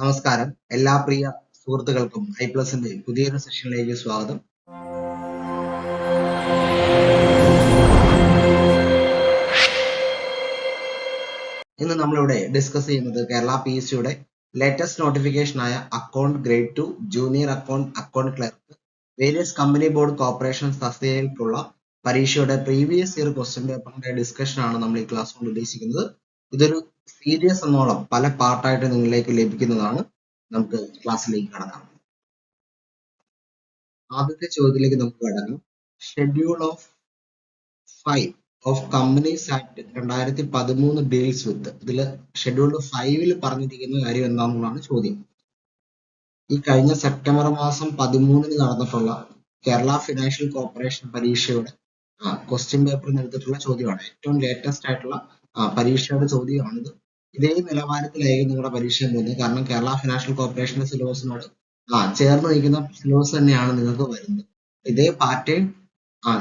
നമസ്കാരം. എല്ലാ പ്രിയ സുഹൃത്തുക്കൾക്കും ഐപ്ലസിന്റെ പുതിയൊരു സെഷനിലേക്ക് സ്വാഗതം. ഇന്ന് നമ്മളിവിടെ ഡിസ്കസ് ചെയ്യുന്നത് കേരള PSCയുടെ ലേറ്റസ്റ്റ് നോട്ടിഫിക്കേഷൻ ആയ account grade 2 junior account clerk various company board corporation തസ്തികയിലേക്കുള്ള പരീക്ഷയുടെ പ്രീവിയസ് ഇയർ ക്വസ്റ്റ്യൻ പേപ്പറിന്റെ ഡിസ്കഷൻ ആണ് നമ്മൾ ഈ ക്ലാസ് കൊണ്ട് ഉദ്ദേശിക്കുന്നത്. ഇതൊരു സീരീസ് എന്നോളം പല പാർട്ടായിട്ട് നിങ്ങളിലേക്ക് ലഭിക്കുന്നതാണ്. നമുക്ക് ക്ലാസ്സിലേക്ക് കടക്കാം. ആദ്യത്തെ ചോദ്യത്തിലേക്ക് നമുക്ക് കടക്കാം. Schedule of 5 of companies act 2013 deals with. ഇതിൽ ഷെഡ്യൂൾ 5 പറഞ്ഞിരിക്കുന്ന കാര്യം എന്താണെന്നുള്ളതാണ് ചോദ്യം. ഈ കഴിഞ്ഞ സെപ്റ്റംബർ മാസം 13 നടന്നിട്ടുള്ള കേരള ഫിനാൻഷ്യൽ കോർപ്പറേഷൻ പരീക്ഷയുടെ ക്വസ്റ്റ്യൻ പേപ്പറിൽ എടുത്തിട്ടുള്ള ചോദ്യമാണ്. ഏറ്റവും ലേറ്റസ്റ്റ് ആയിട്ടുള്ള പരീക്ഷയുടെ ചോദ്യമാണിത്. ഇതേ നിലവാരത്തിലായിരിക്കും നിങ്ങളുടെ പരീക്ഷയും പോകുന്നത്. കാരണം കേരള ഫിനാൻഷ്യൽ കോർപ്പറേഷന്റെ സിലബസിനോട് ചേർന്ന് നിൽക്കുന്ന സിലബസ് തന്നെയാണ് നിങ്ങൾക്ക് വരുന്നത്. ഇതേ പാറ്റേൺ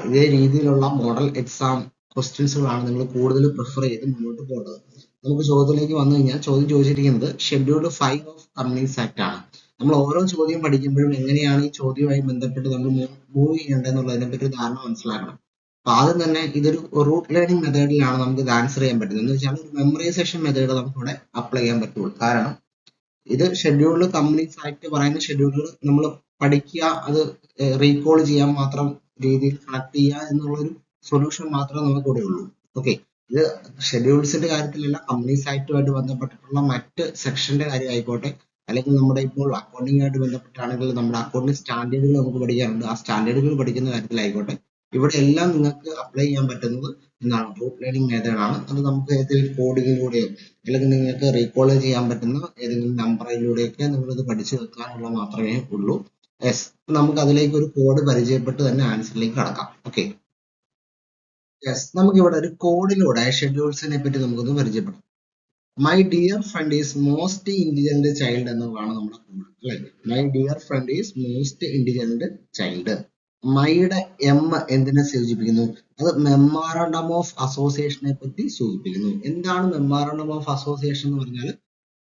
ഇതേ രീതിയിലുള്ള മോഡൽ എക്സാം ക്വസ്റ്റ്യൻസുകളാണ് നിങ്ങൾ കൂടുതൽ പ്രിഫർ ചെയ്ത് മുന്നോട്ട് പോകേണ്ടത്. നമുക്ക് ചോദ്യത്തിലേക്ക് വന്നു കഴിഞ്ഞാൽ ചോദ്യം ചോദിച്ചിരിക്കുന്നത് ഷെഡ്യൂൾ 5 ഓഫ് കമ്പനീസ് ആക്ട് ആണ്. നമ്മൾ ഓരോ ചോദ്യം പഠിക്കുമ്പോഴും എങ്ങനെയാണ് ഈ ചോദ്യവുമായി ബന്ധപ്പെട്ട് നമ്മൾ മൂവ് ചെയ്യേണ്ടതെന്നുള്ളതിനെ പറ്റി ഒരു ധാരണ മനസ്സിലാക്കണം. അപ്പൊ ആദ്യം തന്നെ ഇതൊരു റൂട്ട് ലേണിംഗ് മെത്തേഡിലാണ് നമുക്ക് ഇത് ആൻസർ ചെയ്യാൻ പറ്റുന്നത്. എന്ന് വെച്ചാൽ ഒരു മെമ്മറൈസേഷൻ മെത്തേഡ് നമുക്ക് ഇവിടെ അപ്ലൈ ചെയ്യാൻ പറ്റുള്ളൂ. കാരണം ഇത് ഷെഡ്യൂൾഡ് കമ്പനീസ് ആക്ട് പറയുന്ന ഷെഡ്യൂളുകൾ നമ്മൾ പഠിക്കുക, അത് റീകോൾ ചെയ്യാൻ മാത്രം രീതിയിൽ കണക്ട് ചെയ്യുക എന്നുള്ളൊരു സൊല്യൂഷൻ മാത്രമേ നമുക്ക് ഇവിടെ ഉള്ളൂ. ഓക്കെ, ഇത് ഷെഡ്യൂൾസിന്റെ കാര്യത്തിലല്ല, കമ്പനീസ് ആക്ടുമായിട്ട് ബന്ധപ്പെട്ടിട്ടുള്ള മറ്റ് സെക്ഷന്റെ കാര്യം ആയിക്കോട്ടെ, അല്ലെങ്കിൽ നമ്മുടെ ഇപ്പോൾ അക്കൗണ്ടിംഗ് ആയിട്ട് ബന്ധപ്പെട്ടാണെങ്കിൽ നമ്മുടെ അക്കൗണ്ടിംഗ് സ്റ്റാൻഡേർഡുകൾ നമുക്ക് പഠിക്കാറുണ്ട്. ആ സ്റ്റാൻഡേർഡുകൾ പഠിക്കുന്ന കാര്യത്തിലായിക്കോട്ടെ, ഇവിടെ എല്ലാം നിങ്ങൾക്ക് അപ്ലൈ ചെയ്യാൻ പറ്റുന്നത് എന്താണ് റൂട്ട് ലേണിംഗ് മെത്തേഡ് ആണ്. അത് നമുക്ക് ഏതെങ്കിലും കോഡിങ്ങിലൂടെയോ അല്ലെങ്കിൽ നിങ്ങൾക്ക് റീകോൾ ചെയ്യാൻ പറ്റുന്ന ഏതെങ്കിലും നമ്പറിലൂടെയൊക്കെ നിങ്ങൾ ഇത് പഠിച്ചു വെക്കാനുള്ള മാത്രമേ ഉള്ളൂ. യെസ്, നമുക്ക് അതിലേക്ക് ഒരു കോഡ് പരിചയപ്പെട്ട് തന്നെ ആൻസറിലേക്ക് കടക്കാം. ഓക്കെ, യെസ്, നമുക്ക് ഇവിടെ ഒരു കോഡിലൂടെ ഷെഡ്യൂൾസിനെ പറ്റി നമുക്കൊന്ന് പരിചയപ്പെടാം. My dear friend is most intelligent child എന്നതാണ് നമ്മുടെ കോഡ്, അല്ലെ? My dear friend is most intelligent child. മൈയുടെ എം എന്തിനെ സൂചിപ്പിക്കുന്നു? അത് മെമ്മോറാണ്ടം ഓഫ് അസോസിയേഷനെ പറ്റി സൂചിപ്പിക്കുന്നു. എന്താണ് മെമ്മോറാണ്ടം ഓഫ് അസോസിയേഷൻ എന്ന് പറഞ്ഞാൽ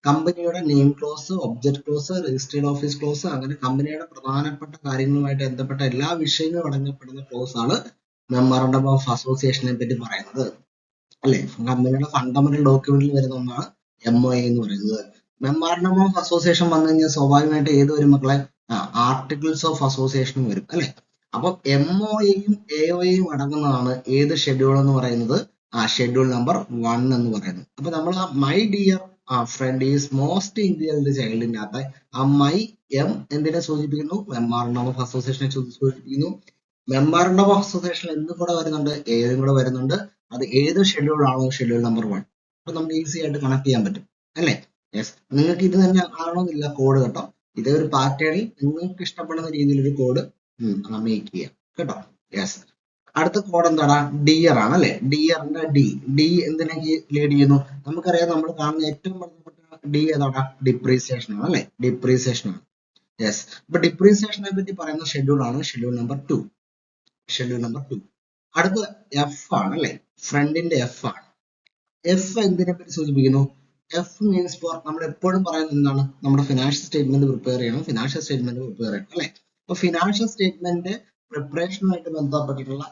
കമ്പനിയുടെ name close, object close, registered office close, അങ്ങനെ കമ്പനിയുടെ പ്രധാനപ്പെട്ട കാര്യങ്ങളുമായിട്ട് ബന്ധപ്പെട്ട എല്ലാ വിഷയങ്ങളും അടങ്ങപ്പെടുന്ന ക്ലോസ് ആണ് മെമ്മോറാണ്ടം ഓഫ് അസോസിയേഷനെ പറ്റി പറയുന്നത്, അല്ലെ? കമ്പനിയുടെ ഫണ്ടമെന്റൽ ഡോക്യുമെന്റിൽ വരുന്ന ഒന്നാണ് MOA എന്ന് പറയുന്നത്. മെമ്മോറാണ്ടം ഓഫ് അസോസിയേഷൻ വന്നു കഴിഞ്ഞാൽ സ്വാഭാവികമായിട്ട് ഏത് വരും മക്കളെ? ആർട്ടിക്കിൾസ് ഓഫ് അസോസിയേഷനും വരും, അല്ലെ? അപ്പൊ MOAയും AOAയും അടങ്ങുന്നതാണ് ഏത് ഷെഡ്യൂൾ എന്ന് പറയുന്നത്? ഷെഡ്യൂൾ നമ്പർ 1 എന്ന് പറയുന്നത്. അപ്പൊ നമ്മൾ my dear friend is most intelligent ചൈൽഡിന്റെ അകത്ത് മൈ എം എന്തിനെ സൂചിപ്പിക്കുന്നു? മെമ്മോറാണ്ടം ഓഫ് അസോസിയേഷനെ സൂചിപ്പിക്കുന്നു. മെമ്മോറാണ്ടം ഓഫ് അസോസിയേഷൻ എന്തും കൂടെ വരുന്നുണ്ട്? ഏതും കൂടെ വരുന്നുണ്ട്. അത് ഏത് ഷെഡ്യൂൾ ആണോ? Schedule number 1. അപ്പൊ നമുക്ക് ഈസി ആയിട്ട് കണക്ട് ചെയ്യാൻ പറ്റും, അല്ലെ? യെസ്, നിങ്ങൾക്ക് ഇത് തന്നെ ആവണമെന്നില്ല കോഡ് കേട്ടോ. ഇതേ ഒരു പാറ്റേണിൽ നിങ്ങൾക്ക് ഇഷ്ടപ്പെടുന്ന രീതിയിലൊരു കോഡ് മേക്ക് ചെയ്യാം കേട്ടോ. യെസ്, അടുത്ത കോഡ് എന്താണ്? ഡിയർ ആണ്, അല്ലെ? ഡിയറിന്റെ ഡി എന്തിനേക്ക് ലീഡ് ചെയ്യുന്നു? നമുക്കറിയാം, നമ്മൾ കാണുന്ന ഏറ്റവും പ്രധാനപ്പെട്ട ഡി ഏതാണ്? ഡിപ്രീസിയേഷൻ ആണ്, അല്ലെ? ഡിപ്രീസിയേഷൻ ആണ്. യെസ്, ഇപ്പൊ ഡിപ്രീസിയേഷനെ പറ്റി പറയുന്ന ഷെഡ്യൂൾ ആണ് ഷെഡ്യൂൾ നമ്പർ 2. Schedule number 2. അടുത്ത എഫ് ആണ്, അല്ലെ? ഫ്രണ്ടിന്റെ എഫ് ആണ്. എഫ് എന്തിനെ പറ്റി സൂചിപ്പിക്കുന്നു? എഫ് മീൻസ് ഫോർ, നമ്മൾ എപ്പോഴും പറയുന്നത് എന്താണ്? നമ്മുടെ ഫിനാൻഷ്യൽ സ്റ്റേറ്റ്മെന്റ് പ്രിപ്പയർ ചെയ്യണം, അല്ലെ? അപ്പൊ ഫിനാൻഷ്യൽ സ്റ്റേറ്റ്മെന്റ് പ്രിപ്പറേഷനുമായിട്ട് ബന്ധപ്പെട്ടിട്ടുള്ള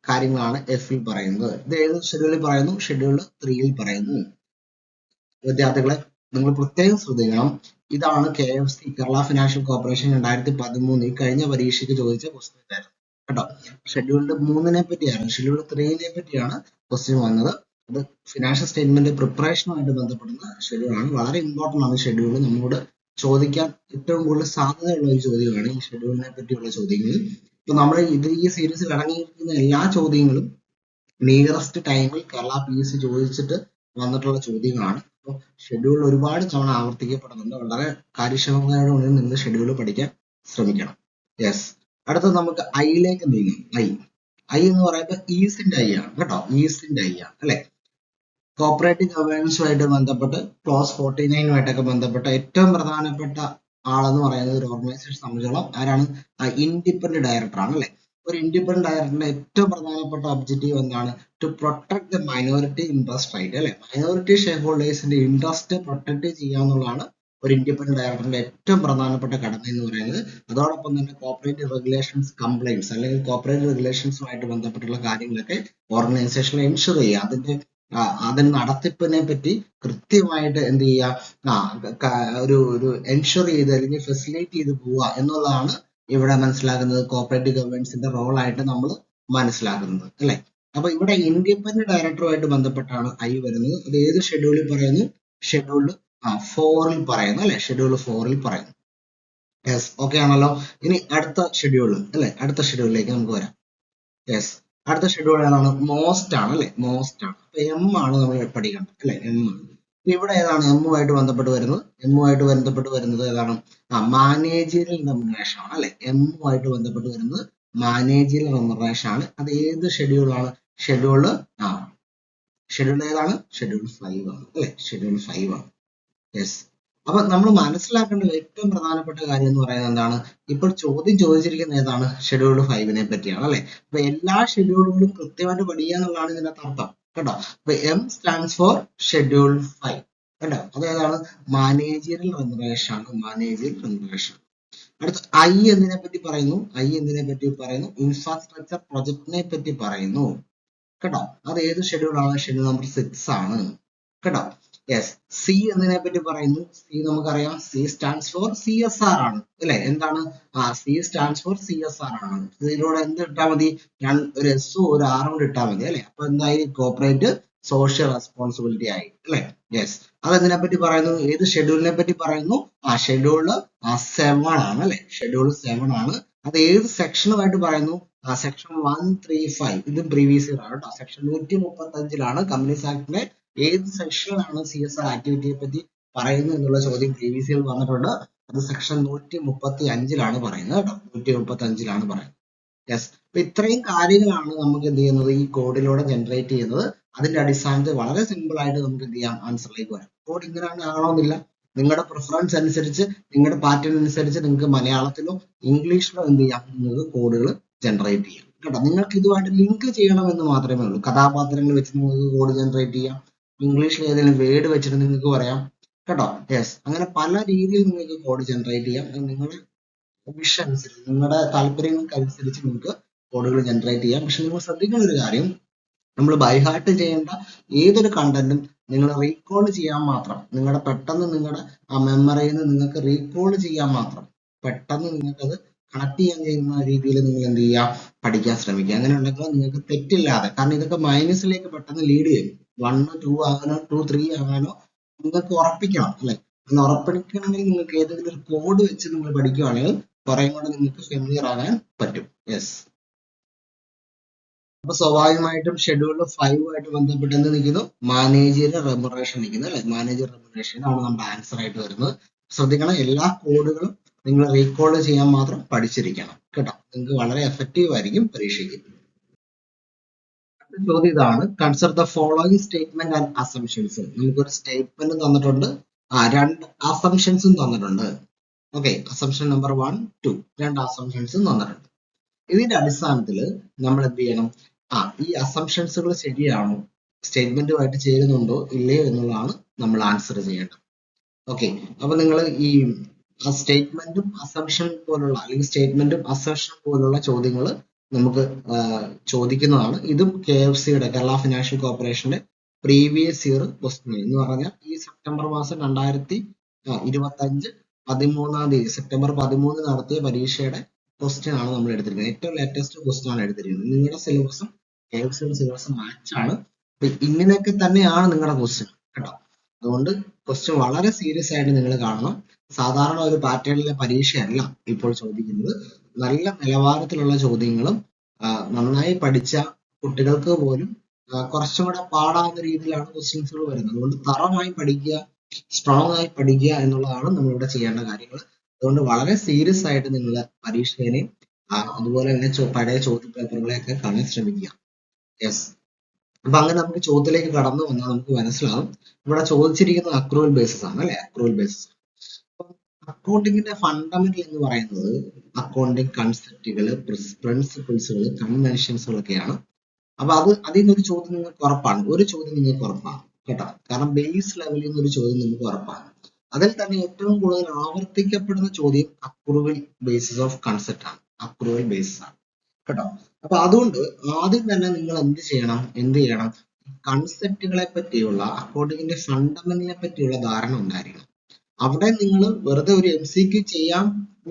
കാര്യങ്ങളാണ് എഫിൽ പറയുന്നത്. ഇത് ഏത് ഷെഡ്യൂളിൽ പറയുന്നു? ഷെഡ്യൂൾ 3 പറയുന്നു. വിദ്യാർത്ഥികളെ, നിങ്ങൾ പ്രത്യേകം ശ്രദ്ധിക്കണം. ഇതാണ് KFC, കേരള ഫിനാൻഷ്യൽ കോർപ്പറേഷൻ 2013 കഴിഞ്ഞ പരീക്ഷയ്ക്ക് ചോദിച്ച ക്വസ്റ്റ്യൻ ആയിരുന്നു കേട്ടോ. ഷെഡ്യൂൾഡ് 3 പറ്റിയാണ്, ഷെഡ്യൂൾ 3 പറ്റിയാണ് ക്വസ്റ്റ്യൻ വന്നത്. അത് ഫിനാൻഷ്യൽ സ്റ്റേറ്റ്മെന്റ് പ്രിപ്പറേഷനുമായിട്ട് ബന്ധപ്പെടുന്ന ഷെഡ്യൂൾ ആണ്. വളരെ ഇമ്പോർട്ടന്റ് ആണ് ഷെഡ്യൂൾ. നമ്മളോട് ചോദിക്കാൻ ഏറ്റവും കൂടുതൽ സാധ്യതയുള്ള ഒരു ചോദ്യമാണ് ഈ ഷെഡ്യൂളിനെ പറ്റിയുള്ള ചോദ്യങ്ങൾ. ഇപ്പൊ നമ്മൾ ഈ സീരീസിൽ അടങ്ങിയിരിക്കുന്ന എല്ലാ ചോദ്യങ്ങളും നിയറസ്റ്റ് ടൈമിൽ കേരള PSC ചോദിച്ചിട്ട് വന്നിട്ടുള്ള ചോദ്യങ്ങളാണ്. അപ്പോൾ ഷെഡ്യൂൾ ഒരുപാട് തവണ ആവർത്തിക്കപ്പെടുന്നുണ്ട്. വളരെ കാര്യക്ഷമതയോടെ നിങ്ങൾ ഷെഡ്യൂൾ പഠിക്കാൻ ശ്രമിക്കണം. യെസ്, അടുത്തത് നമുക്ക് ഐയിലേക്ക് നീങ്ങാം. ഐ എന്ന് പറയുമ്പോൾ ഈസിന്റെ ഐ ആണ് കേട്ടോ. ഈസിന്റെ ഐ ആണ്, അല്ലെ? കോപ്പറേറ്റീവ് ഗവേണൻസുമായിട്ട് ബന്ധപ്പെട്ട് ക്ലോസ് 49 ബന്ധപ്പെട്ട ഏറ്റവും പ്രധാനപ്പെട്ട ആളെന്ന് പറയുന്നത് ഒരു ഓർഗനൈസേഷൻ സംബന്ധിച്ചോളം ആരാണ്? ഇൻഡിപെൻഡന്റ് ഡയറക്ടർ ആണ്, അല്ലെ? ഒരു ഇൻഡിപെൻഡന്റ് ഡയറക്ടറിന്റെ ഏറ്റവും പ്രധാനപ്പെട്ട ഒബ്ജക്റ്റീവ് എന്താണ്? To protect the minority interest right, അല്ലെ? മൈനോറിറ്റി ഷെയർ ഹോൾഡേഴ്സിന്റെ ഇൻട്രസ്റ്റ് പ്രൊട്ടക്ട് ചെയ്യുക എന്നുള്ളതാണ് ഒരു ഇൻഡിപെൻഡന്റ് ഡയറക്ടറിന്റെ ഏറ്റവും പ്രധാനപ്പെട്ട കടമ എന്ന് പറയുന്നത്. അതോടൊപ്പം തന്നെ കോർപ്പറേറ്റ് റെഗുലേഷൻസ് കംപ്ലൈൻറ്റ്സ് അല്ലെങ്കിൽ കോർപ്പറേറ്റ് റെഗുലേഷൻസുമായിട്ട് ബന്ധപ്പെട്ടുള്ള കാര്യങ്ങളൊക്കെ ഓർഗനൈസേഷനിൽ എൻഷുർ ചെയ്യുക. അതിന്റെ നടത്തിപ്പിനെ പറ്റി കൃത്യമായിട്ട് എന്ത് ചെയ്യുക, ഒരു എൻഷുർ ചെയ്ത് അല്ലെങ്കിൽ ഫെസിലിറ്റേറ്റ് ചെയ്ത് പോവുക എന്നുള്ളതാണ് ഇവിടെ മനസ്സിലാക്കുന്നത് കോർപ്പറേറ്റ് ഗവേണൻസിന്റെ റോളായിട്ട് നമ്മൾ മനസ്സിലാക്കുന്നത് അല്ലെ. അപ്പൊ ഇവിടെ ഇൻഡിപെൻഡന്റ് ഡയറക്ടറുമായിട്ട് ബന്ധപ്പെട്ടാണ് ഐ വരുന്നത്. അത് ഏത് ഷെഡ്യൂളിൽ പറയുന്നു? ഷെഡ്യൂൾ 4-ൽ പറയുന്നു അല്ലെ. ഷെഡ്യൂൾ 4-ൽ പറയുന്നു. യെസ്, ഓക്കെ ആണല്ലോ. ഇനി അടുത്ത ഷെഡ്യൂൾ അല്ലെ, അടുത്ത ഷെഡ്യൂളിലേക്ക് നമുക്ക് വരാം. യെസ്, അടുത്ത ഷെഡ്യൂൾ ഏതാണ്? മോസ്റ്റ് ആണ് അല്ലെ, മോസ്റ്റ് ആണ്. അപ്പൊ എം ആണ് നമ്മൾ പഠിക്കേണ്ടത് അല്ലെ, എം ആണ്. ഇവിടെ ഏതാണ് എമ്മുമായിട്ട് ബന്ധപ്പെട്ട് വരുന്നത്? എമ്മുമായിട്ട് ബന്ധപ്പെട്ട് വരുന്നത് ഏതാണ്? മാനേജറിയൽ റെമ്യൂണറേഷൻ ആണ് അല്ലെ. എമ്മുമായിട്ട് ബന്ധപ്പെട്ട് വരുന്നത് മാനേജറിയൽ റെമ്യൂണറേഷൻ ആണ്. അത് ഏത് ഷെഡ്യൂളാണ്? ഷെഡ്യൂൾ ഏതാണ്? ഷെഡ്യൂൾ 5 ആണ് അല്ലെ, ഷെഡ്യൂൾ 5 ആണ്. യെസ്. അപ്പൊ നമ്മൾ മനസ്സിലാക്കേണ്ട ഏറ്റവും പ്രധാനപ്പെട്ട കാര്യം എന്ന് പറയുന്നത് എന്താണ്? ഇപ്പോൾ ചോദ്യം ചോദിച്ചിരിക്കുന്നത് ഏതാണ്? ഷെഡ്യൂൾ 5-നെ പറ്റിയാണ് അല്ലെ. അപ്പൊ എല്ലാ ഷെഡ്യൂളുകളും കൃത്യമായിട്ട് പഠിക്കുക എന്നുള്ളതാണ് ഇതിനകത്ത് അർത്ഥം കേട്ടോ. അപ്പൊ എം സ്റ്റാൻഡ്സ് ഫോർ ഷെഡ്യൂൾ 5 കേട്ടോ. അതേതാണ്? മാനേജറിയൽ റെമ്യൂണറേഷൻ ആണ്, മാനേജറിയൽ റെമ്യൂണറേഷൻ. അടുത്ത ഐ എന്തിനെ പറ്റി പറയുന്നു? ഇൻഫ്രാസ്ട്രക്ചർ പ്രൊജക്ടിനെ പറ്റി പറയുന്നു കേട്ടോ. അത് ഏത് ഷെഡ്യൂളാണ്? ഷെഡ്യൂൾ നമ്പർ 6 ആണ് കേട്ടോ. യെസ്. സി എന്നതിനെ പറ്റി പറയുന്നു. സി നമുക്കറിയാം, സി സ്റ്റാൻഡ്സ് ഫോർ CSR ആണ് അല്ലെ. എന്താണ്? സി സ്റ്റാൻഡ്സ് ഫോർ CSR ആണ്. ഇതിലൂടെ എന്ത് ഇട്ടാൽ മതി? ഒരു എസ് ഒരു ആറും കൂടി ഇട്ടാൽ മതി അല്ലെ. അപ്പൊ എന്തായി? കോർപ്പറേറ്റ് സോഷ്യൽ റെസ്പോൺസിബിലിറ്റി ആയി അല്ലെ. യെസ്. അതെന്തിനെ പറ്റി പറയുന്നു? ഏത് ഷെഡ്യൂളിനെ പറ്റി പറയുന്നു? ഷെഡ്യൂള് 7 ആണ് അല്ലെ, ഷെഡ്യൂൾ 7 ആണ്. അത് ഏത് സെക്ഷനുമായിട്ട് പറയുന്നു? സെക്ഷൻ 135. ഇതും പ്രീവിയസ് ഇയർ ആണ് കേട്ടോ. സെക്ഷൻ 135-ലാണ് കമ്പനീസ് ആക്ടിന്റെ ഏത് സെക്ഷനിലാണ് CSR ആക്ടിവിറ്റിയെ പറ്റി പറയുന്നത് എന്നുള്ള ചോദ്യം പ്രീവിയസ് ഇയർ വന്നിട്ടുണ്ട്. അത് സെക്ഷൻ 135-ലാണ് പറയുന്നത് കേട്ടോ, 135-ലാണ് പറയുന്നത്. യെസ്. അപ്പൊ ഇത്രയും കാര്യങ്ങളാണ് നമുക്ക് എന്ത് ചെയ്യുന്നത്? ഈ കോഡിലൂടെ ജനറേറ്റ് ചെയ്യുന്നത്. അതിന്റെ അടിസ്ഥാനത്തിൽ വളരെ സിമ്പിൾ ആയിട്ട് നമുക്ക് എന്ത് ചെയ്യാം? ആൻസറിലേക്ക് വരാം. കോഡ് ഇങ്ങനെ ആകണമെന്നില്ല. നിങ്ങളുടെ പ്രിഫറൻസ് അനുസരിച്ച്, നിങ്ങളുടെ പാറ്റേൺ അനുസരിച്ച് നിങ്ങൾക്ക് മലയാളത്തിലോ ഇംഗ്ലീഷിലോ എന്ത് ചെയ്യാം? നിങ്ങൾക്ക് കോഡുകൾ ജനറേറ്റ് ചെയ്യാം കേട്ടോ. നിങ്ങൾക്ക് ഇതുമായിട്ട് ലിങ്ക് ചെയ്യണമെന്ന് മാത്രമേ ഉള്ളൂ. കഥാപാത്രങ്ങൾ വെച്ച് നിങ്ങൾക്ക് കോഡ് ജനറേറ്റ് ചെയ്യാം. ഇംഗ്ലീഷിൽ ഏതെങ്കിലും വേർഡ് വെച്ചിട്ട് നിങ്ങൾക്ക് പറയാം കേട്ടോ. യെസ്. അങ്ങനെ പല രീതിയിൽ നിങ്ങൾക്ക് കോഡ് ജനറേറ്റ് ചെയ്യാം. നിങ്ങളുടെ വിഷ് അനുസരിച്ച്, നിങ്ങളുടെ താല്പര്യങ്ങൾക്ക് അനുസരിച്ച് നിങ്ങൾക്ക് കോഡുകൾ ജനറേറ്റ് ചെയ്യാം. പക്ഷെ നിങ്ങൾ ശ്രദ്ധിക്കുന്ന ഒരു കാര്യം, നമ്മൾ ബൈഹാർട്ട് ചെയ്യേണ്ട ഏതൊരു കണ്ടന്റും നിങ്ങൾ റീകോൾ ചെയ്യാൻ മാത്രം, പെട്ടെന്ന് നിങ്ങളുടെ മെമ്മറിയിൽ നിന്ന് നിങ്ങൾക്ക് റീകോൾ ചെയ്യാൻ മാത്രം, പെട്ടെന്ന് നിങ്ങൾക്കത് കണക്ട് ചെയ്യാൻ ചെയ്യുന്ന രീതിയിൽ നിങ്ങൾ എന്ത് ചെയ്യുക? പഠിക്കാൻ ശ്രമിക്കുക. അങ്ങനെ ഉണ്ടെങ്കിൽ നിങ്ങൾക്ക് തെറ്റില്ലാതെ, കാരണം ഇതൊക്കെ മൈനസിലേക്ക് പെട്ടെന്ന് ലീഡ് ചെയ്യും. 1, 2 ആകാനോ 2, 3 ആകാനോ നിങ്ങൾക്ക് ഉറപ്പിക്കണം അല്ലെ. അങ്ങനെ ഉറപ്പിക്കണമെങ്കിൽ നിങ്ങൾക്ക് ഏതെങ്കിലും ഒരു കോഡ് വെച്ച് നിങ്ങൾ പഠിക്കുകയാണെങ്കിൽ കുറെ കൂടെ നിങ്ങൾക്ക് ഫെമിലിയർ ആകാൻ പറ്റും. യെസ്. അപ്പൊ സ്വാഭാവികമായിട്ടും ഷെഡ്യൂൾ 5-ആയിട്ട് ബന്ധപ്പെട്ട് എന്ത് നിൽക്കുന്നു? മാനേജറിയൽ റെമ്യൂണറേഷൻ നിൽക്കുന്നു അല്ലെ. മാനേജർ റെമ്യൂണറേഷൻ ആണ് നമ്മുടെ ആൻസർ ആയിട്ട് വരുന്നത്. ശ്രദ്ധിക്കണം, എല്ലാ കോഡുകളും നിങ്ങൾ റീകോൾ ചെയ്യാൻ മാത്രം പഠിച്ചിരിക്കണം കേട്ടോ. നിങ്ങൾക്ക് വളരെ എഫക്റ്റീവ് ആയിരിക്കും പരീക്ഷയ്ക്ക്. ചോദ്യം ഇതാണ്: consider the following statement and assumptions. നമുക്കൊരു സ്റ്റേറ്റ്മെന്റ് തന്നിട്ടുണ്ട്, 2 അസംഷൻസും തന്നിട്ടുണ്ട്. ഓക്കെ, അസംഷൻ നമ്പർ 1, 2, 2 അസംഷൻസും തന്നിട്ടുണ്ട്. ഇതിന്റെ അടിസ്ഥാനത്തിൽ നമ്മൾ എന്ത് ചെയ്യണം? ഈ അസംഷൻസുകൾ ശരിയാണോ, സ്റ്റേറ്റ്മെന്റുമായിട്ട് ചേരുന്നുണ്ടോ ഇല്ലയോ എന്നുള്ളതാണ് നമ്മൾ ആൻസർ ചെയ്യേണ്ടത്. ഓക്കെ, അപ്പൊ നിങ്ങൾ ഈ സ്റ്റേറ്റ്മെന്റും അസംഷൻ പോലുള്ള, അല്ലെങ്കിൽ സ്റ്റേറ്റ്മെന്റും അസംഷൻ പോലുള്ള ചോദ്യങ്ങൾ നമുക്ക് ചോദിക്കുന്നതാണ്. ഇതും KFCയുടെ, കേരള ഫിനാൻഷ്യൽ കോർപ്പറേഷന്റെ പ്രീവിയസ് ഇയർ ക്വസ്റ്റ്യൻ എന്ന് പറഞ്ഞാൽ ഈ സെപ്റ്റംബർ മാസം 2025 13-ാം തീയതി, സെപ്റ്റംബർ 13 നടത്തിയ പരീക്ഷയുടെ ക്വസ്റ്റ്യൻ ആണ് നമ്മൾ എടുത്തിരിക്കുന്നത്. ഏറ്റവും ലേറ്റസ്റ്റ് ക്വസ്റ്റ്യൻ ആണ് എടുത്തിരിക്കുന്നത്. നിങ്ങളുടെ സിലബസും KFCയുടെ സിലബസും മാച്ച് ആണ്. ഇങ്ങനെയൊക്കെ തന്നെയാണ് നിങ്ങളുടെ ക്വസ്റ്റ്യൻ കേട്ടോ. അതുകൊണ്ട് ക്വസ്റ്റ്യൻ വളരെ സീരിയസ് ആയിട്ട് നിങ്ങൾ കാണണം. സാധാരണ ഒരു പാറ്റേണിലെ പരീക്ഷയല്ല ഇപ്പോൾ ചോദിക്കുന്നത്. നല്ല നിലവാരത്തിലുള്ള ചോദ്യങ്ങളും നന്നായി പഠിച്ച കുട്ടികൾക്ക് പോലും കുറച്ചും കൂടെ പാടാവുന്ന രീതിയിലാണ് ക്വസ്റ്റ്യൻസുകൾ വരുന്നത്. അതുകൊണ്ട് തറമായി പഠിക്കുക, സ്ട്രോങ് ആയി പഠിക്കുക എന്നുള്ളതാണ് നമ്മളിവിടെ ചെയ്യേണ്ട കാര്യങ്ങൾ. അതുകൊണ്ട് വളരെ സീരിയസ് ആയിട്ട് നിങ്ങൾ പരീക്ഷേനെയും അതുപോലെ തന്നെ പഴയ ചോദ്യ പേപ്പറുകളെയൊക്കെ കാണാൻ ശ്രമിക്കുക. യെസ്. അപ്പൊ അങ്ങനെ നമുക്ക് ചോദ്യത്തിലേക്ക് കടന്നു വന്നാൽ നമുക്ക് മനസ്സിലാവും ഇവിടെ ചോദിച്ചിരിക്കുന്നത് അക്രൂവൽ ബേസിസ് ആണ് അല്ലെ, അക്രൂവൽ ബേസിസ്. അക്കൗണ്ടിങ്ങിന്റെ ഫണ്ടമെന്റൽ എന്ന് പറയുന്നത് അക്കൗണ്ടിങ് കൺസെപ്റ്റുകൾ, പ്രിൻസിപ്പിൾസുകൾ, കൺവെൻഷൻസുകളൊക്കെയാണ്. അപ്പൊ അതിൽ നിന്നൊരു ചോദ്യം നിങ്ങൾക്ക് ഉറപ്പാണ്, കേട്ടോ. കാരണം ബേസ് ലെവലിൽ നിന്നൊരു ചോദ്യം നിങ്ങൾക്ക് ഉറപ്പാണ്. അതിൽ തന്നെ ഏറ്റവും കൂടുതൽ ആവർത്തിക്കപ്പെടുന്ന ചോദ്യം അക്രൂവൽ ബേസിസ് ഓഫ് കൺസെപ്റ്റ് ആണ്. അക്രൂവൽ ബേസിസ് ആണ് കേട്ടോ. അപ്പൊ അതുകൊണ്ട് ആദ്യം തന്നെ നിങ്ങൾ എന്ത് ചെയ്യണം, കൺസെപ്റ്റുകളെ പറ്റിയുള്ള അക്കൗണ്ടിങ്ങിന്റെ ഫണ്ടമെന്റിനെ പറ്റിയുള്ള ധാരണ ഉണ്ടായിരിക്കണം. അവിടെ നിങ്ങൾ വെറുതെ ഒരു MCQ ചെയ്യാൻ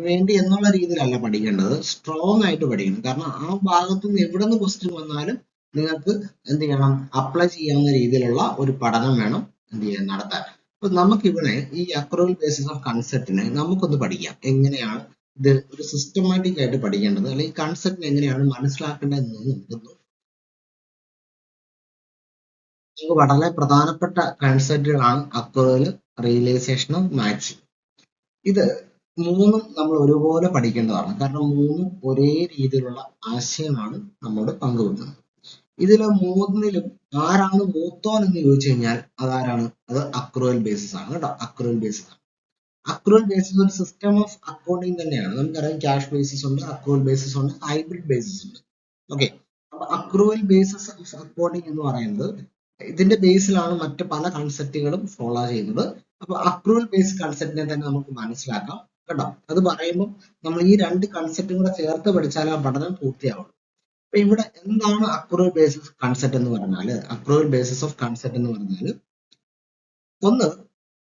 വേണ്ടി എന്നുള്ള രീതിയിലല്ല പഠിക്കേണ്ടത്, സ്ട്രോങ് ആയിട്ട് പഠിക്കണം. കാരണം ആ ഭാഗത്തു നിന്ന് എവിടെ നിന്ന് ക്വസ്റ്റ്യൻ വന്നാലും നിങ്ങൾക്ക് എന്ത് ചെയ്യണം, അപ്ലൈ ചെയ്യാവുന്ന രീതിയിലുള്ള ഒരു പഠനം വേണം എന്ത് ചെയ്യാൻ, നടത്താൻ. അപ്പൊ നമുക്കിവിടെ ഈ അക്രൂവൽ ബേസിസ് ഓഫ് കൺസെപ്റ്റിനെ നമുക്കൊന്ന് പഠിക്കാം. എങ്ങനെയാണ് ഇത് ഒരു സിസ്റ്റമാറ്റിക് ആയിട്ട് പഠിക്കേണ്ടത്, അല്ലെങ്കിൽ കൺസെപ്റ്റിനെ എങ്ങനെയാണ് മനസ്സിലാക്കേണ്ടതെന്ന് നമുക്കൊന്ന്. നമുക്ക് വളരെ പ്രധാനപ്പെട്ട കൺസെപ്റ്റുകളാണ് അക്രൂവൽ, റിയലൈസേഷനും മാച്ചിങ്. ഇത് മൂന്നും നമ്മൾ ഒരുപോലെ പഠിക്കേണ്ടതാണ്. കാരണം മൂന്നും ഒരേ രീതിയിലുള്ള ആശയമാണ് നമ്മോട് പങ്കുവെക്കുന്നത്. ഇതില് മൂന്നിലും ആരാണ് മൂത്തോൻ എന്ന് ചോദിച്ചു കഴിഞ്ഞാൽ അതാരാണ്, അത് അക്രൂവൽ ബേസിസ് ആണ് കേട്ടോ. അക്രൂവൽ ബേസിസ് ആണ്. അക്രൂവൽ ബേസിസ് ഒരു സിസ്റ്റം ഓഫ് അക്കൗണ്ടിങ് തന്നെയാണ്. നമുക്കറിയാം ക്യാഷ് ബേസിസ് ഉണ്ട്, അക്രൂവൽ ബേസിസ് ഉണ്ട്, ഹൈബ്രിഡ് ബേസിസ് ഉണ്ട്. ഓക്കെ. അപ്പൊ അക്രൂവൽ ബേസിസ് ഓഫ് അക്കൗണ്ടിങ് എന്ന് പറയുന്നത് ഇതിന്റെ ബേസിലാണ് മറ്റ് പല കൺസെപ്റ്റുകളും ഫോളോ ചെയ്യുന്നത്. അപ്പൊ അക്രൂവൽ ബേസ് കൺസെപ്റ്റിനെ തന്നെ നമുക്ക് മനസ്സിലാക്കാം കേട്ടോ. അത് പറയുമ്പോൾ നമ്മൾ ഈ രണ്ട് കൺസെപ്റ്റും കൂടെ ചേർത്ത് പഠിച്ചാൽ ആ പഠനം പൂർത്തിയാവും. അപ്പൊ ഇവിടെ എന്താണ് അക്രൂവൽ ബേസിസ് കൺസെപ്റ്റ് എന്ന് പറഞ്ഞാല്, അക്രൂവൽ ബേസിസ് ഓഫ് കൺസെപ്റ്റ് എന്ന് പറഞ്ഞാല്, ഒന്ന്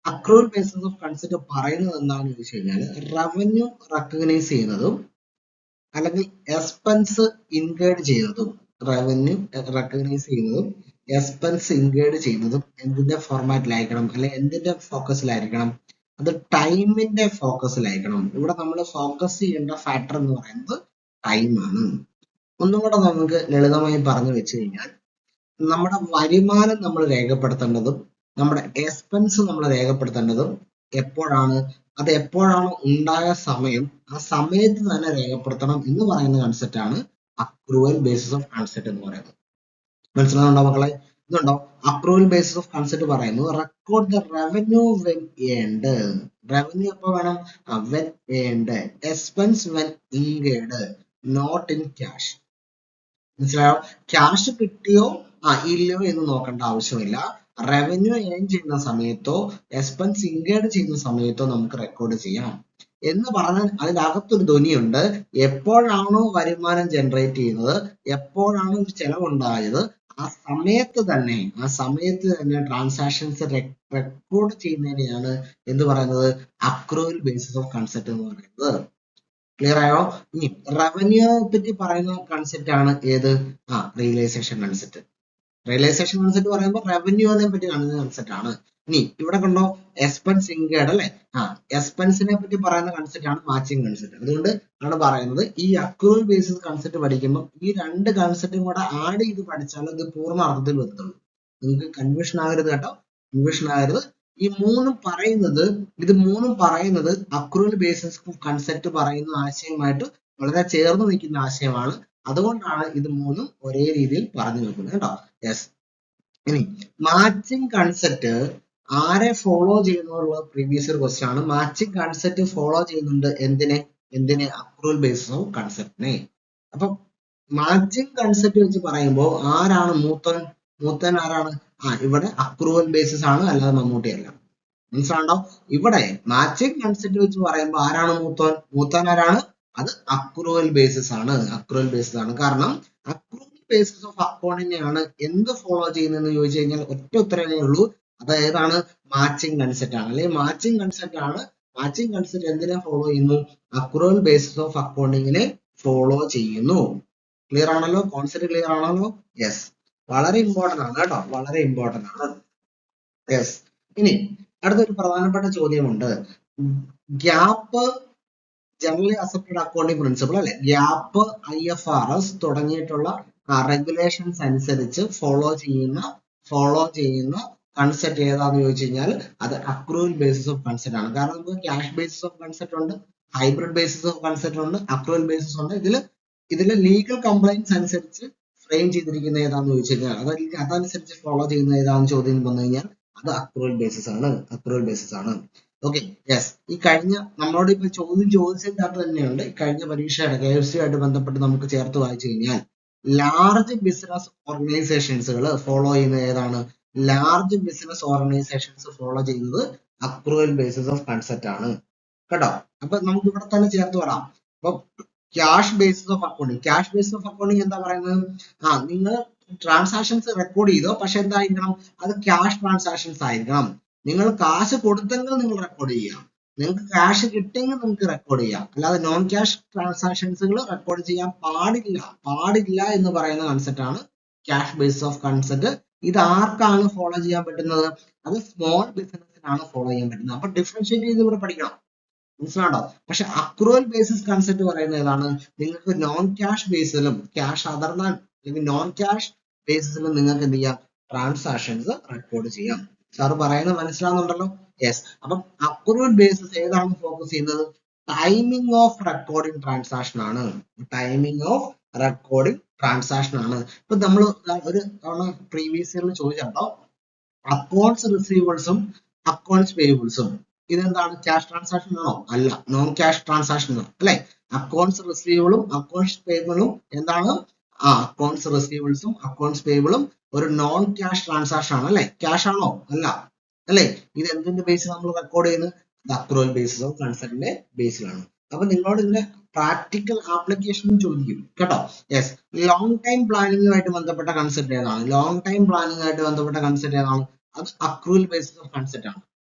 അക്രൂവൽ ബേസിസ് ഓഫ് കൺസെപ്റ്റ് പറയുന്നത് എന്താണെന്ന് ചോദിച്ചു കഴിഞ്ഞാൽ റവന്യൂ റെക്കഗ്നൈസ് ചെയ്യുന്നതും അല്ലെങ്കിൽ എക്സ്പെൻസ് ഇൻകേർഡ് ചെയ്യുന്നതും, റവന്യൂ റെക്കഗ്നൈസ് ചെയ്യുന്നതും എക്സ്പെൻസ് ഇൻകേർഡ് ചെയ്യുന്നതും എന്തിന്റെ ഫോർമാറ്റിലായിരിക്കണം, അല്ലെങ്കിൽ എന്തിന്റെ ഫോക്കസിലായിരിക്കണം, അത് ടൈമിന്റെ ഫോക്കസിലായിരിക്കണം. ഇവിടെ നമ്മൾ ഫോക്കസ് ചെയ്യേണ്ട ഫാക്ടർ എന്ന് പറയുന്നത് ടൈമാണ്. ഒന്നും കൂടെ നമുക്ക് ലളിതമായി പറഞ്ഞു വെച്ച് കഴിഞ്ഞാൽ നമ്മുടെ വരുമാനം നമ്മൾ രേഖപ്പെടുത്തേണ്ടതും നമ്മുടെ എക്സ്പെൻസ് നമ്മൾ രേഖപ്പെടുത്തേണ്ടതും എപ്പോഴാണ്, അത് എപ്പോഴാണ് ഉണ്ടായ സമയം, ആ സമയത്ത് തന്നെ രേഖപ്പെടുത്തണം എന്ന് പറയുന്ന കൺസെപ്റ്റ് ആണ് അക്രൂവൽ ബേസിസ് ഓഫ് കൺസെപ്റ്റ് എന്ന് പറയുന്നത്. മനസ്സിലാവുന്നുണ്ടോ മക്കളെ? ഇതുണ്ടോ, അക്രൂവൽ ബേസിസ് ഓഫ് കൺസെപ്റ്റ് പറയുന്നു record the revenue when earned. Revenue എപ്പോ വേണം, when earned. Expense when incurred, not in cash. മനസ്സിലായോ? ക്യാഷ് കിട്ടിയോ ഇല്ലയോ എന്ന് നോക്കേണ്ട ആവശ്യമില്ല. റവന്യൂ ഏൺ ചെയ്യുന്ന സമയത്തോ എക്സ്പെൻസ് ഇൻകേർഡ് ചെയ്യുന്ന സമയത്തോ നമുക്ക് റെക്കോർഡ് ചെയ്യാം എന്ന് പറഞ്ഞാൽ അതിനകത്തൊരു ധ്വനിയുണ്ട്. എപ്പോഴാണോ വരുമാനം ജനറേറ്റ് ചെയ്യുന്നത്, എപ്പോഴാണോ ഒരു ചെലവുണ്ടായത്, ആ സമയത്ത് തന്നെ ട്രാൻസാക്ഷൻസ് റെക്കോർഡ് ചെയ്യുന്നതിനെയാണ് എന്ത് പറയുന്നത്, അക്രൂവൽ ബേസിസ് ഓഫ് കൺസെപ്റ്റ് എന്ന് പറയുന്നത്. ക്ലിയർ ആയോ? ഇനി റവന്യൂ പറ്റി പറയുന്ന കൺസെപ്റ്റ് ആണ് ഏത്, റിയലൈസേഷൻ കൺസെപ്റ്റ്. റിയലൈസേഷൻ കൺസെപ്റ്റ് പറയുമ്പോൾ റവന്യൂവിനെ പറ്റി കാണുന്ന കൺസെപ്റ്റ് ആണ്. ഇനി ഇവിടെ കണ്ടോ, എക്സ്പെൻസ് ഇൻകേർഡ് അല്ലെ, എക്സ്പെൻസിനെ പറ്റി പറയുന്ന കൺസെപ്റ്റ് ആണ് മാച്ചിങ് കൺസെപ്റ്റ്. അതുകൊണ്ട് ആണ് പറയുന്നത് ഈ അക്രൂവൽ ബേസിസ് കൺസെപ്റ്റ് പഠിക്കുമ്പോൾ ഈ രണ്ട് കൺസെപ്റ്റും കൂടെ ആഡ് ചെയ്ത് പഠിച്ചാൽ ഇത് പൂർണ്ണ അർത്ഥത്തിൽ വരത്തുള്ളൂ. നിങ്ങൾക്ക് കൺഫ്യൂഷൻ ആകരുത് കേട്ടോ, കൺഫ്യൂഷൻ ആകരുത്. ഈ മൂന്നും പറയുന്നത് അക്രൂവൽ ബേസിസ് കൺസെപ്റ്റ് പറയുന്ന ആശയമായിട്ട് വളരെ ചേർന്ന് നിൽക്കുന്ന ആശയമാണ്. അതുകൊണ്ടാണ് ഇത് മൂന്നും ഒരേ രീതിയിൽ പറഞ്ഞു വെക്കുന്നത് കേട്ടോ. യെസ്. ഇനി മാച്ചിങ് കൺസെപ്റ്റ് ആരെ ഫോളോ ചെയ്യുന്നുള്ള പ്രീവിയസ് ഒരു ക്വസ്റ്റ്യൻ ആണ്. മാച്ചിങ് കൺസെപ്റ്റ് ഫോളോ ചെയ്യുന്നുണ്ട് എന്തിനെ അക്രൂവൽ ബേസിസ് ഓഫ് കൺസെപ്റ്റിനെ. അപ്പൊ മാച്ചിങ് കൺസെപ്റ്റ് വെച്ച് പറയുമ്പോൾ ആരാണ് മൂത്തൻ ആരാണ്, ഇവിടെ അക്രൂവൽ ബേസിസ് ആണ്, അല്ലാതെ മമ്മൂട്ടിയല്ല. മനസ്സിലാണ്ടോ? ഇവിടെ മാച്ചിങ് കൺസെപ്റ്റ് വെച്ച് പറയുമ്പോൾ ആരാണ് മൂത്തൻ ആരാണ്, അത് അക്രൂവൽ ബേസിസ് ആണ്. അക്രൂവൽ ബേസിസ് ആണ്. കാരണം അക്രൂവൽ ബേസിസ് ഓഫ് അക്കൗണ്ടിനെയാണ് എന്ത് ഫോളോ ചെയ്യുന്നതെന്ന് ചോദിച്ചു കഴിഞ്ഞാൽ ഒറ്റ ഉത്തരവേ ഉള്ളൂ, അത് ഏതാണ്, മാച്ചിങ് കൺസെപ്റ്റ് ആണ്. അല്ലെങ്കിൽ മാച്ചിങ് കൺസെപ്റ്റ് എന്തിനെ ഫോളോ ചെയ്യുന്നു, അക്രൂവൽ ബേസിസ് ഓഫ് അക്കൗണ്ടിങ്ങിനെ ഫോളോ ചെയ്യുന്നു. ക്ലിയർ ആണല്ലോ, കോൺസെപ്റ്റ് ക്ലിയർ ആണല്ലോ? യെസ്. വളരെ ഇമ്പോർട്ടന്റ് ആണ് കേട്ടോ, വളരെ ഇമ്പോർട്ടന്റ് ആണ്. യെസ്. ഇനി അടുത്തൊരു പ്രധാനപ്പെട്ട ചോദ്യമുണ്ട്. Gap generally accepted accounting principle അല്ലെ, ഗ്യാപ്പ് IFRS തുടങ്ങിയിട്ടുള്ള റെഗുലേഷൻസ് അനുസരിച്ച് ഫോളോ ചെയ്യുന്ന കൺസെപ്റ്റ് ഏതാന്ന് ചോദിച്ചു കഴിഞ്ഞാൽ അത് അക്രൂവൽ ബേസിസ് ഓഫ് കൺസെപ്റ്റ് ആണ്. കാരണം നമുക്ക് ക്യാഷ് ബേസിസ് ഓഫ് കൺസെപ്റ്റ് ഉണ്ട്, ഹൈബ്രിഡ് ബേസിസ് ഓഫ് കൺസെപ്റ്റ് ഉണ്ട്, അക്രൂവൽ ബേസിസ് ഉണ്ട്. ഇതില് ലീഗൽ കംപ്ലൈൻസ് അനുസരിച്ച് ഫ്രെയിം ചെയ്തിരിക്കുന്ന ഏതാന്ന് ചോദിച്ചു കഴിഞ്ഞാൽ അതനുസരിച്ച് ഫോളോ ചെയ്യുന്ന ഏതാന്ന് ചോദ്യം വന്നു കഴിഞ്ഞാൽ അത് അക്രൂവൽ ബേസിസ് ആണ്. ഓക്കെ. യെസ്. ഈ കഴിഞ്ഞ നമ്മളോട് ഇപ്പൊ ചോദ്യം ചോദിച്ചതിനകത്ത് തന്നെയുണ്ട്, കഴിഞ്ഞ പരീക്ഷയുടെ KFC ആയിട്ട് ബന്ധപ്പെട്ട് നമുക്ക് ചേർത്ത് വായിച്ചു കഴിഞ്ഞാൽ ലാർജ് ബിസിനസ് ഓർഗനൈസേഷൻസുകൾ ഫോളോ ചെയ്യുന്നത് ഏതാണ്, ലാർജ് ബിസിനസ് ഓർഗനൈസേഷൻസ് ഫോളോ ചെയ്യുന്നത് അക്രൂവൽ ബേസിസ് ഓഫ് കൺസെപ്റ്റ് ആണ് കേട്ടോ. അപ്പൊ നമുക്ക് ഇവിടെ തന്നെ ചേർത്ത് പറയാം. അപ്പൊ cash basis of accounting, cash basis of accounting എന്താ പറയുന്നത്? നിങ്ങൾ ട്രാൻസാക്ഷൻസ് റെക്കോർഡ് ചെയ്തോ, പക്ഷെ എന്തായിരിക്കണം, അത് ക്യാഷ് ട്രാൻസാക്ഷൻസ് ആയിരിക്കണം. നിങ്ങൾ കാശ് കൊടുത്തെങ്കിൽ നിങ്ങൾ റെക്കോർഡ് ചെയ്യാം, നിങ്ങൾക്ക് ക്യാഷ് കിട്ടിയെങ്കിൽ നിങ്ങൾക്ക് റെക്കോർഡ് ചെയ്യാം, അല്ലാതെ നോൺ ക്യാഷ് ട്രാൻസാക്ഷൻസുകൾ റെക്കോർഡ് ചെയ്യാൻ പാടില്ല എന്ന് പറയുന്ന കൺസെപ്റ്റ് ആണ് ക്യാഷ് ബേസിസ് ഓഫ് കൺസെപ്റ്റ്. ഇത് ആർക്കാണ് ഫോളോ ചെയ്യാൻ പറ്റുന്നത്? അത് സ്മോൾ ബിസിനസ്സിനാണ് ഫോളോ ചെയ്യാൻ പറ്റുന്നത്. അപ്പൊ ഡിഫറൻഷിയേറ്റ് ചെയ്ത് ഇവിടെ പഠിക്കണം, മനസ്സിലാണോ? പക്ഷെ അക്രൂവൽ ബേസിസ് കൺസെപ്റ്റ് പറയുന്നത് ഏതാണ്? നിങ്ങൾക്ക് നോൺ ക്യാഷ് ബേസിലും ക്യാഷ് അതർ ദാൻ അല്ലെങ്കിൽ നോൺ ക്യാഷ് ബേസിസിലും നിങ്ങൾക്ക് എന്ത് ചെയ്യാം? ട്രാൻസാക്ഷൻസ് റെക്കോർഡ് ചെയ്യാം. സാറ് പറയുന്നത് മനസ്സിലാവുന്നുണ്ടല്ലോ? യെസ്. അപ്പം അക്രൂവൽ ബേസിസ് ഏതാണ് ഫോക്കസ് ചെയ്യുന്നത്? ടൈമിംഗ് ഓഫ് റെക്കോർഡിംഗ് ട്രാൻസാക്ഷൻ ആണ്. ടൈമിംഗ് ഓഫ് റെക്കോർഡിംഗ് ട്രാൻസാക്ഷൻ ആണ്. ഇപ്പൊ നമ്മൾ ഒരു തവണ പ്രീവിയസ് ഇയറിൽ ചോദിച്ചാട്ടോ, അക്കൗണ്ട്സ് റിസീവബിൾസും അക്കൗണ്ട്സ് പേയബിൾസും ഇതെന്താണ്? ക്യാഷ് ട്രാൻസാക്ഷൻ ആണോ? അല്ല, നോൺ ക്യാഷ് ട്രാൻസാക്ഷൻ ആണ് അല്ലെ. അക്കൗണ്ട്സ് റിസീവബിളും അക്കൗണ്ട്സ് പേയബിളും എന്താണ്? അക്കൗണ്ട്സ് റിസീവബിൾസും അക്കൗണ്ട്സ് പേയബിളും ഒരു നോൺ ക്യാഷ് ട്രാൻസാക്ഷൻ ആണ് അല്ലെ. ക്യാഷ് ആണോ? അല്ല അല്ലെ. ഇത് എന്തിന്റെ ബേസിൽ നമ്മൾ റെക്കോർഡ് ചെയ്യുന്നത്? അക്രൂവൽ ബേസിസ് ഓഫ് കൺസെപ്റ്റിന്റെ ബേസിലാണ്. അപ്പൊ നിങ്ങളോട് ഇതിന്റെ പ്രാക്ടിക്കൽ ആപ്ലിക്കേഷനും ചോദിക്കും കേട്ടോ. യെസ്. ലോങ് ടൈം പ്ലാനിങ്ങുമായിട്ട് ബന്ധപ്പെട്ട കൺസെപ്റ്റ് ഏതാണ്? ലോങ് ടൈം പ്ലാനിങ്ങുമായിട്ട് ബന്ധപ്പെട്ട കൺസെപ്റ്റ് ഏതാണ്? അത് അക്രൂവൽ ബേസിസ് ഓഫ് കൺസെപ്റ്റ് ആണ്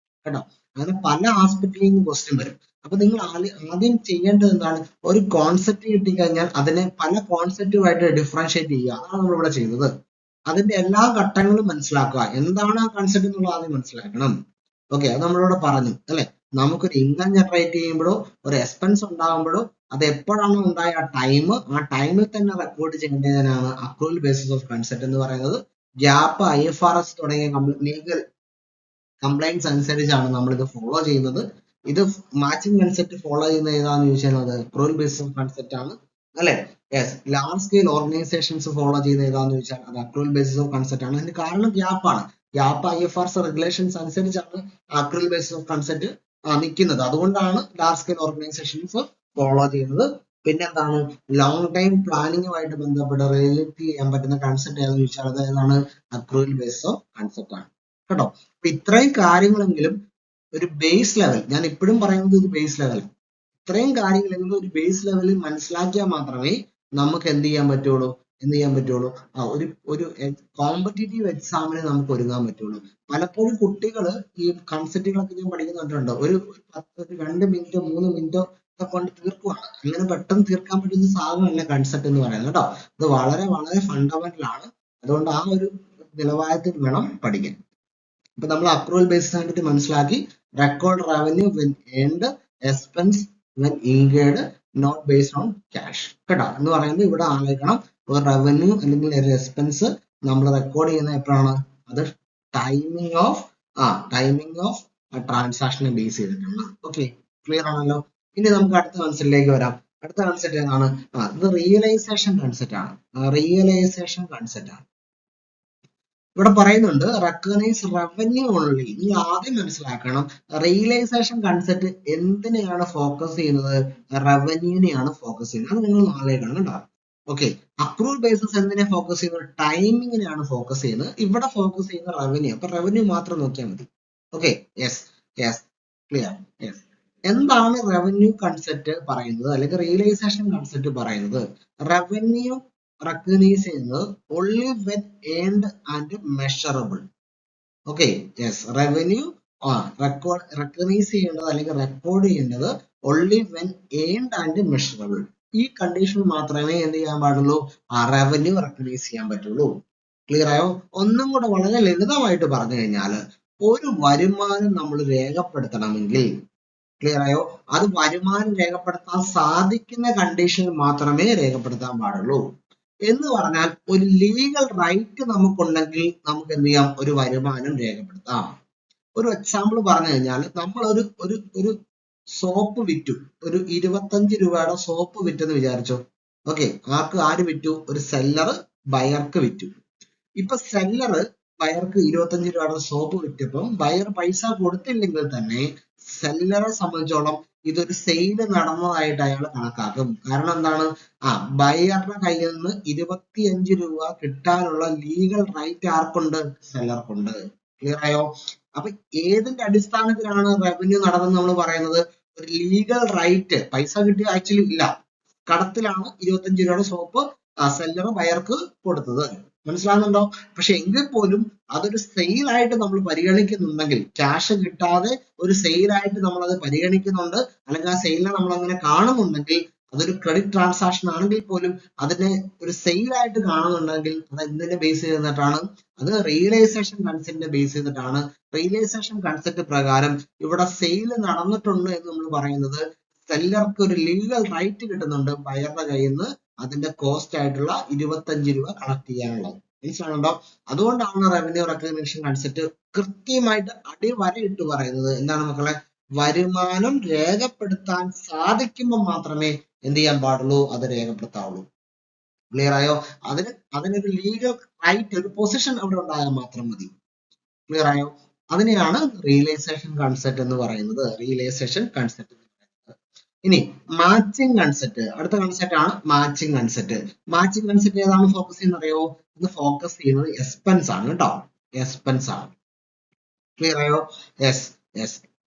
കേട്ടോ. അങ്ങനെ പല ആസ്പെക്റ്റിൽ ക്വസ്റ്റ്യൻ വരും. അപ്പൊ നിങ്ങൾ ആദ്യം ചെയ്യേണ്ടത് എന്താണ്? ഒരു കോൺസെപ്റ്റ് കിട്ടിക്കഴിഞ്ഞാൽ അതിനെ പല കോൺസെപ്റ്റുമായിട്ട് ഡിഫറൻഷിയേറ്റ് ചെയ്യുക. അതാണ് നമ്മളിവിടെ ചെയ്യുന്നത്. അതിന്റെ എല്ലാ ഘട്ടങ്ങളും മനസ്സിലാക്കുക. എന്താണ് ആ കൺസെപ്റ്റ് എന്നുള്ളത് ആദ്യം മനസ്സിലാക്കണം. ഓക്കെ, അത് നമ്മളിവിടെ പറഞ്ഞു അല്ലെ. നമുക്കൊരു ഇൻകം ജനറേറ്റ് ചെയ്യുമ്പോഴോ ഒരു എക്സ്പെൻസ് ഉണ്ടാകുമ്പോഴോ അത് എപ്പോഴാണോ ഉണ്ടായ ആ ടൈമിൽ തന്നെ റെക്കോർഡ് ചെയ്യേണ്ടതിനാണ് അക്രൂവൽ ബേസിസ് ഓഫ് കൺസെപ്റ്റ് എന്ന് പറയുന്നത്. ഗ്യാപ്പ്, IFRS തുടങ്ങിയ ലീഗൽ കംപ്ലൈൻസ് അനുസരിച്ചാണ് നമ്മൾ ഇത് ഫോളോ ചെയ്യുന്നത്. ഇത് മാച്ചിങ് കൺസെപ്റ്റ് ഫോളോ ചെയ്യുന്ന ഏതാണെന്ന് ചോദിച്ചാൽ അത് അക്രൂവൽ ബേസിസ് ഓഫ് കൺസെപ്റ്റ് ആണ് അല്ലെ. Yes. Large scale organisations follow ചെയ്യുന്ന ഏതാന്ന് ചോദിച്ചാൽ അത് അക്രൂവൽ ബേസിസ് ഓഫ് കൺസെപ്റ്റ് ആണ്. അതിന് കാരണം ഗ്യാപ്പാണ്. ഗ്യാപ്പ് IFRS റെഗുലേഷൻസ് അനുസരിച്ചാണ് അക്രൂവൽ ബേസിസ് ഓഫ് കൺസെപ്റ്റ് നിൽക്കുന്നത്. അതുകൊണ്ടാണ് ലാർജ് സ്കെയിൽ ഓർഗനൈസേഷൻസ് ഫോളോ ചെയ്യുന്നത്. പിന്നെ എന്താണ്? ലോങ് ടൈം പ്ലാനിങ്ങുമായിട്ട് ബന്ധപ്പെട്ട് റിലേറ്റ് ചെയ്യാൻ പറ്റുന്ന കൺസെപ്റ്റ് ഏതാണെന്ന് ചോദിച്ചാൽ അത് ഏതാണ്? അക്രൂവൽ ബേസിസ് ഓഫ് കൺസെപ്റ്റ് ആണ് കേട്ടോ. അപ്പൊ ഇത്രയും കാര്യങ്ങളെങ്കിലും ഒരു ബേസ് ലെവൽ, ഞാൻ ഇപ്പോഴും പറയുന്നത് ഒരു ബേസ് ലെവൽ, ഇത്രയും കാര്യങ്ങളെങ്കിലും ഒരു ബേസ് ലെവലിൽ മനസ്സിലാക്കിയാൽ മാത്രമേ നമുക്ക് എന്ത് ചെയ്യാൻ പറ്റുള്ളൂ? ഒരു കോമ്പറ്റേറ്റീവ് എക്സാമിന് നമുക്ക് ഒരുങ്ങാൻ പറ്റുള്ളൂ. പലപ്പോഴും കുട്ടികൾ ഈ കൺസെപ്റ്റുകളൊക്കെ ഞാൻ പഠിക്കുന്നുണ്ട്, ഒരു 2 മിനിറ്റോ 3 മിനിറ്റോ ഒക്കെ കൊണ്ട് തീർക്കുവാണ്. അങ്ങനെ പെട്ടെന്ന് തീർക്കാൻ പറ്റുന്ന സാധനമല്ല കൺസെപ്റ്റ് എന്ന് പറയുന്നത് കേട്ടോ. ഇത് വളരെ വളരെ ഫണ്ടമെന്റൽ ആണ്. അതുകൊണ്ട് ആ ഒരു നിലവാരത്തിൽ വേണം പഠിക്കാൻ. ഇപ്പൊ നമ്മൾ അക്രൂവൽ ബേസിസിനെ പറ്റി മനസ്സിലാക്കി. Record revenue when earned, expense when incurred, not based on cash കേട്ടോ. എന്ന് പറയുന്നത് ഇവിടെ ആലോചിക്കണം, ഒരു റവന്യൂ അല്ലെങ്കിൽ ഒരു എക്സ്പെൻസ് നമ്മൾ റെക്കോർഡ് ചെയ്യുന്നത് എപ്പോഴാണ്? അത് ടൈമിംഗ് ഓഫ് ട്രാൻസാക്ഷനെ ബേസ് ചെയ്തിട്ടാണ്. ഓക്കെ, ക്ലിയർ ആണല്ലോ. ഇനി നമുക്ക് അടുത്ത കൺസെപ്റ്റിലേക്ക് വരാം. അടുത്ത കൺസെപ്റ്റ് ഏതാണ്? ഇത് റിയലൈസേഷൻ കൺസെപ്റ്റ് ആണ്. ഇവിടെ പറയുന്നുണ്ട് റെക്കഗ്നൈസ് റവന്യൂ ഓൺലി. നിങ്ങൾ ആദ്യം മനസ്സിലാക്കണം, റിയലൈസേഷൻ കൺസെപ്റ്റ് എന്തിനെയാണ് ഫോക്കസ് ചെയ്യുന്നത്? റവന്യൂവിനെയാണ് ഫോക്കസ് ചെയ്യുന്നത്. അത് നിങ്ങൾ ആലോചിക്കണം കേട്ടോ. ഓക്കെ, അക്രൂവൽ ബേസിസ് എന്തിനെ ഫോക്കസ് ചെയ്യുന്നത്? ടൈമിങ്ങിനെയാണ് ഫോക്കസ് ചെയ്യുന്നത്. ഇവിടെ ഫോക്കസ് ചെയ്യുന്ന റവന്യൂ. അപ്പൊ റവന്യൂ മാത്രം നോക്കിയാൽ മതി. Okay, yes clear. യെസ്. എന്താണ് റവന്യൂ കൺസെപ്റ്റ് പറയുന്നത് അല്ലെങ്കിൽ റിയലൈസേഷൻ കൺസെപ്റ്റ് പറയുന്നത്? റവന്യൂ റെക്കഗ്നൈസ് ചെയ്യുന്നത് only when earned and measurable. Okay, yes. Revenue recognise ചെയ്യേണ്ടത് അല്ലെങ്കിൽ റെക്കോർഡ് ചെയ്യേണ്ടത് only when earned and measurable. ഈ കണ്ടീഷൻ മാത്രമേ എന്ത് ചെയ്യാൻ പാടുള്ളൂ? റവന്യൂ റെക്കഗ്നൈസ് ചെയ്യാൻ പറ്റുള്ളൂ. ക്ലിയർ ആയോ? ഒന്നും കൂടെ വളരെ ലളിതമായിട്ട് പറഞ്ഞു കഴിഞ്ഞാൽ, ഒരു വരുമാനം നമ്മൾ രേഖപ്പെടുത്തണമെങ്കിൽ, ക്ലിയർ ആയോ, അത് വരുമാനം രേഖപ്പെടുത്താൻ സാധിക്കുന്ന കണ്ടീഷൻ മാത്രമേ രേഖപ്പെടുത്താൻ പാടുള്ളൂ. എന്ന് പറഞ്ഞാൽ ഒരു ലീഗൽ റൈറ്റ് നമുക്കുണ്ടെങ്കിൽ നമുക്ക് എന്ത് ചെയ്യാം? ഒരു വരുമാനം രേഖപ്പെടുത്താം. ഒരു എക്സാമ്പിൾ പറഞ്ഞു കഴിഞ്ഞാൽ, നമ്മൾ ഒരു സോപ്പ് വിറ്റു, ഒരു 25 രൂപയുടെ സോപ്പ് വിറ്റെന്ന് വിചാരിച്ചോ. ഓക്കെ, ആര് വിറ്റു? ഒരു സെല്ലർ ബയർക്ക് വിറ്റു. ഇപ്പൊ സെല്ലർ ബയർക്ക് 25 രൂപയുടെ സോപ്പ് വിറ്റപ്പം ബയർ പൈസ കൊടുത്തില്ലെങ്കിൽ തന്നെ സെല്ലറെ സംബന്ധിച്ചോളം ഇതൊരു സെയിൽ നടന്നതായിട്ട് അയാൾ കണക്കാക്കും. കാരണം എന്താണ്? ബയറുടെ കയ്യിൽ നിന്ന് 25 രൂപ കിട്ടാനുള്ള ലീഗൽ റൈറ്റ് ആർക്കുണ്ട്? സെല്ലർക്കുണ്ട്. ക്ലിയർ ആയോ? അപ്പൊ ഏതിന്റെ അടിസ്ഥാനത്തിലാണ് റവന്യൂ നടന്നെന്ന് നമ്മൾ പറയുന്നത്? ഒരു ലീഗൽ റൈറ്റ്, പൈസ കിട്ടിയ ആക്ച്വലി ഇല്ല, കടത്തിലാണ് 25 രൂപയുടെ സോപ്പ് സെല്ലർ ബയർക്ക് കൊടുത്തത്. മനസ്സിലാകുന്നുണ്ടോ? പക്ഷെ എങ്കിൽ പോലും അതൊരു സെയിൽ ആയിട്ട് നമ്മൾ പരിഗണിക്കുന്നുണ്ടെങ്കിൽ, ക്യാഷ് കിട്ടാതെ ഒരു സെയിൽ ആയിട്ട് നമ്മൾ അത് പരിഗണിക്കുന്നുണ്ട്, അല്ലെങ്കിൽ ആ സെയിലിനെ നമ്മൾ അങ്ങനെ കാണുന്നുണ്ടെങ്കിൽ, അതൊരു ക്രെഡിറ്റ് ട്രാൻസാക്ഷൻ ആണെങ്കിൽ പോലും അതിനെ ഒരു സെയിൽ ആയിട്ട് കാണുന്നുണ്ടെങ്കിൽ അത് എന്തിനെ ബേസ് ചെയ്തിട്ടാണ്? അത് റിയലൈസേഷൻ കൺസെപ്റ്റിനെ ബേസ് ചെയ്തിട്ടാണ്. റിയലൈസേഷൻ കൺസെപ്റ്റ് പ്രകാരം ഇവിടെ സെയിൽ നടന്നിട്ടുണ്ട് എന്ന് നമ്മൾ പറയുന്നത് സെല്ലർക്ക് ഒരു ലീഗൽ റൈറ്റ് കിട്ടുന്നുണ്ട് ബയറുടെ കയ്യിൽ നിന്ന് അതിന്റെ കോസ്റ്റ് ആയിട്ടുള്ള 25 രൂപ കളക്ട് ചെയ്യാനുള്ളത്. മനസ്സിലാകുന്നുണ്ടോ? അതുകൊണ്ടാണ് റവന്യൂ റെക്കഗ്നിഷൻ കൺസെപ്റ്റ് കൃത്യമായിട്ട് അടിവരയിട്ട് പറയുന്നത് എന്താണ് മക്കളെ? വരുമാനം രേഖപ്പെടുത്താൻ സാധിക്കുമ്പോൾ മാത്രമേ എന്ത് ചെയ്യാൻ പാടുള്ളൂ? അത് രേഖപ്പെടുത്താവുള്ളൂ. ക്ലിയർ ആയോ? അതിനൊരു ലീഗൽ റൈറ്റ്, ഒരു പൊസിഷൻ അവിടെ ഉണ്ടായാൽ മാത്രം മതി. ക്ലിയർ ആയോ? അതിനെയാണ് റിയലൈസേഷൻ കൺസെപ്റ്റ് എന്ന് പറയുന്നത്. Realisation concept. ഇനി മാച്ചിങ് കൺസെപ്റ്റ്, അടുത്ത കൺസെപ്റ്റ് ആണ് മാച്ചിങ് കൺസെപ്റ്റ്. മാച്ചിങ് കൺസെപ്റ്റ് ഏതാണ് ഫോക്കസ് ചെയ്യുന്നത് അറിയോ? ഇത് ഫോക്കസ് ചെയ്യുന്നത് എക്സ്പെൻസ് ആണ് കേട്ടോ. എക്സ്പെൻസ് ആണ്. ക്ലിയർ ആയോ?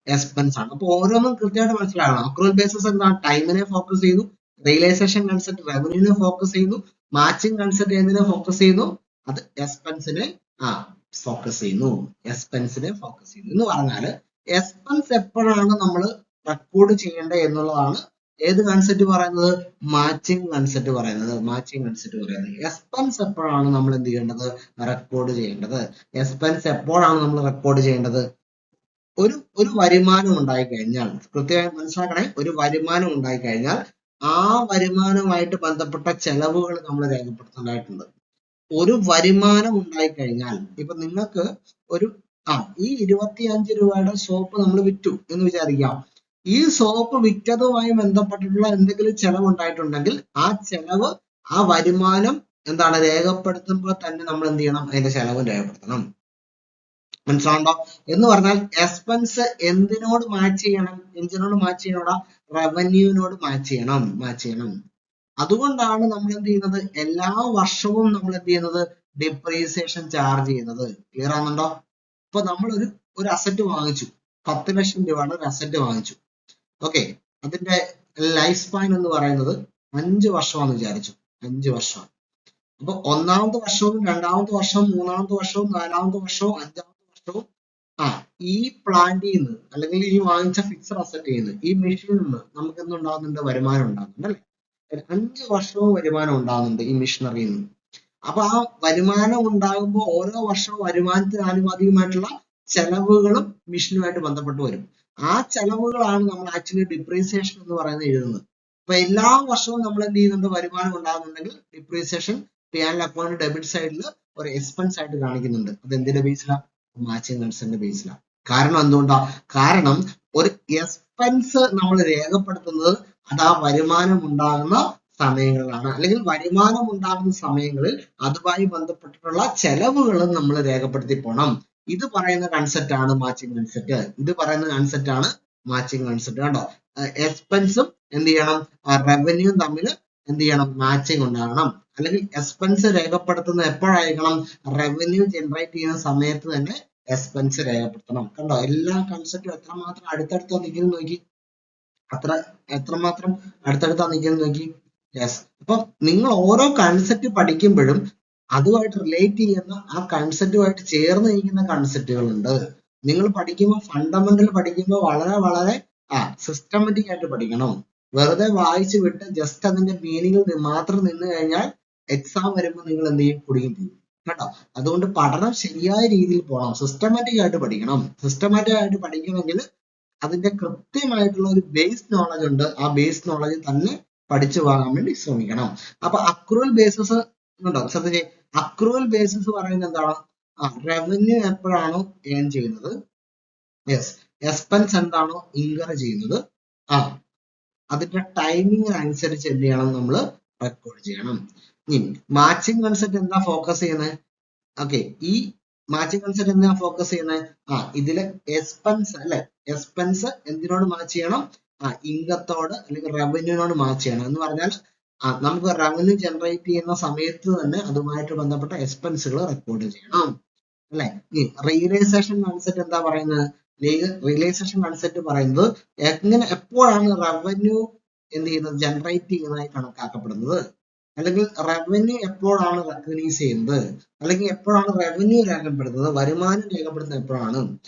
എക്സ്പെൻസ് ആണ്. അപ്പൊ ഓരോന്നും കൃത്യമായിട്ട് മനസ്സിലാകണം. അക്രൂവൽ ബേസിസ് എന്താണ്? ടൈമിനെ ഫോക്കസ് ചെയ്യുന്നു. റിയലൈസേഷൻ കൺസെപ്റ്റ് റവന്യൂവിനെ ഫോക്കസ് ചെയ്യുന്നു. മാച്ചിങ് കൺസെപ്റ്റ് എന്തിനെ ഫോക്കസ് ചെയ്യുന്നു? അത് എക്സ്പെൻസിനെ ഫോക്കസ് ചെയ്യുന്നു. എക്സ്പെൻസിനെ ഫോക്കസ് ചെയ്യുന്നു എന്ന് പറഞ്ഞാല് എക്സ്പെൻസ് എപ്പോഴാണ് നമ്മൾ റെക്കോർഡ് ചെയ്യേണ്ടത് എന്നുള്ളതാണ് ഏത് കൺസെപ്റ്റ് പറയുന്നത്? മാച്ചിങ് കൺസെപ്റ്റ് പറയുന്നത്. മാച്ചിങ് കൺസെപ്റ്റ് പറയുന്നത് എക്സ്പെൻസ് എപ്പോഴാണ് നമ്മൾ എന്ത് ചെയ്യേണ്ടത്? റെക്കോർഡ് ചെയ്യേണ്ടത്. എക്സ്പെൻസ് എപ്പോഴാണ് നമ്മൾ റെക്കോർഡ് ചെയ്യേണ്ടത്? ഒരു വരുമാനം ഉണ്ടായി കഴിഞ്ഞാൽ, കൃത്യമായി മനസ്സിലാക്കണേ, ഒരു വരുമാനം ഉണ്ടായി കഴിഞ്ഞാൽ ആ വരുമാനവുമായിട്ട് ബന്ധപ്പെട്ട ചെലവുകൾ നമ്മൾ രേഖപ്പെടുത്തേണ്ടതായിട്ടുണ്ട്. ഒരു വരുമാനം ഉണ്ടായി കഴിഞ്ഞാൽ, ഇപ്പൊ നിങ്ങൾക്ക് ഒരു ഈ 25 രൂപയുടെ സോപ്പ് നമ്മൾ വിറ്റു എന്ന് വിചാരിക്കാം. ഈ സോപ്പ് വിറ്റതുമായി ബന്ധപ്പെട്ടിട്ടുള്ള എന്തെങ്കിലും ചെലവ് ഉണ്ടായിട്ടുണ്ടെങ്കിൽ ആ ചെലവ്, ആ വരുമാനം എന്താണ് രേഖപ്പെടുത്തുമ്പോൾ തന്നെ നമ്മൾ എന്ത് ചെയ്യണം? അതിന്റെ ചെലവ് രേഖപ്പെടുത്തണം. മനസ്സിലാണ്ടോ? എന്ന് പറഞ്ഞാൽ എക്സ്പെൻസ് എന്തിനോട് മാച്ച് ചെയ്യണം? എന്തിനോട് മാച്ച് ചെയ്യണം? റവന്യൂവിനോട് മാച്ച് ചെയ്യണം. അതുകൊണ്ടാണ് നമ്മൾ എന്ത് ചെയ്യുന്നത്? എല്ലാ വർഷവും നമ്മൾ എന്ത് ചെയ്യുന്നത്? ഡിപ്രീസിയേഷൻ ചാർജ് ചെയ്യുന്നത്. ക്ലിയർ ആകുന്നുണ്ടോ? ഇപ്പൊ നമ്മൾ ഒരു അസറ്റ് വാങ്ങിച്ചു, 10 ലക്ഷം രൂപയുടെ ഒരു അസറ്റ് വാങ്ങിച്ചു. ഓക്കെ, അതിന്റെ ലൈഫ് സ്പാൻ എന്ന് പറയുന്നത് 5 വർഷമാണെന്ന് വിചാരിച്ചു. 5 വർഷം. അപ്പൊ 1ാമത്തെ വർഷവും 2ാമത്തെ വർഷവും 3ാമത്തെ വർഷവും 4ാമത്തെ വർഷവും 5ാമത്തെ വർഷവും ഈ പ്ലാന്റിൽ നിന്ന്, അല്ലെങ്കിൽ ഈ വാങ്ങിച്ച ഫിക്സഡ് അസറ്റിൽ നിന്ന്, ഈ മെഷീനിൽ നിന്ന് നമുക്ക് എന്തുണ്ടാകുന്നുണ്ട്? വരുമാനം ഉണ്ടാകുന്നുണ്ട് അല്ലെ? 5 വർഷവും വരുമാനം ഉണ്ടാകുന്നുണ്ട് ഈ മെഷീനറിയിൽ നിന്ന്. അപ്പൊ ആ വരുമാനം ഉണ്ടാകുമ്പോൾ ഓരോ വർഷവും വരുമാനത്തിന് ആനുപാതികമായിട്ടുള്ള ചെലവുകളും മെഷീനുമായിട്ട് ബന്ധപ്പെട്ട് വരും. ആ ചെലവുകളാണ് നമ്മൾ ആക്ച്വലി ഡിപ്രീസിയേഷൻ എന്ന് പറയുന്നത് എഴുതുന്നത്. അപ്പൊ എല്ലാ വർഷവും നമ്മൾ എന്ത് ചെയ്യുന്നുണ്ട്? വരുമാനം ഉണ്ടാകുന്നുണ്ടെങ്കിൽ ഡിപ്രീസിയേഷൻ P&L അക്കൗണ്ട് ഡെബിറ്റ് സൈഡിൽ ഒരു എക്സ്പെൻസ് ആയിട്ട് കാണിക്കുന്നുണ്ട്. അത് എന്തിന്റെ ബേസിലാണ്? മാച്ചിങ് കൺസെപ്റ്റിന്റെ ബേസിലാണ്. കാരണം എന്തുകൊണ്ടാ? കാരണം ഒരു എക്സ്പെൻസ് നമ്മൾ രേഖപ്പെടുത്തുന്നത് അത് ആ വരുമാനം ഉണ്ടാകുന്ന സമയങ്ങളിലാണ്, അല്ലെങ്കിൽ വരുമാനം ഉണ്ടാകുന്ന സമയങ്ങളിൽ അതുമായി ബന്ധപ്പെട്ടിട്ടുള്ള ചെലവുകളും നമ്മൾ രേഖപ്പെടുത്തി പോണം. ഇത് പറയുന്ന കൺസെപ്റ്റ് ആണ് മാച്ചിങ് കൺസെപ്റ്റ്. ഇത് പറയുന്ന കൺസെപ്റ്റ് ആണ് മാച്ചിങ് കൺസെപ്റ്റ്. കണ്ടോ? എക്സ്പെൻസും എന്ത് ചെയ്യണം? റവന്യൂവും തമ്മിൽ എന്ത് ചെയ്യണം? മാച്ചിങ് ഉണ്ടാകണം. അല്ലെങ്കിൽ എക്സ്പെൻസ് രേഖപ്പെടുത്തുന്നത് എപ്പോഴായിരിക്കണം? റവന്യൂ ജനറേറ്റ് ചെയ്യുന്ന സമയത്ത് തന്നെ എക്സ്പെൻസ് രേഖപ്പെടുത്തണം. കണ്ടോ? എല്ലാ കൺസെപ്റ്റും എത്രമാത്രം അടുത്തടുത്താ നിൽക്കുന്നത് നോക്കി. എത്രമാത്രം അടുത്തടുത്താ നിൽക്കുന്നത് നോക്കി. യെസ്. അപ്പൊ നിങ്ങൾ ഓരോ കൺസെപ്റ്റ് പഠിക്കുമ്പോഴും അതുമായിട്ട് റിലേറ്റ് ചെയ്യുന്ന, ആ കൺസെപ്റ്റുമായിട്ട് ചേർന്ന് നിൽക്കുന്ന കൺസെപ്റ്റുകൾ ഉണ്ട്. നിങ്ങൾ പഠിക്കുമ്പോൾ, ഫണ്ടമെന്റൽ പഠിക്കുമ്പോൾ വളരെ വളരെ സിസ്റ്റമാറ്റിക് ആയിട്ട് പഠിക്കണം. വെറുതെ വായിച്ചു വിട്ട് ജസ്റ്റ് അതിന്റെ മീനിങ്ങിൽ മാത്രം നിന്ന് കഴിഞ്ഞാൽ എക്സാം വരുമ്പോൾ നിങ്ങൾ എന്ത് ചെയ്യും? കുടുങ്ങി പോകും. കേട്ടോ? അതുകൊണ്ട് പഠനം ശരിയായ രീതിയിൽ പോകണം. സിസ്റ്റമാറ്റിക് ആയിട്ട് പഠിക്കണം. സിസ്റ്റമാറ്റിക് ആയിട്ട് പഠിക്കണമെങ്കിൽ അതിന്റെ കൃത്യമായിട്ടുള്ള ഒരു ബേസ് നോളജ് ഉണ്ട്. ആ ബേസ് നോളജ് തന്നെ പഠിച്ചു പോകാൻ വേണ്ടി ശ്രമിക്കണം. അപ്പൊ അക്രൂവൽ ബേസിസ് ഉണ്ടോ? ശ്രദ്ധിച്ചേ, അക്രൂവൽ ബേസിസ് പറയുന്നത് എന്താണ്? റവന്യൂ എപ്പോഴാണോ ഏൺ ചെയ്യുന്നത്, യെസ്, എക്സ്പെൻസ് എന്താണോ ഇൻകർ ചെയ്യുന്നത്, അതിന്റെ ടൈമിംഗ് അനുസരിച്ച് എന്ത് ചെയ്യണം? നമ്മൾ റെക്കോർഡ് ചെയ്യണം. ഇനി മാച്ചിങ് കൺസെപ്റ്റ് എന്താ ഫോക്കസ് ചെയ്യുന്നത്? ഓക്കെ, ഈ മാച്ചിങ് കൺസെപ്റ്റ് എന്താ ഫോക്കസ് ചെയ്യുന്നത്? ഇതിലെ എക്സ്പെൻസ് അല്ലെ, എക്സ്പെൻസ് എന്തിനോട് മാച്ച് ചെയ്യണം? ഇൻകത്തോട് അല്ലെങ്കിൽ റവന്യൂവിനോട് മാച്ച് ചെയ്യണം. എന്ന് പറഞ്ഞാൽ നമുക്ക് റവന്യൂ ജനറേറ്റ് ചെയ്യുന്ന സമയത്ത് തന്നെ അതുമായിട്ട് ബന്ധപ്പെട്ട എക്സ്പെൻസുകൾ റെക്കോർഡ് ചെയ്യണം. അല്ലെ? ഈ റിയലൈസേഷൻ കൺസെപ്റ്റ് എന്താ പറയുന്നത്? റിയലൈസേഷൻ കൺസെപ്റ്റ് പറയുന്നത് എപ്പോഴാണ് റവന്യൂ എന്ത് ചെയ്യുന്നത്, ജനറേറ്റ് ചെയ്യുന്നതായി കണക്കാക്കപ്പെടുന്നത്, അല്ലെങ്കിൽ റവന്യൂ എപ്പോഴാണ് റെക്കഗ്നൈസ് ചെയ്യുന്നത്, അല്ലെങ്കിൽ എപ്പോഴാണ് റവന്യൂ രേഖപ്പെടുത്തുന്നത്, വരുമാനം രേഖപ്പെടുത്തുന്നത് എപ്പോഴാണ്?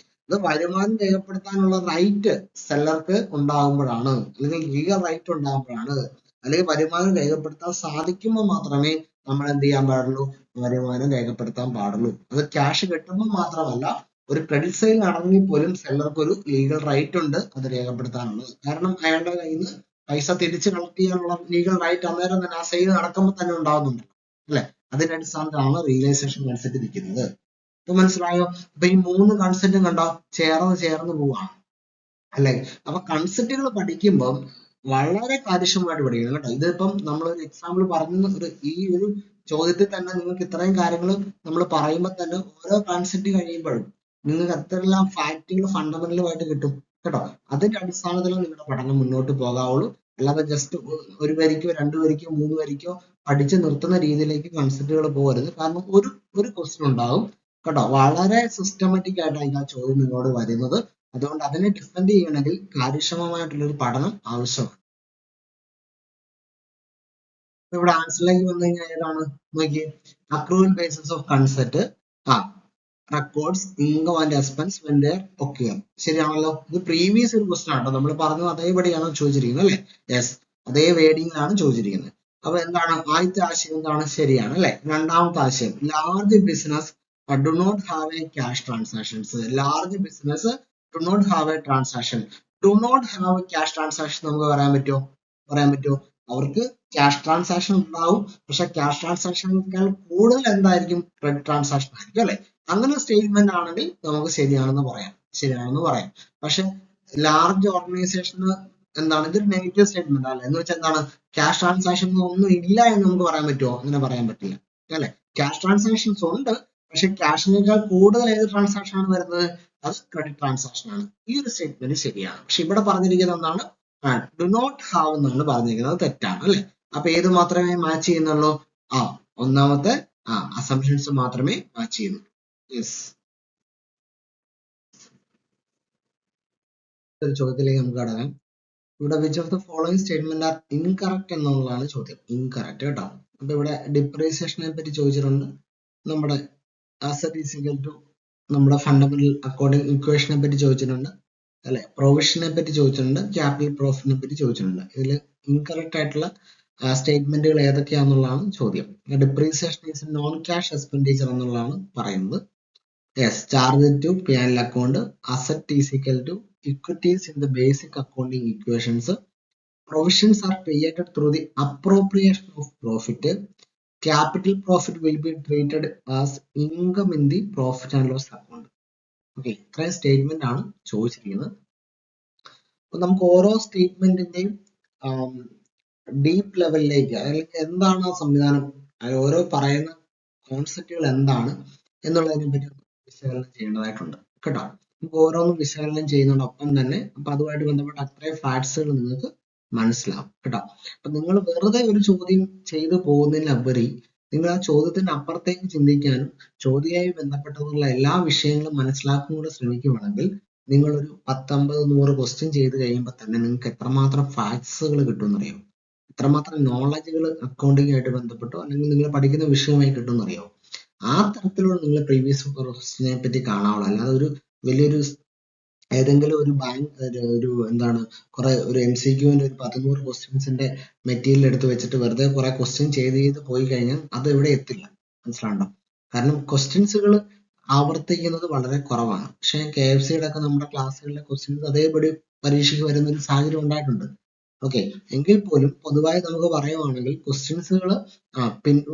ഇത് വരുമാനം രേഖപ്പെടുത്താനുള്ള റൈറ്റ് സെല്ലർക്ക് ഉണ്ടാകുമ്പോഴാണ്, അല്ലെങ്കിൽ ലീഗൽ റൈറ്റ് ഉണ്ടാകുമ്പോഴാണ്, അല്ലെങ്കിൽ വരുമാനം രേഖപ്പെടുത്താൻ സാധിക്കുമ്പോൾ മാത്രമേ നമ്മൾ എന്ത് ചെയ്യാൻ പാടുള്ളൂ, വരുമാനം രേഖപ്പെടുത്താൻ പാടുള്ളൂ. അത് ക്യാഷ് കിട്ടുമ്പോൾ മാത്രമല്ല, ഒരു ക്രെഡിറ്റ് സെയിൽ ആണെങ്കിൽ പോലും സെല്ലർക്ക് ഒരു ലീഗൽ റൈറ്റ് ഉണ്ട് അത് രേഖപ്പെടുത്താനുള്ളത്. കാരണം അയാളുടെ കയ്യിൽ നിന്ന് പൈസ തിരിച്ച് കളക്ട് ചെയ്യാനുള്ള ലീഗൽ റൈറ്റ് അന്നേരം തന്നെ ആ സെയിൽ നടക്കുമ്പോൾ തന്നെ ഉണ്ടാകുന്നുണ്ട്, അല്ലെ? അതിന്റെ അടിസ്ഥാനത്തിലാണ് റിയലൈസേഷൻ കൺസെപ്റ്റ് നിൽക്കുന്നത്. ഇപ്പൊ മനസ്സിലായോ? അപ്പൊ ഈ 3 കൺസെപ്റ്റും കണ്ടോ ചേർന്ന് പോവാണ്, അല്ലെ? അപ്പൊ കൺസെപ്റ്റുകൾ പഠിക്കുമ്പോൾ വളരെ കാര്യക്ഷമമായിട്ട് പഠിക്കണം കേട്ടോ. ഇതിപ്പം നമ്മളൊരു എക്സാമ്പിൾ പറഞ്ഞു, ഈ ഒരു ചോദ്യത്തിൽ തന്നെ നിങ്ങൾക്ക് ഇത്രയും കാര്യങ്ങൾ നമ്മൾ പറയുമ്പോൾ തന്നെ ഓരോ കൺസെപ്റ്റ് കഴിയുമ്പോഴും നിങ്ങൾക്ക് എത്രയെല്ലാം ഫാക്റ്റുകൾ ഫണ്ടമെന്റലുമായിട്ട് കിട്ടും കേട്ടോ. അതിന്റെ അടിസ്ഥാനത്തിൽ നിങ്ങളുടെ പഠനം മുന്നോട്ട് പോകാവുള്ളൂ. അല്ലാതെ ജസ്റ്റ് ഒരു വരിക്കോ 2 വരിക്കോ 3 വരിക്കോ പഠിച്ച് നിർത്തുന്ന രീതിയിലേക്ക് കൺസെപ്റ്റുകൾ പോകരുത്. കാരണം ഒരു ക്വസ്റ്റ്യൻ ഉണ്ടാവും കേട്ടോ, വളരെ സിസ്റ്റമാറ്റിക് ആയിട്ടാണ് ആ ചോദ്യം നിങ്ങളോട് വരുന്നത്. അതുകൊണ്ട് അതിനെ ഡിഫെൻഡ് ചെയ്യണമെങ്കിൽ കാര്യക്ഷമമായിട്ടുള്ള ഒരു പഠനം ആവശ്യമാണ്. ഇവിടെ ആൻസറിലേക്ക് വന്നു കഴിഞ്ഞാൽ ഏതാണ് നോക്കിയേ, accrual basis of concept records income and expense when they occur. ശരിയാണല്ലോ? ഇത് പ്രീവിയസ് ഒരു ക്വസ്റ്റൻ ആണോ, നമ്മൾ പറഞ്ഞു അതേപടിയാണ് ചോദിച്ചിരിക്കുന്നത്, അല്ലെ? യെസ്, അതേ വേർഡിങ്ങിലാണ് ചോദിച്ചിരിക്കുന്നത്. അപ്പൊ എന്താണ് ആദ്യത്തെ ആശയം? എന്താണ്? ശരിയാണ്, അല്ലെ? രണ്ടാമത്തെ ആശയം, large business do not have a cash transactions. Large business do not have a transaction. Do not have a cash transaction നമുക്ക് പറയാൻ പറ്റുമോ? അവർക്ക് ക്യാഷ് ട്രാൻസാക്ഷൻ ഉണ്ടാവും, പക്ഷെ ക്യാഷ് ട്രാൻസാക്ഷനേക്കാൾ കൂടുതൽ എന്തായിരിക്കും? ക്രെഡിറ്റ് ട്രാൻസാക്ഷൻ ആയിരിക്കും, അല്ലെ? അങ്ങനെ സ്റ്റേറ്റ്മെന്റ് ആണെങ്കിൽ നമുക്ക് ശരിയാണെന്ന് പറയാം. പക്ഷെ ലാർജ് ഓർഗനൈസേഷന് എന്താണ്, ഇതൊരു നെഗറ്റീവ് സ്റ്റേറ്റ്മെന്റ് അല്ലെ? എന്ന് വെച്ചാൽ എന്താണ്, ക്യാഷ് ട്രാൻസാക്ഷൻ ഒന്നും ഇല്ല എന്ന് നമുക്ക് പറയാൻ പറ്റുമോ? അങ്ങനെ പറയാൻ പറ്റില്ല, അല്ലെ? ക്യാഷ് ട്രാൻസാക്ഷൻസ് ഉണ്ട്, പക്ഷെ ക്യാഷിനേക്കാൾ കൂടുതൽ ഏത് ട്രാൻസാക്ഷൻ ആണ് വരുന്നത്? അത് ക്രെഡിറ്റ് ട്രാൻസാക്ഷൻ ആണ്. ഈ ഒരു സ്റ്റേറ്റ്മെന്റ് ശരിയാണ്. പക്ഷെ ഇവിടെ പറഞ്ഞിരിക്കുന്നത് എന്താണ്? ഡു നോട്ട് ഹാവ് എന്നാണ് പറഞ്ഞിരിക്കുന്നത്, തെറ്റാണ്, അല്ലെ? അപ്പൊ ഏത് മാത്രമേ മാച്ച് ചെയ്യുന്നുള്ളൂ? ഒന്നാമത്തെ അസംഷൻസ് മാത്രമേ മാച്ച് ചെയ്യുന്നുള്ളൂ. യെസ്, ഒരു ചോദ്യത്തിലേക്ക് നമുക്ക് കടക്കാം. ഇവിടെ which of the following statement are incorrect എന്നുള്ളതാണ് ചോദ്യം. ഇൻകറക്റ്റ് കേട്ടോ. അപ്പൊ ഇവിടെ ഡിപ്രീസിയേഷനെ പറ്റി ചോദിച്ചിട്ടുണ്ട്, നമ്മുടെ അസറ്റ് ഈസ് ഈക്വൽ ടു നമ്മുടെ ഫണ്ടമെന്റൽ അക്കൗണ്ടിങ് ഇക്വേഷനെ പറ്റി ചോദിച്ചിട്ടുണ്ട്, അല്ലെ? പ്രൊവിഷനെ പറ്റി ചോദിച്ചിട്ടുണ്ട്, ക്യാപിറ്റൽ പ്രോഫിറ്റിനെ പറ്റി ചോദിച്ചിട്ടുണ്ട്. ഇതിൽ ഇൻകറക്റ്റ് ആയിട്ടുള്ള സ്റ്റേറ്റ്മെന്റുകൾ ഏതൊക്കെയാണെന്നുള്ളതാണ് ചോദ്യം. Depreciation is non cash expenditure എന്നുള്ളതാണ് പറയുന്നത്. Yes, charge to P&L account, asset is equal to equities in the basic accounting equations. Provisions are created through the appropriation of profit. Capital profit will be treated as income in the profit and loss account. Okay, ഇത്രയും statement ആണ് ചോദിച്ചിരിക്കുന്നത്. അപ്പൊ നമുക്ക് ഓരോ സ്റ്റേറ്റ്മെന്റിന്റെയും deep ലെവലിലേക്ക്, അല്ലെങ്കിൽ എന്താണ് ആ സംവിധാനം, ഓരോ പറയുന്ന കോൺസെപ്റ്റുകൾ എന്താണ് എന്നുള്ളതിനെ പറ്റി വിശകലനം ചെയ്യേണ്ടതായിട്ടുണ്ട് കേട്ടോ. നമുക്ക് ഓരോന്നും വിശകലനം ചെയ്യുന്നതോടൊപ്പം തന്നെ അപ്പൊ അതുമായിട്ട് ബന്ധപ്പെട്ട അത്രയും ഫാക്ട്സുകൾ നിങ്ങൾക്ക് മനസ്സിലാവും കേട്ടോ. അപ്പൊ നിങ്ങൾ വെറുതെ ഒരു ചോദ്യം ചെയ്തു പോകുന്നതിനുപരി നിങ്ങൾ ആ ചോദ്യത്തിന്റെ അപ്പുറത്തേക്ക് ചിന്തിക്കാനും ചോദ്യവുമായി ബന്ധപ്പെട്ടുള്ള എല്ലാ വിഷയങ്ങളും മനസ്സിലാക്കാൻ കൂടെ ശ്രമിക്കുകയാണെങ്കിൽ നിങ്ങളൊരു 10-50-100 ക്വസ്റ്റ്യൻ ചെയ്ത് കഴിയുമ്പോൾ തന്നെ നിങ്ങൾക്ക് എത്രമാത്രം ഫാക്ട്സുകൾ കിട്ടുമെന്നറിയാം, എത്രമാത്രം നോളജുകൾ അക്കൗണ്ടിങ് ആയിട്ട് ബന്ധപ്പെട്ടോ അല്ലെങ്കിൽ നിങ്ങൾ പഠിക്കുന്ന വിഷയവുമായി കിട്ടുമെന്നറിയാം. ആ തരത്തിലുള്ള നിങ്ങൾ പ്രീവിയസ് ക്വസ്റ്റ്യനെ പറ്റി കാണാവുള്ളൂ. അല്ലാതെ ഒരു വലിയൊരു ഏതെങ്കിലും ഒരു ബാങ്ക് ഒരു എന്താണ് ഒരു MCQന്റെ ഒരു 100 ക്വസ്റ്റ്യൻസിന്റെ മെറ്റീരിയൽ എടുത്ത് വെച്ചിട്ട് വെറുതെ കുറെ ക്വസ്റ്റ്യൻ ചെയ്ത് പോയി കഴിഞ്ഞാൽ അത് എവിടെ എത്തില്ല, മനസ്സിലാണ്ടോ? കാരണം ക്വസ്റ്റ്യൻസുകൾ ആവർത്തിക്കുന്നത് വളരെ കുറവാണ്. പക്ഷെ KFCയുടെ ഒക്കെ നമ്മുടെ ക്ലാസ്സുകളിലെ ക്വസ്റ്റ്യൻസ് അതേപടി പരീക്ഷയ്ക്ക് വരുന്ന ഒരു സാഹചര്യം ഉണ്ടായിട്ടുണ്ട്. ഓക്കെ, എങ്കിൽ പോലും പൊതുവായി നമുക്ക് പറയുവാണെങ്കിൽ ക്വസ്റ്റ്യൻസുകൾ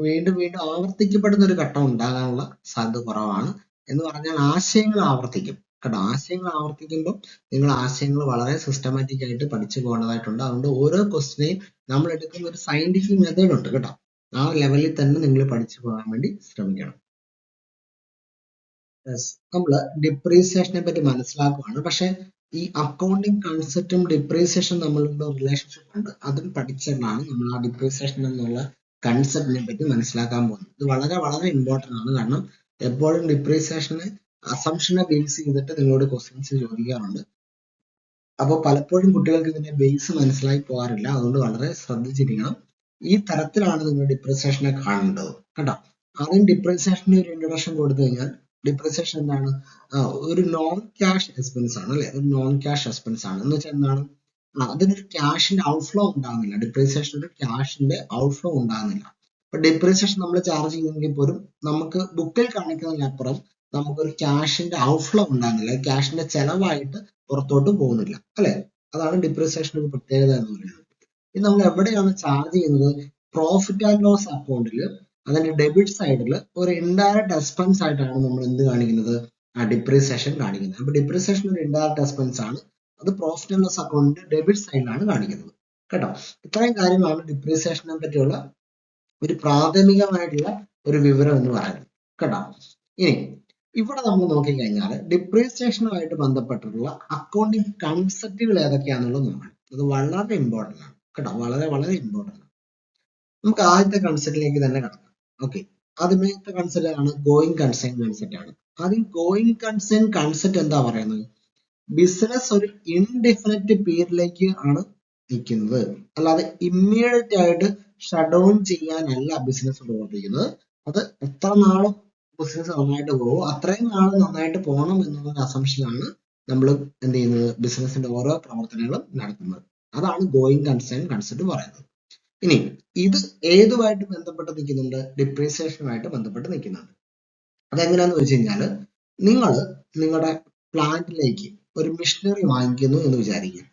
വീണ്ടും ആവർത്തിക്കപ്പെടുന്ന ഒരു ഘട്ടം ഉണ്ടാകാനുള്ള സാധ്യത കുറവാണ്. എന്ന് പറഞ്ഞാൽ ആശയങ്ങൾ ആവർത്തിക്കും കേട്ടോ. ആശയങ്ങൾ ആവർത്തിക്കുമ്പോൾ നിങ്ങൾ ആശയങ്ങൾ വളരെ സിസ്റ്റമാറ്റിക് ആയിട്ട് പഠിച്ചു പോകേണ്ടതായിട്ടുണ്ട്. അതുകൊണ്ട് ഓരോ ക്വസ്റ്റ്യനെയും നമ്മൾ എടുക്കുന്ന ഒരു സയന്റിഫിക് മെത്തേഡ് ഉണ്ട് കേട്ടോ. ആ ലെവലിൽ തന്നെ നിങ്ങൾ പഠിച്ചു പോകാൻ വേണ്ടി ശ്രമിക്കണം. നമ്മൾ ഡിപ്രീസിയേഷനെ പറ്റി മനസ്സിലാക്കുകയാണ്. പക്ഷെ ഈ അക്കൗണ്ടിങ് കൺസെപ്റ്റും ഡിപ്രീസിയേഷനും തമ്മിലുള്ള റിലേഷൻഷിപ്പ് ഉണ്ട്. അതും പഠിച്ചിട്ടാണ് നമ്മൾ ആ ഡിപ്രീസിയേഷൻ എന്നുള്ള കൺസെപ്റ്റിനെ പറ്റി മനസ്സിലാക്കാൻ പോകുന്നത്. ഇത് വളരെ വളരെ ഇമ്പോർട്ടൻ്റ് ആണ്. കാരണം എപ്പോഴും ഡിപ്രീസിയേഷനെ അസംഷനെ ബേസ് ചെയ്തിട്ട് നിങ്ങളോട് ക്വസ്റ്റ്യൻസ് ചോദിക്കാറുണ്ട്. അപ്പോൾ പലപ്പോഴും കുട്ടികൾക്ക് ഇതിന്റെ ബേസ് മനസ്സിലായി പോകാറില്ല. അതുകൊണ്ട് വളരെ ശ്രദ്ധിച്ചിരിക്കണം. ഈ തരത്തിലാണ് നിങ്ങൾ ഡിപ്രീസിയേഷനെ കാണേണ്ടത് കേട്ടോ. ആദ്യം ഡിപ്രീസിയേഷന്റെ ഒരു ഇൻട്രൊഡക്ഷൻ കൊടുത്തു കഴിഞ്ഞാൽ ഡിപ്രീസിയേഷൻ എന്താണ്? ഒരു നോൺ ക്യാഷ് എക്സ്പെൻസ് ആണ് അല്ലെ, ഒരു നോൺ ക്യാഷ് എക്സ്പെൻസ് ആണ്. എന്ന് വെച്ചാൽ എന്താണ്? അതിനൊരു ക്യാഷിന്റെ ഔട്ട്ഫ്ലോ ഉണ്ടാകുന്നില്ല. ഡിപ്രീസിയേഷൻ ഒരു ക്യാഷിന്റെ ഔട്ട്ഫ്ലോ ഉണ്ടാകുന്നില്ല. ഇപ്പൊ ഡിപ്രീസിയേഷൻ നമ്മൾ ചാർജ് ചെയ്യുന്നെങ്കിൽ പോലും നമുക്ക് ബുക്കിൽ കാണിക്കുന്നതിനപ്പുറം നമുക്കൊരു ക്യാഷിന്റെ ഔട്ട്ഫ്ലോ ഉണ്ടാകുന്നില്ല, ക്യാഷിന്റെ ചെലവായിട്ട് പുറത്തോട്ട് പോകുന്നില്ല അല്ലെ. അതാണ് ഡിപ്രീസിയേഷൻ ഒരു പ്രത്യേകത എന്ന് പറയുന്നത്. ഇത് നമ്മൾ എവിടെയാണ് ചാർജ് ചെയ്യുന്നത്? പ്രോഫിറ്റ് ആൻഡ് ലോസ് അക്കൗണ്ടിൽ അതിന്റെ ഡെബിറ്റ് സൈഡിൽ ഒരു ഇൻഡയറക്റ്റ് എക്സ്പെൻസ് ആയിട്ടാണ് നമ്മൾ എന്ത് കാണിക്കുന്നത്? ഡിപ്രീസിയേഷൻ കാണിക്കുന്നത്. അപ്പൊ ഡിപ്രീസിയേഷൻ ഒരു ഇൻഡയറക്റ്റ് എക്സ്പെൻസ് ആണ്. അത് പ്രോഫിറ്റ് ആൻഡ് ലോസ് അക്കൗണ്ടിന്റെ ഡെബിറ്റ് സൈഡിലാണ് കാണിക്കുന്നത് കേട്ടോ. ഇത്രയും കാര്യങ്ങളാണ് ഡിപ്രീസിയേഷനെ പറ്റിയുള്ള ഒരു പ്രാഥമികമായിട്ടുള്ള ഒരു വിവരം എന്ന് പറയുന്നത് കേട്ടോ. ഇനി ഇവിടെ നമ്മൾ നോക്കിക്കഴിഞ്ഞാൽ ഡിപ്രീസിയേഷനുമായിട്ട് ബന്ധപ്പെട്ടിട്ടുള്ള അക്കൗണ്ടിങ് കൺസെപ്റ്റുകൾ ഏതൊക്കെയാണെന്നുള്ളത് നോക്കണം. അത് വളരെ ഇമ്പോർട്ടൻ്റ് ആണ് കേട്ടോ, വളരെ വളരെ ഇമ്പോർട്ടൻ്റ് ആണ്. നമുക്ക് ആദ്യത്തെ കൺസെപ്റ്റിലേക്ക് തന്നെ കടക്കാം. ഓക്കെ, ആദ്യത്തെ കൺസെപ്റ്റ് ആണ് ഗോയിങ് കൺസേൺ കൺസെപ്റ്റ് ആണ്. ആദ്യം ഗോയിങ് കൺസേൺ കൺസെപ്റ്റ് എന്താ പറയുന്നത്? ബിസിനസ് ഒരു ഇൻഡെഫിനിറ്റ് പീരിയഡിലേക്ക് ആണ് നിൽക്കുന്നത്, അല്ലാതെ ഇമ്മീഡിയറ്റ് ആയിട്ട് ഷട്ട് ഡൗൺ ചെയ്യാനല്ല ബിസിനസ് പ്രവർത്തിക്കുന്നത്. അത് എത്ര നാളും ബിസിനസ് നന്നായിട്ട് പോകുമോ അത്രയും നാൾ നന്നായിട്ട് പോകണം എന്നുള്ള അസംഷനാണ് നമ്മൾ എന്ത് ചെയ്യുന്നത്? ബിസിനസിന്റെ ഓരോ പ്രവർത്തനങ്ങളും നടത്തുന്നത്. അതാണ് ഗോയിങ് കൺസേൺ കൺസെപ്റ്റ് പറയുന്നത്. ഇനി ഇത് ഏതുമായിട്ട് ബന്ധപ്പെട്ട് നിൽക്കുന്നുണ്ട്? ഡിപ്രീസിയേഷനുമായിട്ട് ബന്ധപ്പെട്ട് നിൽക്കുന്നുണ്ട്. അതെങ്ങനെയാന്ന് വെച്ച് കഴിഞ്ഞാൽ, നിങ്ങൾ നിങ്ങളുടെ പ്ലാന്റിലേക്ക് ഒരു മിഷനറി വാങ്ങിക്കുന്നു എന്ന് വിചാരിക്കുക.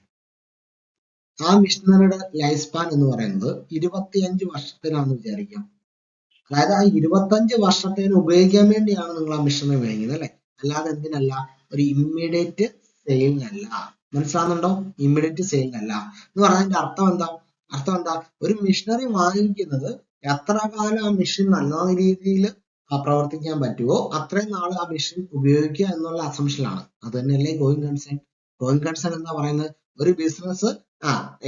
ആ മിഷനറിയുടെ ലൈഫ് സ്പാൻ എന്ന് പറയുന്നത് 25 വർഷത്തിനാണെന്ന് വിചാരിക്കാം. അതായത് ആ 25 വർഷത്തേന് ഉപയോഗിക്കാൻ വേണ്ടിയാണ് നിങ്ങൾ ആ മിഷനറി വാങ്ങിക്കുന്നത് അല്ലെ, അല്ലാതെ എന്തിനല്ല? ഒരു ഇമ്മീഡിയറ്റ് സെയിലിനല്ല. മനസ്സിലാകുന്നുണ്ടോ? ഇമ്മീഡിയറ്റ് സെയിലിനല്ല എന്ന് പറഞ്ഞതിന്റെ അർത്ഥം എന്താ? ഒരു മിഷനറി വാങ്ങിക്കുന്നത് എത്ര കാലം ആ മെഷീൻ നല്ല രീതിയിൽ പ്രവർത്തിക്കാൻ പറ്റുമോ അത്രയും നാൾ ആ മെഷീൻ ഉപയോഗിക്കുക എന്നുള്ള അസംഷനാണ്. അത് തന്നെയല്ലേ ഗോയിങ് കൺസേൺ. ഗോയിങ് കൺസേൺ എന്താ പറയുന്നത്? ഒരു ബിസിനസ്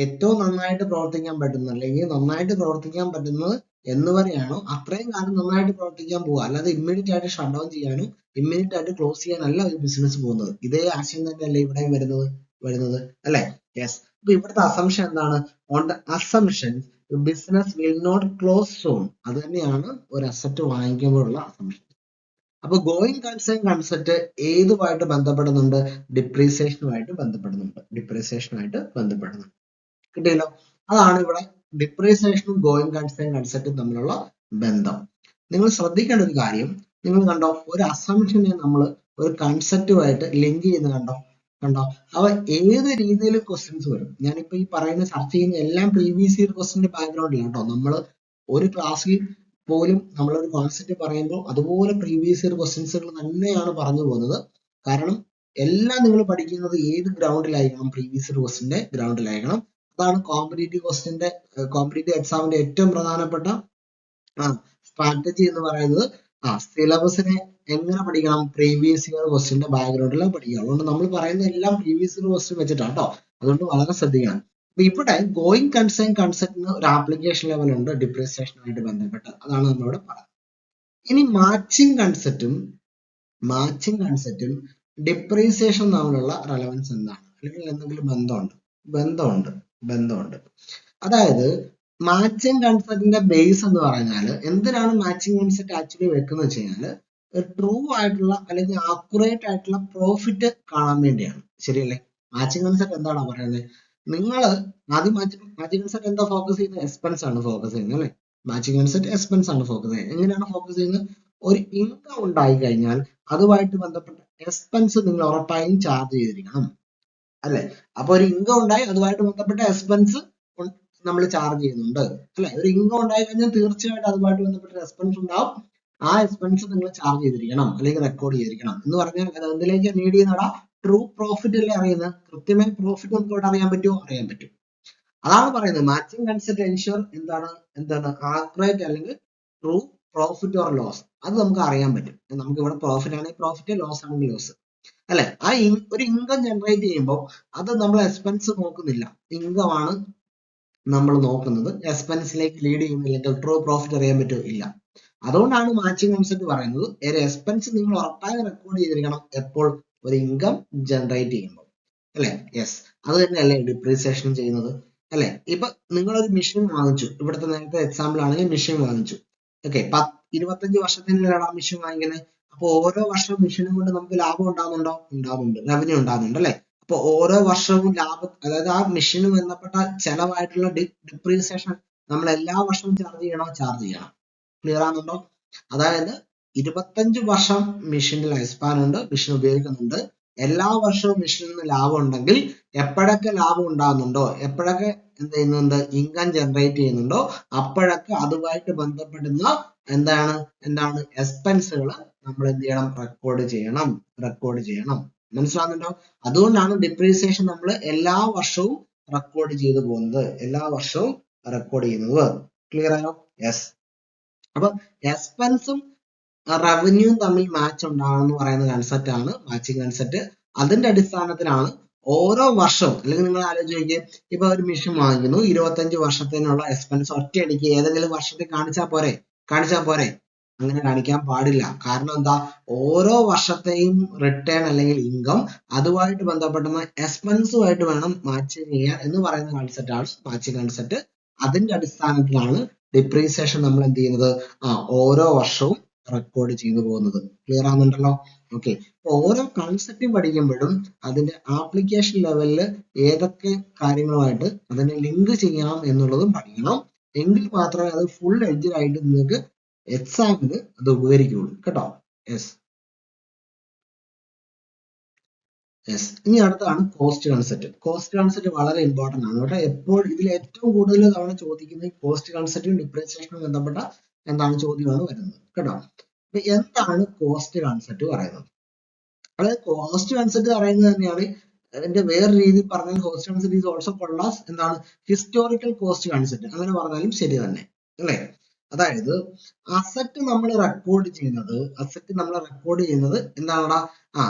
ഏറ്റവും നന്നായിട്ട് പ്രവർത്തിക്കാൻ പറ്റുന്നത്, അല്ലെങ്കിൽ നന്നായിട്ട് പ്രവർത്തിക്കാൻ പറ്റുന്നത് എന്ന് വരെയാണോ അത്രയും കാലം നന്നായിട്ട് പ്രവർത്തിക്കാൻ പോവുക, അല്ലാതെ ഇമ്മീഡിയറ്റ് ആയിട്ട് ഷട്ട് ഡൗൺ ചെയ്യാനും ഇമ്മീഡിയറ്റ് ആയിട്ട് ക്ലോസ് ചെയ്യാനല്ല ഒരു ബിസിനസ് പോകുന്നത്. ഇതേ ആശയം തന്നെയല്ലേ ഇവിടെ വരുന്നത് അല്ലെ? യെസ്. അപ്പൊ ഇവിടുത്തെ അസംഷൻ എന്താണ്? On the assumption business will not close soon. അത് തന്നെയാണ് ഒരു അസറ്റ് വാങ്ങിക്കുമ്പോഴുള്ള അസംഷൻ. അപ്പൊ ഗോയിങ് കൺസേൺ കൺസെപ്റ്റ് ഏതുമായിട്ട് ബന്ധപ്പെടുന്നുണ്ട്? ഡിപ്രീസിയേഷനുമായിട്ട് ബന്ധപ്പെടുന്നുണ്ട്. കിട്ടിയല്ലോ? അതാണ് ഇവിടെ ഡിപ്രീസിയേഷനും ഗോയിങ് കൺസേൺ കൺസെപ്റ്റും തമ്മിലുള്ള ബന്ധം. നിങ്ങൾ ശ്രദ്ധിക്കേണ്ട ഒരു കാര്യം, നിങ്ങൾ കണ്ടോ, ഒരു അസംഷനെ നമ്മൾ ഒരു കൺസെപ്റ്റുമായിട്ട് ലിങ്ക് ചെയ്യുന്നത് കണ്ടോ? അവ ഏത് രീതിയിൽ ക്വസ്റ്റ്യൻസ് വരും. ഞാനിപ്പോ ഈ പറയുന്ന ചർച്ച ചെയ്യുന്ന എല്ലാം പ്രീവിയസ് ഇയർ ക്വസ്റ്റ്യന്റെ ബാക്ക്ഗ്രൗണ്ടിലാണ് കേട്ടോ. നമ്മൾ ഒരു ക്ലാസ്സിൽ പോലും നമ്മളൊരു കോൺസെപ്റ്റ് പറയുമ്പോൾ അതുപോലെ പ്രീവിയസ് ഇയർ ക്വസ്റ്റ്യൻസുകൾ തന്നെയാണ് പറഞ്ഞു പോകുന്നത്. കാരണം എല്ലാം നിങ്ങൾ പഠിക്കുന്നത് ഏത് ഗ്രൗണ്ടിലായിരിക്കണം? Previous year ക്വസ്റ്റ്യന്റെ ഗ്രൗണ്ടിലായിരിക്കണം. അതാണ് കോമ്പറ്റേറ്റീവ് എക്സാമിന്റെ ഏറ്റവും പ്രധാനപ്പെട്ട സ്ട്രാറ്റജി എന്ന് പറയുന്നത്. സിലബസിനെ എങ്ങനെ പഠിക്കണം? പ്രീവിയസ് ഇയർ ക്വസ്റ്റ്യന്റെ ബാക്ക്ഗ്രൗണ്ടിലാണ് പഠിക്കുക. അതുകൊണ്ട് നമ്മൾ പറയുന്ന എല്ലാം പ്രീവിയസ് ഇയർ ക്വസ്റ്റ്യൻ വെച്ചിട്ടാണ് കേട്ടോ. അതുകൊണ്ട് വളരെ ശ്രദ്ധിക്കണം. അപ്പൊ ഇവിടെ ഗോയിങ് കൺസേൺ കൺസെപ്റ്റിന് ഒരു ആപ്ലിക്കേഷൻ ലെവൽ ഉണ്ട് ഡിപ്രീസിയേഷനുമായിട്ട് ബന്ധപ്പെട്ട്. അതാണ് നമ്മളിവിടെ പറയുന്നത്. ഇനി മാച്ചിങ് കൺസെപ്റ്റും ഡിപ്രീസിയേഷൻ തമ്മിലുള്ള റെലവൻസ് എന്താണ്? അല്ലെങ്കിൽ എന്തെങ്കിലും ബന്ധമുണ്ട്. അതായത് മാച്ചിങ് കൺസെപ്റ്റിന്റെ ബേസ് എന്ന് പറഞ്ഞാൽ, എന്തിനാണ് മാച്ചിങ് കൺസെപ്റ്റ് ആക്ച്വലി വെക്കുന്നത് വെച്ച് കഴിഞ്ഞാൽ, ട്രൂ ആയിട്ടുള്ള അല്ലെങ്കിൽ ആക്യുറേറ്റ് ആയിട്ടുള്ള പ്രോഫിറ്റ് കാണാൻ വേണ്ടിയാണ്. ശരിയല്ലേ? മാച്ചിങ് കൺസെപ്റ്റ് എന്താണ് പറയുന്നത്? നിങ്ങൾ ആദ്യം മാച്ചിങ് കൺസെപ്റ്റ് എന്താ ഫോക്കസ് ചെയ്യുന്നത്? എക്സ്പെൻസ് ആണ് ഫോക്കസ് ചെയ്യുന്നത് അല്ലെ? മാച്ചിങ് കൺസെപ്റ്റ് എക്സ്പെൻസ് ആണ് ഫോക്കസ് ചെയ്യുന്നത്. എങ്ങനെയാണ് ഫോക്കസ് ചെയ്യുന്നത്? ഒരു ഇൻകം ഉണ്ടായി കഴിഞ്ഞാൽ അതുമായിട്ട് ബന്ധപ്പെട്ട എക്സ്പെൻസ് നിങ്ങൾ ഉറപ്പായും ചാർജ് ചെയ്തിരിക്കണം അല്ലെ? അപ്പൊ ഒരു ഇൻകം ഉണ്ടായി, അതുമായിട്ട് ബന്ധപ്പെട്ട എക്സ്പെൻസ് നമ്മൾ ചാർജ് ചെയ്യുന്നുണ്ട് അല്ലെ? ഒരു ഇൻകം ഉണ്ടായി കഴിഞ്ഞാൽ തീർച്ചയായിട്ടും അതുമായിട്ട് ബന്ധപ്പെട്ട എക്സ്പെൻസ് ഉണ്ടാവും. ആ എക്സ്പെൻസ് നിങ്ങൾ ചാർജ് ചെയ്തിരിക്കണം അല്ലെങ്കിൽ റെക്കോർഡ് ചെയ്തിരിക്കണം. എന്ന് പറഞ്ഞാൽ അത് എന്തിലേക്ക് ലീഡ് ചെയ്യുന്നതാ? ട്രൂ പ്രോഫിറ്റ് അല്ലേ അറിയുന്നത്? കൃത്യമായി പ്രോഫിറ്റ് നമുക്ക് ഇവിടെ അറിയാൻ പറ്റുമോ? അറിയാൻ പറ്റും. അതാണ് പറയുന്നത് മാച്ചിങ് കൺസെപ്റ്റ് എൻഷുർ എന്താണ് ആക്യുറേറ്റ് അല്ലെങ്കിൽ ട്രൂ പ്രോഫിറ്റ് ഓർ ലോസ്. അത് നമുക്ക് അറിയാൻ പറ്റും. നമുക്ക് ഇവിടെ പ്രോഫിറ്റ് ആണെങ്കിൽ പ്രോഫിറ്റ്, ലോസ് ആണെങ്കിൽ ലോസ് അല്ലെ? ഒരു ഇൻകം ജനറേറ്റ് ചെയ്യുമ്പോൾ അത് നമ്മൾ എക്സ്പെൻസ് നോക്കുന്നില്ല, ഇൻകം ആണ് നമ്മൾ നോക്കുന്നത്. എക്സ്പെൻസിലേക്ക് ലീഡ് ചെയ്യുന്നില്ലെങ്കിൽ ട്രൂ പ്രോഫിറ്റ് അറിയാൻ പറ്റുമോ? ഇല്ല. അതുകൊണ്ടാണ് മാച്ചിങ് കൺസെപ്റ്റ് പറയുന്നത് ഒരു എക്സ്പെൻസ് നിങ്ങൾ ഉറപ്പായി റെക്കോർഡ് ചെയ്തിരിക്കണം എപ്പോൾ ഒരു ഇൻകം ജനറേറ്റ് ചെയ്യുമ്പോൾ, അല്ലെ? യെസ്, അത് തന്നെയല്ലേ ഡിപ്രീസിയേഷൻ ചെയ്യുന്നത്, അല്ലെ? ഇപ്പൊ നിങ്ങളൊരു മെഷീൻ വാങ്ങിച്ചു, ഇവിടുത്തെ നേരത്തെ എക്സാമ്പിൾ ആണെങ്കിൽ മെഷീൻ വാങ്ങിച്ചു. ഓക്കെ, 25 വർഷത്തിനുള്ള മെഷീൻ വാങ്ങിക്കുന്നത്. അപ്പൊ ഓരോ വർഷവും മെഷീനും കൊണ്ട് നമുക്ക് ലാഭം ഉണ്ടാകുന്നുണ്ടോ? ഉണ്ടാകുന്നുണ്ട്, റവന്യൂ ഉണ്ടാകുന്നുണ്ട്, അല്ലെ? അപ്പൊ ഓരോ വർഷവും ലാഭം, അതായത് ആ മെഷീന് ബന്ധപ്പെട്ട ചെലവായിട്ടുള്ള ഡിപ്രീസിയേഷൻ നമ്മൾ എല്ലാ വർഷവും ചാർജ് ചെയ്യണോ? ചാർജ് ചെയ്യണം. ക്ലിയർ ആകുന്നുണ്ടോ? അതായത് 25 വർഷം മെഷീന്റെ ലൈഫ് സ്പാൻ ഉണ്ട്, മെഷീൻ ഉപയോഗിക്കുന്നുണ്ട്. എല്ലാ വർഷവും മെഷീനിൽ നിന്ന് ലാഭം ഉണ്ടെങ്കിൽ എപ്പോഴൊക്കെ ലാഭം ഉണ്ടാകുന്നുണ്ടോ, എപ്പോഴൊക്കെ എന്ത് ചെയ്യുന്നുണ്ട്, ഇൻകം ജനറേറ്റ് ചെയ്യുന്നുണ്ടോ, അപ്പോഴൊക്കെ അതുമായിട്ട് ബന്ധപ്പെടുന്ന എന്താണ് എക്സ്പെൻസുകൾ നമ്മൾ എന്ത് ചെയ്യണം? റെക്കോർഡ് ചെയ്യണം. മനസ്സിലാകുന്നുണ്ടോ? അതുകൊണ്ടാണ് ഡിപ്രീസിയേഷൻ നമ്മൾ എല്ലാ വർഷവും റെക്കോർഡ് ചെയ്തു പോകുന്നത്, എല്ലാ വർഷവും റെക്കോർഡ് ചെയ്യുന്നത്. ക്ലിയർ ആയോ? യെസ്. അപ്പൊ എക്സ്പെൻസും റവന്യൂവും തമ്മിൽ മാച്ച് ഉണ്ടാകണം എന്ന് പറയുന്ന കൺസെപ്റ്റ് ആണ് മാച്ചിങ് കൺസെപ്റ്റ്. അതിന്റെ അടിസ്ഥാനത്തിലാണ് ഓരോ വർഷവും, അല്ലെങ്കിൽ നിങ്ങൾ ആലോചിച്ച് നോക്കിയേ, ഇപ്പൊ ഒരു മെഷീൻ വാങ്ങിക്കുന്നു, 25 വർഷത്തിനുള്ള എക്സ്പെൻസ് ഒറ്റയടിക്ക് ഏതെങ്കിലും വർഷത്തിൽ കാണിച്ചാൽ പോരെ? അങ്ങനെ കാണിക്കാൻ പാടില്ല. കാരണം എന്താ? ഓരോ വർഷത്തെയും റിട്ടേൺ അല്ലെങ്കിൽ ഇൻകം അതുമായിട്ട് ബന്ധപ്പെടുന്ന എക്സ്പെൻസുമായിട്ട് വേണം മാച്ച് ചെയ്യാൻ എന്ന് പറയുന്ന കൺസെപ്റ്റ് ആണ് മാച്ചിങ് കൺസെപ്റ്റ്. അതിന്റെ അടിസ്ഥാനത്തിലാണ് ഡിപ്രീസിയേഷൻ നമ്മൾ എന്ത് ചെയ്യുന്നത്? ഓരോ വർഷവും റെക്കോർഡ് ചെയ്തു പോകുന്നത്. ക്ലിയർ ആകുന്നുണ്ടല്ലോ? ഓക്കെ, ഓരോ കൺസെപ്റ്റും പഠിക്കുമ്പോഴും അതിന്റെ ആപ്ലിക്കേഷൻ ലെവലിൽ ഏതൊക്കെ കാര്യങ്ങളുമായിട്ട് അതിനെ ലിങ്ക് ചെയ്യണം എന്നുള്ളതും പഠിക്കണം. എങ്കിൽ മാത്രമേ അത് ഫുൾ എഡ്ജിലായിട്ട് നിങ്ങൾക്ക് എക്സാമിന് അത് ഉപകരിക്കുകയുള്ളൂ, കേട്ടോ? യെസ്. ഇനി അടുത്താണ് കോസ്റ്റ് കൺസെപ്റ്റ്. കോസ്റ്റ് കൺസെപ്റ്റ് വളരെ ഇമ്പോർട്ടന്റ് ആണ് കേട്ടോ. എപ്പോഴും ഇതിൽ ഏറ്റവും കൂടുതൽ തവണ ചോദിക്കുന്നത് കോസ്റ്റ് കൺസെപ്റ്റും ഡിപ്രീസിയേഷനും ബന്ധപ്പെട്ട ചോദ്യമാണ് വരുന്നത്, കേട്ടോ? അപ്പൊ എന്താണ് കോസ്റ്റ് കൺസെപ്റ്റ് പറയുന്നത്? അതായത് കോസ്റ്റ് കൺസെപ്റ്റ് പറയുന്നത് തന്നെയാണ് അതിന്റെ വേറെ രീതിയിൽ പറഞ്ഞാൽ cost concept is also called as historical cost concept, അങ്ങനെ പറഞ്ഞാലും ശരി തന്നെ, അല്ലേ? അതായത് അസറ്റ് നമ്മൾ റെക്കോർഡ് ചെയ്യുന്നത് എന്താണെടാ?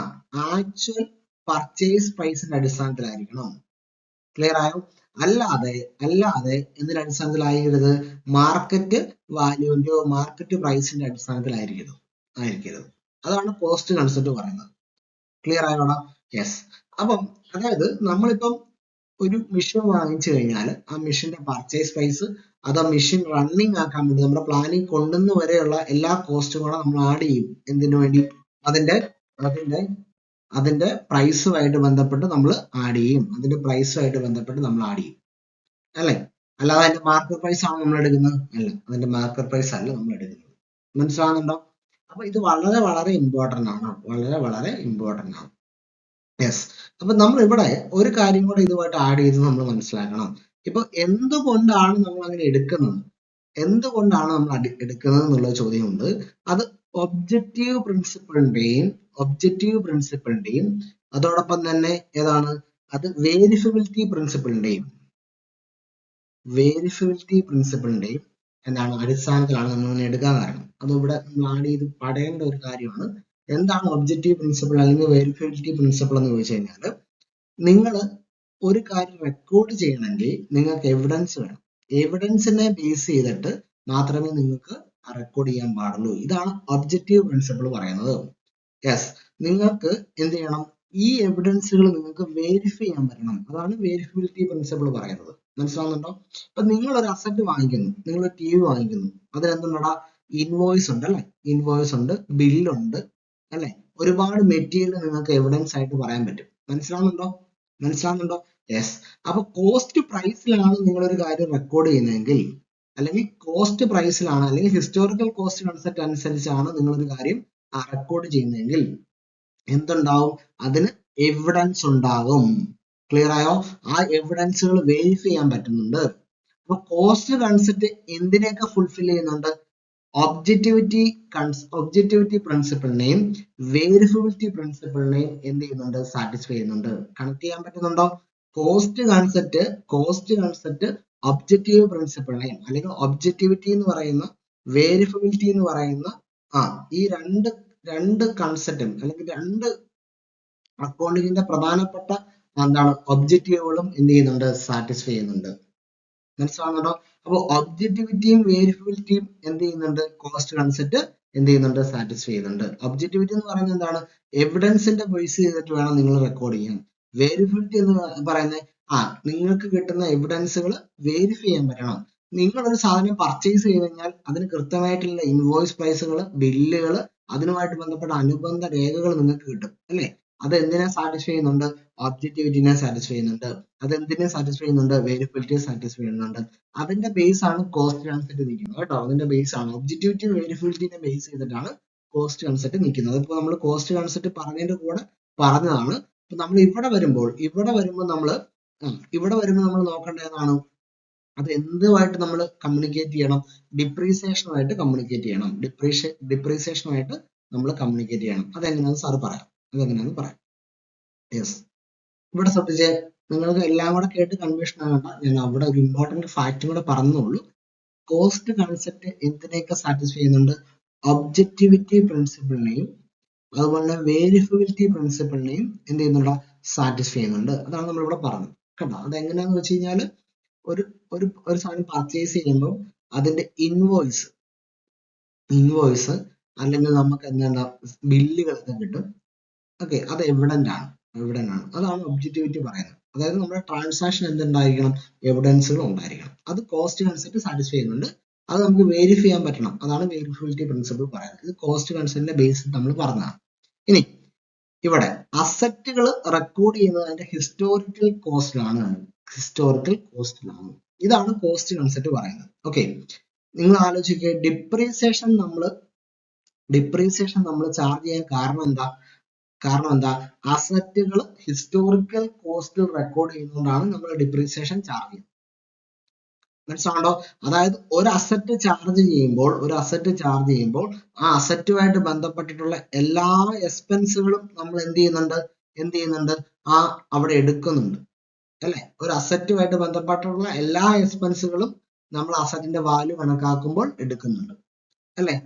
ആക്ച്വൽ പർച്ചേസ് പ്രൈസിന്റെ അടിസ്ഥാനത്തിലായിരിക്കണം. ക്ലിയർ ആയോ? അല്ലാതെ എന്തിന്റെ അടിസ്ഥാനത്തിലായിരിക്കരുത്? Market വാല്യൂവിന്റെയോ market പ്രൈസിന്റെ അടിസ്ഥാനത്തിലായിരിക്കരുത്. അതാണ് കോസ്റ്റ് കൺസെപ്റ്റ് പറയുന്നത്. ക്ലിയർ ആയോടാ? യെസ്. അപ്പം അതായത് നമ്മളിപ്പം ഒരു മെഷീൻ വാങ്ങിച്ചു കഴിഞ്ഞാൽ ആ മെഷീന്റെ പർച്ചേസ് പ്രൈസ്, അത് ആ മെഷീൻ റണ്ണിങ് ആക്കാൻ വേണ്ടി നമ്മുടെ പ്ലാനിങ് കൊണ്ടുവന്ന് വരെയുള്ള എല്ലാ കോസ്റ്റും കൂടെ നമ്മൾ ആഡ് ചെയ്യും. എന്തിനു വേണ്ടി? അതിന്റെ പ്രൈസുമായിട്ട് ബന്ധപ്പെട്ട് നമ്മൾ ആഡ് ചെയ്യും. അല്ലെ? അല്ലാതെ അതിന്റെ മാർക്കറ്റ് പ്രൈസ് ആണ് നമ്മൾ എടുക്കുന്നത്? അല്ല, അതിന്റെ മാർക്കറ്റ് പ്രൈസ് അല്ല നമ്മൾ എടുക്കുന്നത്. മനസ്സിലാകുന്നുണ്ടോ? അപ്പൊ ഇത് വളരെ വളരെ ഇമ്പോർട്ടന്റ് ആണ്. യെസ്. അപ്പൊ നമ്മൾ ഇവിടെ ഒരു കാര്യം കൂടെ ഇതുമായിട്ട് ആഡ് ചെയ്ത് നമ്മൾ മനസ്സിലാക്കണം. ഇപ്പൊ എന്തുകൊണ്ടാണ് നമ്മൾ അങ്ങനെ എടുക്കുന്നത് എന്നുള്ള ചോദ്യമുണ്ട്. അത് ഒബ്ജക്റ്റീവ് പ്രിൻസിപ്പിളിന്റെയും അതോടൊപ്പം തന്നെ ഏതാണ്? അത് വേരിഫിബിലിറ്റി പ്രിൻസിപ്പിളിന്റെയും അടിസ്ഥാനത്തിലാണ് നമ്മൾ എടുക്കാൻ കാരണം. അത് ഇവിടെ നമ്മൾ ആഡ് ചെയ്ത് പഠേണ്ട ഒരു കാര്യമാണ്. എന്താണ് ഒബ്ജക്റ്റീവ് പ്രിൻസിപ്പിൾ അല്ലെങ്കിൽ വേരിഫിബിലിറ്റി പ്രിൻസിപ്പിൾ എന്ന് ചോദിച്ചു കഴിഞ്ഞാൽ, നിങ്ങൾ ഒരു കാര്യം റെക്കോർഡ് ചെയ്യണമെങ്കിൽ നിങ്ങൾക്ക് എവിഡൻസ് വേണം. എവിഡൻസിനെ ബേസ് ചെയ്തിട്ട് മാത്രമേ നിങ്ങൾക്ക് റെക്കോർഡ് ചെയ്യാൻ പാടുള്ളൂ. ഇതാണ് ഒബ്ജക്റ്റീവ് പ്രിൻസിപ്പിൾ പറയുന്നത്. യെസ്. നിങ്ങൾക്ക് എന്ത് ചെയ്യണം? ഈ എവിഡൻസുകൾ നിങ്ങൾക്ക് വെരിഫൈ ചെയ്യാൻ പറ്റണം. അതാണ് വേരിഫിബിലിറ്റി പ്രിൻസിപ്പിൾ പറയുന്നത്. മനസ്സിലാവുന്നുണ്ടോ? ഇപ്പൊ നിങ്ങൾ ഒരു അസറ്റ് വാങ്ങിക്കുന്നു, നിങ്ങൾ ഒരു TV വാങ്ങിക്കുന്നു, അതിലെന്തുണ്ടടാ? ഇൻവോയ്സ് ഉണ്ട്, അല്ലെ? ഇൻവോയ്സ് ഉണ്ട്, ബില്ലുണ്ട്, അല്ലെ? ഒരുപാട് മെറ്റീരിയൽ നിങ്ങൾക്ക് എവിഡൻസ് ആയിട്ട് പറയാൻ പറ്റും. മനസ്സിലാവുന്നുണ്ടോ? യെസ്. അപ്പൊ കോസ്റ്റ് പ്രൈസിലാണ് നിങ്ങൾ ഒരു കാര്യം റെക്കോർഡ് ചെയ്യുന്നതെങ്കിൽ, അല്ലെങ്കിൽ കോസ്റ്റ് പ്രൈസിലാണ്, അല്ലെങ്കിൽ ഹിസ്റ്റോറിക്കൽ കോസ്റ്റ് കൺസെപ്റ്റ് അനുസരിച്ചാണ് നിങ്ങൾ ഒരു കാര്യം റെക്കോർഡ് ചെയ്യുന്നതെങ്കിൽ എന്തുണ്ടാവും? അതിന് എവിഡൻസ് ഉണ്ടാകും. ക്ലിയർ ആയോ? ആ എവിഡൻസുകൾ വെരിഫൈ ചെയ്യാൻ പറ്റുന്നുണ്ട്. അപ്പൊ കോസ്റ്റ് കൺസെപ്റ്റ് എന്തിനെയൊക്കെ ഫുൾഫിൽ ചെയ്യുന്നുണ്ട്? ഒബ്ജക്റ്റിവിറ്റി പ്രിൻസിപ്പിളിനെയും വേരിഫിബിലിറ്റി പ്രിൻസിപ്പിളിനെയും എന്ത് ചെയ്യുന്നുണ്ട്? സാറ്റിസ്ഫൈ ചെയ്യുന്നുണ്ട്. കണക്ട് ചെയ്യാൻ പറ്റുന്നുണ്ടോ? കോസ്റ്റ് കൺസെപ്റ്റ് ഒബ്ജക്റ്റീവ് പ്രിൻസിപ്പിളിനെയും, അല്ലെങ്കിൽ ഒബ്ജക്റ്റിവിറ്റി എന്ന് പറയുന്ന, വേരിഫിബിലിറ്റി എന്ന് പറയുന്ന ഈ രണ്ട് കൺസെപ്റ്റും, അല്ലെങ്കിൽ രണ്ട് അക്കൗണ്ടിങ്ങിന്റെ പ്രധാനപ്പെട്ട ഒബ്ജക്റ്റീവുകളും എന്ത് ചെയ്യുന്നുണ്ട്? സാറ്റിസ്ഫൈ ചെയ്യുന്നുണ്ട്. മനസ്സിലാവുന്നുണ്ടോ? അപ്പോൾ ഒബ്ജക്ടിവിറ്റിയും വേരിയബിലിറ്റിയും എന്ത് ചെയ്യുന്നുണ്ട്? കോസ്റ്റ് കൺസെപ്റ്റ് എന്ത് ചെയ്യുന്നുണ്ട്? സാറ്റിസ്ഫൈ ചെയ്യുന്നുണ്ട്. ഒബ്ജക്ടിവിറ്റി എന്ന് പറയുന്നത് എന്താണ്? എവിഡൻസിന്റെ ബേസ് ചെയ്തിട്ട് വേണം നിങ്ങൾ റെക്കോർഡ് ചെയ്യാൻ. വേരിയബിലിറ്റി എന്ന് പറയുന്നത് നിങ്ങൾക്ക് കിട്ടുന്ന എവിഡൻസുകൾ വേരിഫൈ ചെയ്യാൻ പറ്റണം. നിങ്ങൾ ഒരു സാധനം പർച്ചേസ് ചെയ്ത് കഴിഞ്ഞാൽ അതിന് കൃത്യമായിട്ടുള്ള ഇൻവോയ്സ് പ്രൈസുകൾ, ബില്ലുകൾ, അതിനുമായിട്ട് ബന്ധപ്പെട്ട അനുബന്ധ രേഖകൾ നിങ്ങൾക്ക് കിട്ടും അല്ലേ? അത് എന്തിനെ സാറ്റിസ്ഫൈ ചെയ്യുന്നുണ്ട്? ഒബ്ജക്ടിവിറ്റിനെ സാറ്റിസ്ഫൈ ചെയ്യുന്നുണ്ട്. അത് എന്തിനെ സാറ്റിസ്ഫൈ ചെയ്യുന്നുണ്ട്? വേരിയബിലിറ്റിയെ സാറ്റിസ്ഫൈ ചെയ്യുന്നുണ്ട്. അതിന്റെ ബേസ് ആണ് കോസ്റ്റ് കൺസെപ്റ്റ് നിൽക്കുന്നത് കേട്ടോ. അതിന്റെ ബേസ് ആണ് ഒബ്ജക്ടിവിറ്റി വേരിയബിലിറ്റിനെ ബേസ് ചെയ്തിട്ടാണ് കോസ്റ്റ് കൺസെപ്റ്റ് നിൽക്കുന്നത്. ഇപ്പോൾ നമ്മൾ കോസ്റ്റ് കൺസെപ്റ്റ് പറഞ്ഞതിന്റെ കൂടെ പറഞ്ഞതാണ്. ഇപ്പൊ നമ്മൾ ഇവിടെ വരുമ്പോൾ നമ്മൾ നോക്കേണ്ടതാണ് അത് എന്തുമായിട്ട് നമ്മൾ കമ്മ്യൂണിക്കേറ്റ് ചെയ്യണം? ഡിപ്രീസിയേഷനുമായിട്ട് കമ്മ്യൂണിക്കേറ്റ് ചെയ്യണം. ഡിപ്രീസിയേഷനുമായിട്ട് നമ്മൾ കമ്മ്യൂണിക്കേറ്റ് ചെയ്യണം. അതെങ്ങനെയാണെന്ന് സാറ് പറയാം. യെസ്, ഇവിടെ ശ്രദ്ധിച്ചേ, നിങ്ങൾക്ക് എല്ലാം കൂടെ കേട്ട് കൺഫ്യൂഷൻ ആകണ്ട. ഞാൻ അവിടെ ഒരു ഇമ്പോർട്ടന്റ് ഫാക്റ്റും കൂടെ പറഞ്ഞോളൂ. കോസ്റ്റ് കൺസെപ്റ്റ് എന്തിനെയൊക്കെ സാറ്റിസ്ഫൈ ചെയ്യുന്നുണ്ട്? ഒബ്ജക്ടിവിറ്റി പ്രിൻസിപ്പിളിനെയും അതുപോലെ വേരിയബിലിറ്റി പ്രിൻസിപ്പിളിനെയും എന്ത് ചെയ്യുന്നുണ്ട്? സാറ്റിസ്ഫൈ ചെയ്യുന്നുണ്ട്. അതാണ് നമ്മളിവിടെ പറഞ്ഞത് കേട്ടോ. അതെങ്ങനെയാന്ന് വെച്ച് കഴിഞ്ഞാൽ ഒരു ഒരു ഒരു സാധനം പർച്ചേസ് ചെയ്യുമ്പോൾ അതിന്റെ ഇൻവോയ്സ് അല്ലെങ്കിൽ നമുക്ക് എന്താണ് ബില്ലുകളൊക്കെ കിട്ടും. ഓക്കെ, അത് എവിഡന്റ് ആണ്. അതാണ് ഒബ്ജക്ടിവിറ്റി പറയുന്നത്. അതായത് നമ്മുടെ ട്രാൻസാക്ഷൻ എന്തുണ്ടായിരിക്കണം? എവിഡൻസുകൾ ഉണ്ടായിരിക്കണം. അത് കോസ്റ്റ് കൺസെപ്റ്റ് സാറ്റിസ്ഫൈ ചെയ്യുന്നുണ്ട്. അത് നമുക്ക് വേരിഫൈ ചെയ്യാൻ പറ്റണം. അതാണ് വേരിയബിലിറ്റി പ്രിൻസിപ്പിൾ പറയുന്നത്. ഇത് കോസ്റ്റ് കൺസെപ്റ്റിന്റെ ബേസിൽ നമ്മൾ പറഞ്ഞതാണ്. ഇനി ഇവിടെ അസറ്റുകൾ റെക്കോർഡ് ചെയ്യുന്നത് അതിന്റെ ഹിസ്റ്റോറിക്കൽ കോസ്റ്റിലാണ്. ഇതാണ് കോസ്റ്റ് കൺസെപ്റ്റ് പറയുന്നത്. ഓക്കെ, നിങ്ങൾ ആലോചിക്കുക, ഡിപ്രീസിയേഷൻ നമ്മൾ ചാർജ് ചെയ്യാൻ കാരണം എന്താ? അസറ്റുകൾ ഹിസ്റ്റോറിക്കൽ കോസ്റ്റിൽ റെക്കോർഡ് ചെയ്യുന്നതുകൊണ്ടാണ് നമ്മൾ ഡിപ്രീസിയേഷൻ ചാർജ് ചെയ്യുന്നത്. മനസ്സിലാണോ? അതായത് ഒരു അസറ്റ് ചാർജ് ചെയ്യുമ്പോൾ ആ അസറ്റുമായിട്ട് ബന്ധപ്പെട്ടിട്ടുള്ള എല്ലാ എക്സ്പെൻസുകളും നമ്മൾ എന്ത് ചെയ്യുന്നുണ്ട്? അവിടെ എടുക്കുന്നുണ്ട് അല്ലെ? ഒരു അസറ്റുമായിട്ട് ബന്ധപ്പെട്ടുള്ള എല്ലാ എക്സ്പെൻസുകളും നമ്മൾ അസറ്റിന്റെ വാല്യൂ കണക്കാക്കുമ്പോൾ എടുക്കുന്നുണ്ട് അല്ലെ?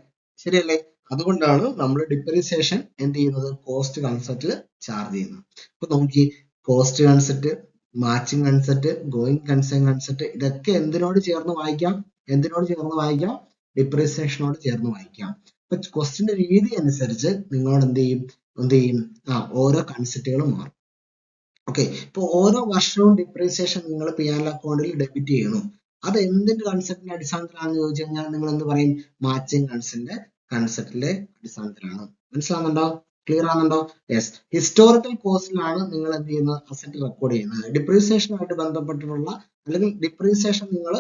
ശരിയല്ലേ? അതുകൊണ്ടാണ് നമ്മൾ ഡിപ്രീസിയേഷൻ എന്ത് ചെയ്യുന്നത്? കോസ്റ്റ് കൺസെപ്റ്റിൽ ചാർജ് ചെയ്യുന്നത്. അപ്പൊ നോക്കി, cost concept, matching concept, going concern concept, ഇതൊക്കെ എന്തിനോട് ചേർന്ന് വായിക്കാം? ഡിപ്രീസിയേഷനോട് ചേർന്ന് വായിക്കാം. അപ്പൊ ക്വസ്റ്റിന്റെ രീതി അനുസരിച്ച് നിങ്ങളോട് എന്ത് ചെയ്യും? ഓരോ കൺസെപ്റ്റുകളും മാറും. ഓക്കെ, ഇപ്പൊ ഓരോ വർഷവും ഡിപ്രീസിയേഷൻ നിങ്ങൾ P&L അക്കൗണ്ടിൽ ഡെബിറ്റ് ചെയ്യുന്നു. അത് എന്തിന്റെ കൺസെപ്റ്റിന്റെ അടിസ്ഥാനത്തിലാണെന്ന് ചോദിച്ചു കഴിഞ്ഞാൽ നിങ്ങൾ എന്ത് പറയും? മാച്ചിങ് കൺസെപ്റ്റിന്റെ അടിസ്ഥാനത്തിലാണ്. മനസ്സിലാവുന്നുണ്ടോ? ക്ലിയർ ആവുന്നുണ്ടോ? യെസ്. ഹിസ്റ്റോറിക്കൽ കോസ്റ്റിലാണ് നിങ്ങൾ എന്ത് ചെയ്യുന്നത്? അസറ്റ് റെക്കോർഡ് ചെയ്യുന്നത്. ഡിപ്രീസിയേഷനുമായിട്ട് ബന്ധപ്പെട്ടിട്ടുള്ള അല്ലെങ്കിൽ ഡിപ്രീസിയേഷൻ നിങ്ങൾ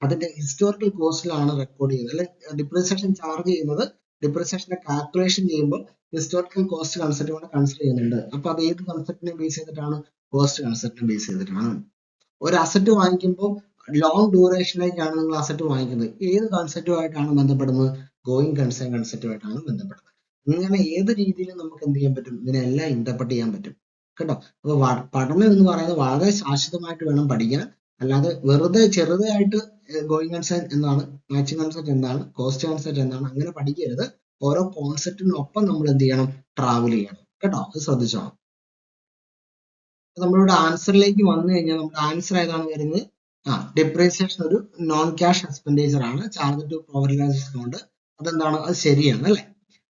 അതിന്റെ ഹിസ്റ്റോറിക്കൽ കോസ്റ്റിലാണ് റെക്കോർഡ് ചെയ്യുന്നത്. അല്ലെങ്കിൽ ഡിപ്രീസിയേഷൻ ചാർജ് ചെയ്യുന്നത്, ഡിപ്രീസിയേഷന്റെ കാൽക്കുലേഷൻ ചെയ്യുമ്പോൾ ഹിസ്റ്റോറിക്കൽ കോസ്റ്റ് കൺസെപ്റ്റ് കൂടെ കൺസിഡർ ചെയ്യുന്നുണ്ട്. അപ്പൊ അത് ഏത് കൺസെപ്റ്റിനെ ബേസ് ചെയ്തിട്ടാണ്? കോസ്റ്റ് കൺസെപ്റ്റിനെ ബേസ് ചെയ്തിട്ടാണ്. ഒരു അസറ്റ് വാങ്ങിക്കുമ്പോൾ ലോങ് ഡ്യൂറേഷനിലേക്കാണ് നിങ്ങൾ അസറ്റ് വാങ്ങിക്കുന്നത്. ഏത് കൺസെപ്റ്റുമായിട്ടാണ് ബന്ധപ്പെടുന്നത്? ഗോയിങ് കൺസേൺ കൺസെപ്റ്റുമായിട്ടാണ് ബന്ധപ്പെടുന്നത്. ഇങ്ങനെ ഏത് രീതിയിലും നമുക്ക് എന്ത് ചെയ്യാൻ പറ്റും? ഇതിനെല്ലാം ഇന്റർപ്രറ്റ് ചെയ്യാൻ പറ്റും കേട്ടോ. അപ്പൊ പഠനം എന്ന് പറയുന്നത് വളരെ ശാശ്വതമായിട്ട് വേണം പഠിക്കാൻ. അല്ലാതെ വെറുതെ ചെറുതായിട്ട് ഗോയിങ് കൺസേൺ എന്താണ്, മാച്ചിങ് കൺസെപ്റ്റ് എന്താണ്, കോസ്റ്റ് കൺസെപ്റ്റ് എന്താണ്, അങ്ങനെ പഠിക്കരുത്. ഓരോ കോൺസെപ്റ്റിനൊപ്പം നമ്മൾ എന്ത് ചെയ്യണം? ട്രാവൽ ചെയ്യണം കേട്ടോ. അത് ശ്രദ്ധിച്ചോണം. നമ്മളിവിടെ ആൻസറിലേക്ക് വന്നു കഴിഞ്ഞാൽ നമ്മുടെ ആൻസർ ഏതാണ് വരുന്നത്? ഡിപ്രീസിയേഷൻ ഒരു നോൺ ക്യാഷ് എക്സ്പെൻഡിച്ചർ ആണ്. Charge to profit account. അതെന്താണ്? അത് ശരിയാണ് അല്ലെ?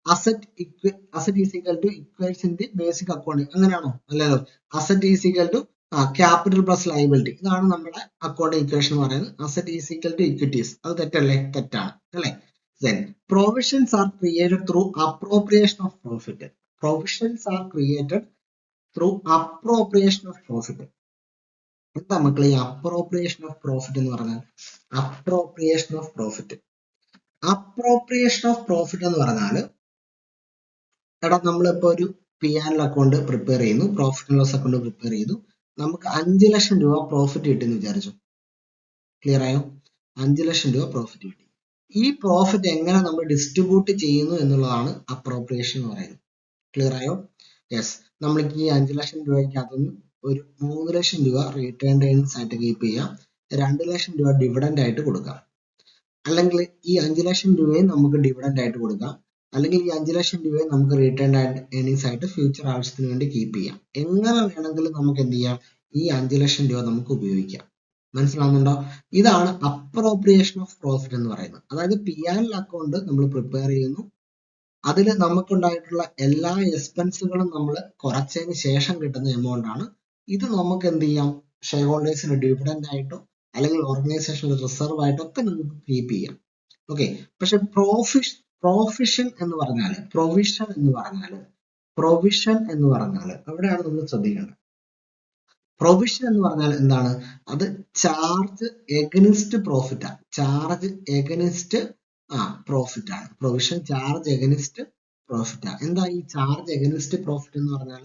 Asset is equal to equals in the basic accounting. അങ്ങനെയാണോ? അല്ലല്ലോ. Asset is equal to capital plus liability. ഇതാണ് നമ്മുടെ അക്കൗണ്ടിങ് ഇക്വേഷൻ എന്ന് പറയുന്നത്. Asset is equal to equities. അത് തെറ്റല്ലേ? തെറ്റാണ് അല്ലെ? Then provisions are created through appropriation of profit. എന്താ മക്കളെ ഈ അപ്രോപ്രിയേഷൻ ഓഫ് പ്രോഫിറ്റ് എന്ന് പറഞ്ഞാൽ? അപ്രോപ്രിയേഷൻ ഓഫ് പ്രോഫിറ്റ് എന്ന് പറഞ്ഞാൽ, എടാ നമ്മളിപ്പോ ഒരു P&L അക്കൗണ്ട് പ്രിപ്പയർ ചെയ്യുന്നു, profit and loss account prepare ചെയ്തു. നമുക്ക് 5 ലക്ഷം രൂപ പ്രോഫിറ്റ് കിട്ടിയെന്ന് വിചാരിച്ചു. ക്ലിയർ ആയോ? 5 ലക്ഷം രൂപ പ്രോഫിറ്റ് കിട്ടി. ഈ പ്രോഫിറ്റ് എങ്ങനെ നമ്മൾ ഡിസ്ട്രിബ്യൂട്ട് ചെയ്യുന്നു എന്നുള്ളതാണ് അപ്രോപ്രിയേഷൻ എന്ന് പറയുന്നത്. ക്ലിയർ ആയോ? യെസ്. നമ്മൾക്ക് ഈ 5 ലക്ഷം രൂപയ്ക്ക് അതൊന്ന് ഒരു 3 ലക്ഷം രൂപ റിട്ടേൺ ഏർണിങ്സ് ആയിട്ട് കീപ്പ് ചെയ്യാം. 2 ലക്ഷം രൂപ ഡിവിഡൻഡ് ആയിട്ട് കൊടുക്കാം. അല്ലെങ്കിൽ ഈ 5 ലക്ഷം രൂപയും നമുക്ക് ഡിവിഡൻഡ് ആയിട്ട് കൊടുക്കാം. അല്ലെങ്കിൽ ഈ 5 ലക്ഷം രൂപയും നമുക്ക് റിട്ടേൺ ഏർണിങ്സ് ആയിട്ട് ഫ്യൂച്ചർ ആവശ്യത്തിന് വേണ്ടി കീപ്പ് ചെയ്യാം. എങ്ങനെ വേണമെങ്കിലും നമുക്ക് എന്ത് ചെയ്യാം? ഈ 5 ലക്ഷം രൂപ നമുക്ക് ഉപയോഗിക്കാം. മനസ്സിലാവുന്നുണ്ടോ? ഇതാണ് അപ്രോപ്രിയേഷൻ ഓഫ് പ്രോഫിറ്റ് എന്ന് പറയുന്നത്. അതായത് P&L അക്കൗണ്ട് നമ്മൾ പ്രിപ്പയർ ചെയ്യുന്നു, അതിൽ നമുക്കുണ്ടായിട്ടുള്ള എല്ലാ എക്സ്പെൻസുകളും നമ്മൾ കുറച്ചതിന് ശേഷം കിട്ടുന്ന എമൗണ്ട് ആണ്. ഇത് നമുക്ക് എന്ത് ചെയ്യാം, ഷെയർ ഹോൾഡേഴ്സിന് ഡിവിഡൻഡ് ആയിട്ടോ അല്ലെങ്കിൽ ഓർഗനൈസേഷനിൽ റിസർവ് ആയിട്ടോ ഒക്കെ നമുക്ക് കീപ്പ് ചെയ്യാം. ഓക്കെ, പക്ഷെ പ്രൊവിഷൻ എന്ന് പറഞ്ഞാൽ അവിടെയാണ് നമ്മൾ ശ്രദ്ധിക്കേണ്ടത്. പ്രൊവിഷൻ എന്ന് പറഞ്ഞാൽ എന്താണ്? അത് ചാർജ് എഗനിസ്റ്റ് പ്രോഫിറ്റ് ആണ്. ചാർജ് എഗനിസ്റ്റ് പ്രോഫിറ്റ് ആണ്. പ്രൊവിഷൻ ചാർജ് എഗനിസ്റ്റ് പ്രോഫിറ്റ് ആണ്. എന്താ ഈ ചാർജ് എഗനിസ്റ്റ് പ്രോഫിറ്റ് എന്ന് പറഞ്ഞാൽ?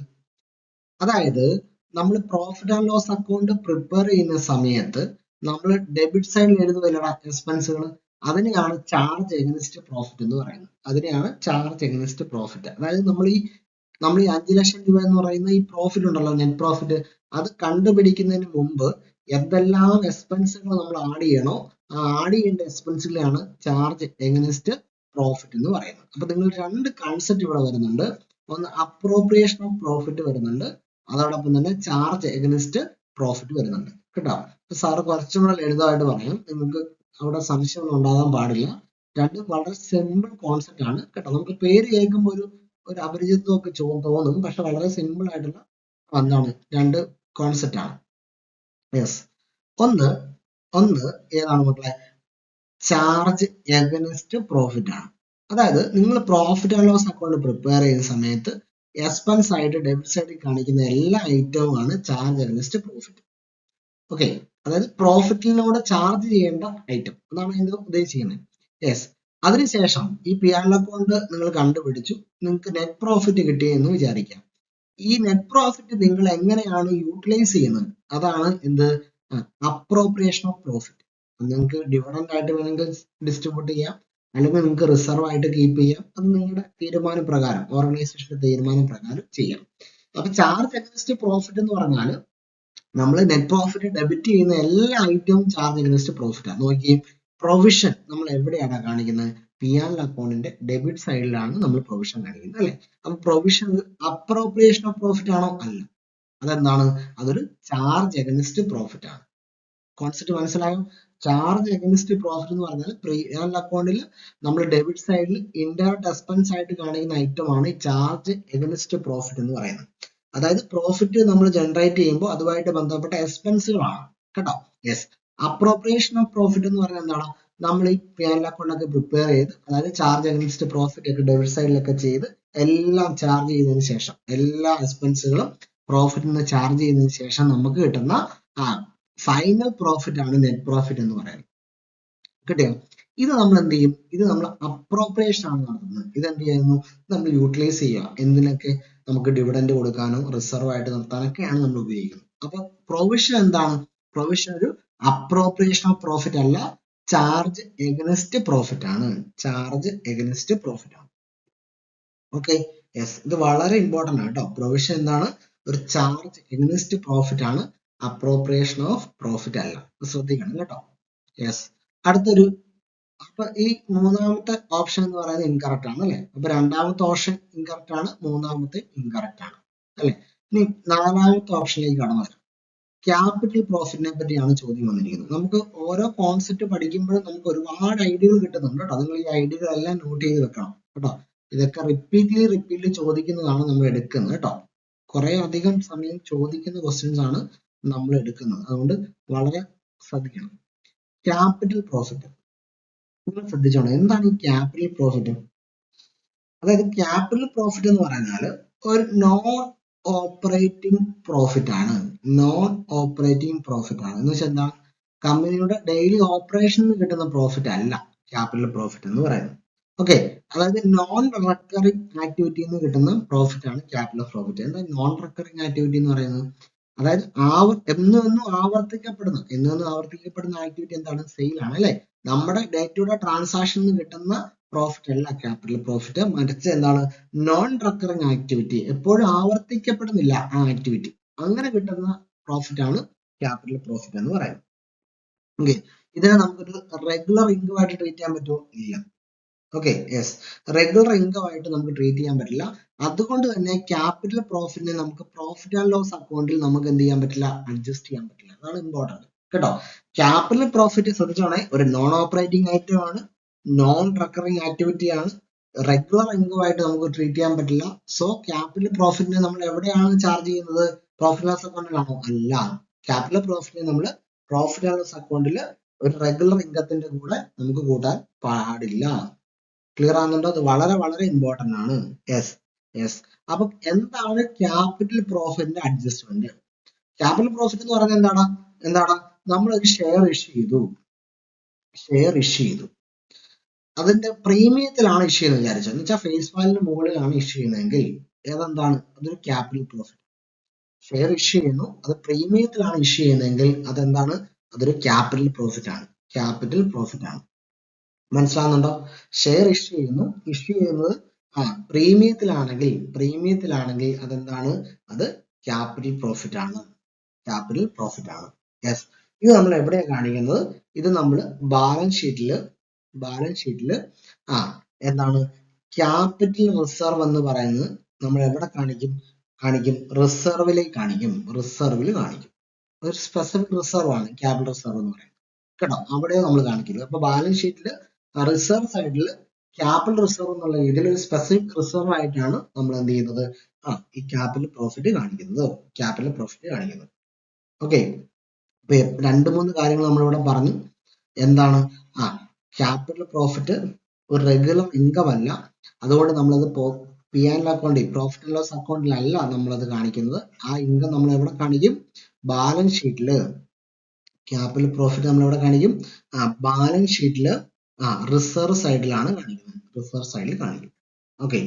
അതായത് നമ്മൾ profit and loss account prepare ചെയ്യുന്ന സമയത്ത് നമ്മൾ ഡെബിറ്റ് സൈഡിൽ എഴുതുമല്ലടാ എക്സ്പെൻസുകൾ, അതിനെയാണ് ചാർജ് എഗനിസ്റ്റ് പ്രോഫിറ്റ് എന്ന് പറയുന്നത്. അതിനെയാണ് ചാർജ് എഗനിസ്റ്റ് പ്രോഫിറ്റ്. അതായത് നമ്മൾ ഈ 5 ലക്ഷം രൂപ എന്ന് പറയുന്ന ഈ പ്രോഫിറ്റ് ഉണ്ടല്ലോ, നെറ്റ് പ്രോഫിറ്റ്, അത് കണ്ടുപിടിക്കുന്നതിന് മുമ്പ് എന്തെല്ലാം എക്സ്പെൻസുകൾ നമ്മൾ ആഡ് ചെയ്യണോ ആ ആഡ് ചെയ്യേണ്ട എക്സ്പെൻസുകളാണ് ചാർജ് എഗനിസ്റ്റ് പ്രോഫിറ്റ് എന്ന് പറയുന്നത്. അപ്പൊ നിങ്ങൾ രണ്ട് കൺസെപ്റ്റ് ഇവിടെ വരുന്നുണ്ട്. ഒന്ന് അപ്രോപ്രിയേഷൻ ഓഫ് പ്രോഫിറ്റ് വരുന്നുണ്ട്, അതോടൊപ്പം തന്നെ ചാർജ് എഗനിസ്റ്റ് പ്രോഫിറ്റ് വരുന്നുണ്ട് കേട്ടോ. സാറ് കുറച്ചും കൂടെ ലളിതമായിട്ട് പറയും, നിങ്ങൾക്ക് അവിടെ സംശയമൊന്നും ഉണ്ടാകാൻ പാടില്ല. രണ്ടും വളരെ സിമ്പിൾ കോൺസെപ്റ്റ് ആണ് കേട്ടോ. നമുക്ക് പേര് കേൾക്കുമ്പോൾ ഒരു അപരിചിതത്വമൊക്കെ തോന്നും, പക്ഷെ വളരെ സിമ്പിൾ ആയിട്ടുള്ള എന്താണ് രണ്ട് കോൺസെപ്റ്റ് ആണ്. യെസ്, ഒന്ന് ഏതാണ് മക്കളെ? ചാർജ് എഗനിസ്റ്റ് പ്രോഫിറ്റ് ആണ്. അതായത് നിങ്ങൾ profit and loss account prepare ചെയ്യുന്ന സമയത്ത് എക്സ്പെൻസ് ആയിട്ട് ഡെബിറ്റ് സൈഡിൽ കാണിക്കുന്ന എല്ലാ ഐറ്റവും ആണ് ചാർജ് എഗനിസ്റ്റ് പ്രോഫിറ്റ്. ഓക്കെ, അതായത് പ്രോഫിറ്റിനോട് ചാർജ് ചെയ്യേണ്ട ഐറ്റം, അതാണ് ഇതിന്റെ ഉദ്ദേശിക്കുന്നത്. യെസ്, അതിനുശേഷം ഈ P&L അക്കൗണ്ട് നിങ്ങൾ കണ്ടുപിടിച്ചു, നിങ്ങൾക്ക് നെറ്റ് പ്രോഫിറ്റ് കിട്ടിയെന്ന് വിചാരിക്കാം. ഈ നെറ്റ് പ്രോഫിറ്റ് നിങ്ങൾ എങ്ങനെയാണ് യൂട്ടിലൈസ് ചെയ്യുന്നത്, അതാണ് എന്ത്? Appropriation of profit. നിങ്ങൾക്ക് ഡിവിഡൻഡ് ആയിട്ട് വേണമെങ്കിൽ ഡിസ്ട്രിബ്യൂട്ട് ചെയ്യാം, അല്ലെങ്കിൽ നിങ്ങൾക്ക് റിസർവ് ആയിട്ട് കീപ്പ് ചെയ്യാം. അത് നിങ്ങളുടെ തീരുമാനപ്രകാരം, ഓർഗനൈസേഷന്റെ തീരുമാനപ്രകാരം ചെയ്യാം. അപ്പൊ ചാർജ് എഗനിസ്റ്റ് പ്രോഫിറ്റ് എന്ന് പറഞ്ഞാൽ നമ്മൾ നെറ്റ് പ്രോഫിറ്റ് ഡെബിറ്റ് ചെയ്യുന്ന എല്ലാ ഐറ്റവും ചാർജ് എഗനിസ്റ്റ് പ്രോഫിറ്റ് ആണ്. നോക്കി, പ്രൊവിഷൻ നമ്മൾ എവിടെയാണ് കാണിക്കുന്നത്? P&L അക്കൗണ്ടിന്റെ ഡെബിറ്റ് സൈഡിലാണ് നമ്മൾ പ്രൊവിഷൻ കാണിക്കുന്നത്, അല്ലെ? അപ്പൊ പ്രൊവിഷൻ അപ്രോപ്രിയേഷൻ ഓഫ് പ്രോഫിറ്റ് ആണോ? അല്ല. അതെന്താണ്? അതൊരു ചാർജ് എഗനിസ്റ്റ് പ്രോഫിറ്റ് ആണ്. കോൺസെപ്റ്റ് മനസ്സിലായോ? ചാർജ് എഗനിസ്റ്റ് പ്രോഫിറ്റ് എന്ന് പറഞ്ഞാൽ P&L അക്കൗണ്ടിൽ നമ്മൾ ഡെബിറ്റ് സൈഡിൽ ഇൻഡയറക്റ്റ് എക്സ്പെൻസ് ആയിട്ട് കാണിക്കുന്ന ഐറ്റം ആണ് ചാർജ് എഗനിസ്റ്റ് പ്രോഫിറ്റ് എന്ന് പറയുന്നത്. അതായത് പ്രോഫിറ്റ് നമ്മൾ ജനറേറ്റ് ചെയ്യുമ്പോൾ അതുമായിട്ട് ബന്ധപ്പെട്ട എക്സ്പെൻസുകളാണ് കേട്ടോ. യെസ്, അപ്രോപ്രിയേഷൻ ഓഫ് പ്രോഫിറ്റ് എന്ന് പറഞ്ഞാൽ എന്താണ്? നമ്മൾ ഈ P&L അക്കൗണ്ട് ഒക്കെ പ്രിപ്പയർ ചെയ്ത്, അതായത് ചാർജ് എഗനിസ്റ്റ് പ്രോഫിറ്റ് ഒക്കെ ഡെബിറ്റ് സൈഡിലൊക്കെ ചെയ്ത് എല്ലാം ചാർജ് ചെയ്തതിനു ശേഷം, എല്ലാ എക്സ്പെൻസുകളും പ്രോഫിറ്റിൽ നിന്ന് ചാർജ് ചെയ്തതിനു ശേഷം നമുക്ക് കിട്ടുന്ന ഫൈനൽ പ്രോഫിറ്റ് ആണ് നെറ്റ് പ്രോഫിറ്റ് എന്ന് പറയുന്നത്. കിട്ടിയോ? ഇത് നമ്മൾ എന്ത് ചെയ്യും? ഇത് നമ്മൾ അപ്രോപ്രിയേഷൻ ആണ് നടത്തുന്നത്. ഇത് എന്ത് ചെയ്യുന്നു? നമ്മൾ യൂട്ടിലൈസ് ചെയ്യുക. എന്തിനൊക്കെ? നമുക്ക് ഡിവിഡൻഡ് കൊടുക്കാനോ റിസർവ് ആയിട്ട് നിർത്താനൊക്കെയാണ് നമ്മൾ ഉപയോഗിക്കുന്നത്. അപ്പൊ പ്രൊവിഷൻ എന്താണ്? പ്രൊവിഷൻ ഒരു അപ്രോപ്രിയേഷൻ ഓഫ് പ്രോഫിറ്റ് അല്ല, ചാർജ് എഗനിസ്റ്റ് പ്രോഫിറ്റ് ആണ്. ചാർജ് എഗനിസ്റ്റ് പ്രോഫിറ്റ് ആണ്. ഓക്കെ, യെസ്, ഇത് വളരെ ഇമ്പോർട്ടന്റ് ആണ് കേട്ടോ. പ്രൊവിഷൻ എന്താണ്? ഒരു ചാർജ് എഗനിസ്റ്റ് പ്രോഫിറ്റ് ആണ്, അപ്രോപ്രിയേഷൻ ഓഫ് പ്രോഫിറ്റ് അല്ല. ശ്രദ്ധിക്കണം കേട്ടോ. യെസ്, അടുത്തൊരു, അപ്പൊ ഈ മൂന്നാമത്തെ ഓപ്ഷൻ എന്ന് പറയുന്നത് ഇൻകറക്റ്റ് ആണ്, അല്ലെ? അപ്പൊ രണ്ടാമത്തെ ഓപ്ഷൻ ഇൻകറക്റ്റ് ആണ്, മൂന്നാമത്തെ ഇൻകറക്റ്റ് ആണ്, അല്ലെ? ഇനി നാലാമത്തെ ഓപ്ഷനിലേക്ക് കടന്നു വരാം. ക്യാപിറ്റൽ പ്രോഫിറ്റിനെ പറ്റിയാണ് ചോദ്യം വന്നിരിക്കുന്നത്. നമുക്ക് ഓരോ കോൺസെപ്റ്റ് പഠിക്കുമ്പോഴും നമുക്ക് ഒരുപാട് ഐഡിയകൾ കിട്ടുന്നുണ്ട് കേട്ടോ. നിങ്ങൾ ഈ ഐഡിയകളെല്ലാം നോട്ട് ചെയ്ത് വെക്കണം കേട്ടോ. ഇതൊക്കെ റിപ്പീറ്റ്ലി ചോദിക്കുന്നതാണ് നമ്മൾ എടുക്കുന്നത് കേട്ടോ. കുറെ അധികം സമയം ചോദിക്കുന്ന ക്വസ്റ്റ്യൻസ് ആണ് നമ്മൾ എടുക്കുന്നത്, അതുകൊണ്ട് വളരെ ശ്രദ്ധിക്കണം. ക്യാപിറ്റൽ പ്രോഫിറ്റ് നിങ്ങൾ ശ്രദ്ധിച്ചോണം. എന്താണ് ഈ ക്യാപിറ്റൽ പ്രോഫിറ്റ്? അതായത് ക്യാപിറ്റൽ പ്രോഫിറ്റ് എന്ന് പറഞ്ഞാൽ ഒരു നോൺ ഓപ്പറേറ്റിംഗ് പ്രോഫിറ്റ് ആണ്. നോൺ ഓപ്പറേറ്റിംഗ് പ്രോഫിറ്റ് ആണ് എന്ന് വെച്ചാൽ എന്താ? കമ്പനിയുടെ ഡെയിലി ഓപ്പറേഷനിൽ കിട്ടുന്ന പ്രോഫിറ്റ് അല്ല ക്യാപിറ്റൽ പ്രോഫിറ്റ് എന്ന് പറയുന്നത്. ഓക്കെ, അതായത് നോൺ റെക്കറിംഗ് ആക്ടിവിറ്റി എന്ന് കിട്ടുന്ന പ്രോഫിറ്റ് ആണ് ക്യാപിറ്റൽ പ്രോഫിറ്റ്. എന്താ നോൺ റെക്കറിംഗ് ആക്ടിവിറ്റി എന്ന് പറയുന്നത്? അതായത് എന്നും ആവർത്തിക്കപ്പെടുന്ന ആക്ടിവിറ്റി എന്താണ്? സെയിൽ ആണ്, അല്ലെ? നമ്മുടെ ഡേ ടു ഡേ ട്രാൻസാക്ഷനിൽ കിട്ടുന്ന പ്രോഫിറ്റ് അല്ല ക്യാപിറ്റൽ പ്രോഫിറ്റ്, മറിച്ച് എന്താണ്? നോൺ റെക്കറിംഗ് ആക്ടിവിറ്റി, എപ്പോഴും ആവർത്തിക്കപ്പെടുന്നില്ല ആ ആക്ടിവിറ്റി, അങ്ങനെ കിട്ടുന്ന പ്രോഫിറ്റ് ആണ് ക്യാപിറ്റൽ പ്രോഫിറ്റ് എന്ന് പറയുന്നത്. ഓക്കെ, ഇതിനെ നമുക്കൊരു റെഗുലർ ഇൻകം ആയിട്ട് ട്രീറ്റ് ചെയ്യാൻ പറ്റുമോ? ഇല്ല. ഓക്കെ, യെസ്, റെഗുലർ ഇൻകം ആയിട്ട് നമുക്ക് ട്രീറ്റ് ചെയ്യാൻ പറ്റില്ല. അതുകൊണ്ട് തന്നെ ക്യാപിറ്റൽ പ്രോഫിറ്റിനെ നമുക്ക് പ്രോഫിറ്റ് ആൻഡ് ലോസ് അക്കൗണ്ടിൽ നമുക്ക് എന്ത് ചെയ്യാൻ പറ്റില്ല? അഡ്ജസ്റ്റ് ചെയ്യാൻ പറ്റില്ല. അതാണ് ഇമ്പോർട്ടന്റ്. കേട്ടോ. ക്യാപിറ്റൽ പ്രോഫിറ്റ് ശ്രദ്ധിച്ചോണേ, ഒരു നോൺ ഓപ്പറേറ്റിംഗ് ഐറ്റം ആണ്, നോൺ റെക്കറിംഗ് ആക്ടിവിറ്റി ആണ്, റെഗുലർ ഇൻകം ആയിട്ട് നമുക്ക് ട്രീറ്റ് ചെയ്യാൻ പറ്റില്ല. സോ ക്യാപിറ്റൽ പ്രോഫിറ്റിനെ നമ്മൾ എവിടെയാണ് ചാർജ് ചെയ്യുന്നത്? പ്രോഫിറ്റ് ലോസ് അക്കൗണ്ടിലാണോ? അല്ല. ക്യാപിറ്റൽ പ്രോഫിറ്റിനെ നമ്മൾ പ്രോഫിറ്റ് ആൻഡ് ലോസ് അക്കൗണ്ടിൽ ഒരു റെഗുലർ ഇൻകത്തിന്റെ കൂടെ നമുക്ക് കൂട്ടാൻ പാടില്ല. ക്ലിയർ ആകുന്നുണ്ടോ? അത് വളരെ വളരെ ഇമ്പോർട്ടന്റ് ആണ്. Yes yes. അപ്പൊ എന്താണ് ക്യാപിറ്റൽ പ്രോഫിറ്റിന്റെ അഡ്ജസ്റ്റ്മെന്റ്? ക്യാപിറ്റൽ പ്രോഫിറ്റ് എന്ന് പറയുന്നത് എന്താണ്? നമ്മൾ ഒരു ഷെയർ ഇഷ്യൂ ചെയ്തു, അതിന്റെ പ്രീമിയത്തിലാണ് ഇഷ്യൂ ചെയ്യുന്നത് വിചാരിച്ചത്, എന്ന് വെച്ചാൽ ഫേസ് വാല്യൂവിന് മുകളിലാണ് ഇഷ്യൂ ചെയ്യുന്നതെങ്കിൽ അതൊരു ക്യാപിറ്റൽ പ്രോഫിറ്റ്. ഷെയർ ഇഷ്യൂ ചെയ്യുന്നു, അത് പ്രീമിയത്തിലാണ് ഇഷ്യൂ ചെയ്യുന്നതെങ്കിൽ അതൊരു ക്യാപിറ്റൽ പ്രോഫിറ്റ് ആണ്. മനസ്സിലാകുന്നുണ്ടോ? ഷെയർ ഇഷ്യൂ ചെയ്യുന്നത് പ്രീമിയത്തിലാണെങ്കിൽ അത് ക്യാപിറ്റൽ പ്രോഫിറ്റ് ആണ്. യെസ്. ഇത് നമ്മൾ എവിടെയാണ് കാണിക്കുന്നത്? ഇത് നമ്മൾ ബാലൻസ് ഷീറ്റിൽ ക്യാപിറ്റൽ റിസർവ് എന്ന് പറയുന്നത് നമ്മൾ എവിടെ കാണിക്കും? റിസർവിൽ കാണിക്കും. ഒരു സ്പെസിഫിക് റിസർവ് ആണ് ക്യാപിറ്റൽ റിസർവ് എന്ന് പറയുന്നത്, കേട്ടോ. അവിടെ നമ്മൾ കാണിക്കുന്നത്. അപ്പൊ ബാലൻസ് ഷീറ്റിൽ റിസർവ് സൈഡിൽ ക്യാപിറ്റൽ റിസർവ് എന്നുള്ള രീതിയിൽ ഒരു സ്പെസിഫിക് റിസർവ് ആയിട്ടാണ് നമ്മൾ എന്ത് ചെയ്യുന്നത്? ഈ ക്യാപിറ്റൽ പ്രോഫിറ്റ് കാണിക്കുന്നത്. ഓക്കെ. അപ്പൊ 2-3 കാര്യങ്ങൾ നമ്മളിവിടെ പറഞ്ഞു. എന്താണ്? ക്യാപിറ്റൽ പ്രോഫിറ്റ് ഒരു റെഗുലർ ഇൻകം അല്ല, അതുകൊണ്ട് നമ്മളത് P&L അക്കൗണ്ടിൽ, പ്രോഫിറ്റ് ആൻഡ് ലോസ് അക്കൗണ്ടിലല്ല നമ്മളത് കാണിക്കുന്നത്. ആ ഇൻകം നമ്മൾ എവിടെ കാണിക്കും? ബാലൻസ് ഷീറ്റിൽ. ക്യാപിറ്റൽ പ്രോഫിറ്റ് നമ്മൾ എവിടെ കാണിക്കും? ബാലൻസ് ഷീറ്റിൽ റിസർവ് സൈഡിലാണ് കാണിക്കുന്നത്. ഓക്കെ.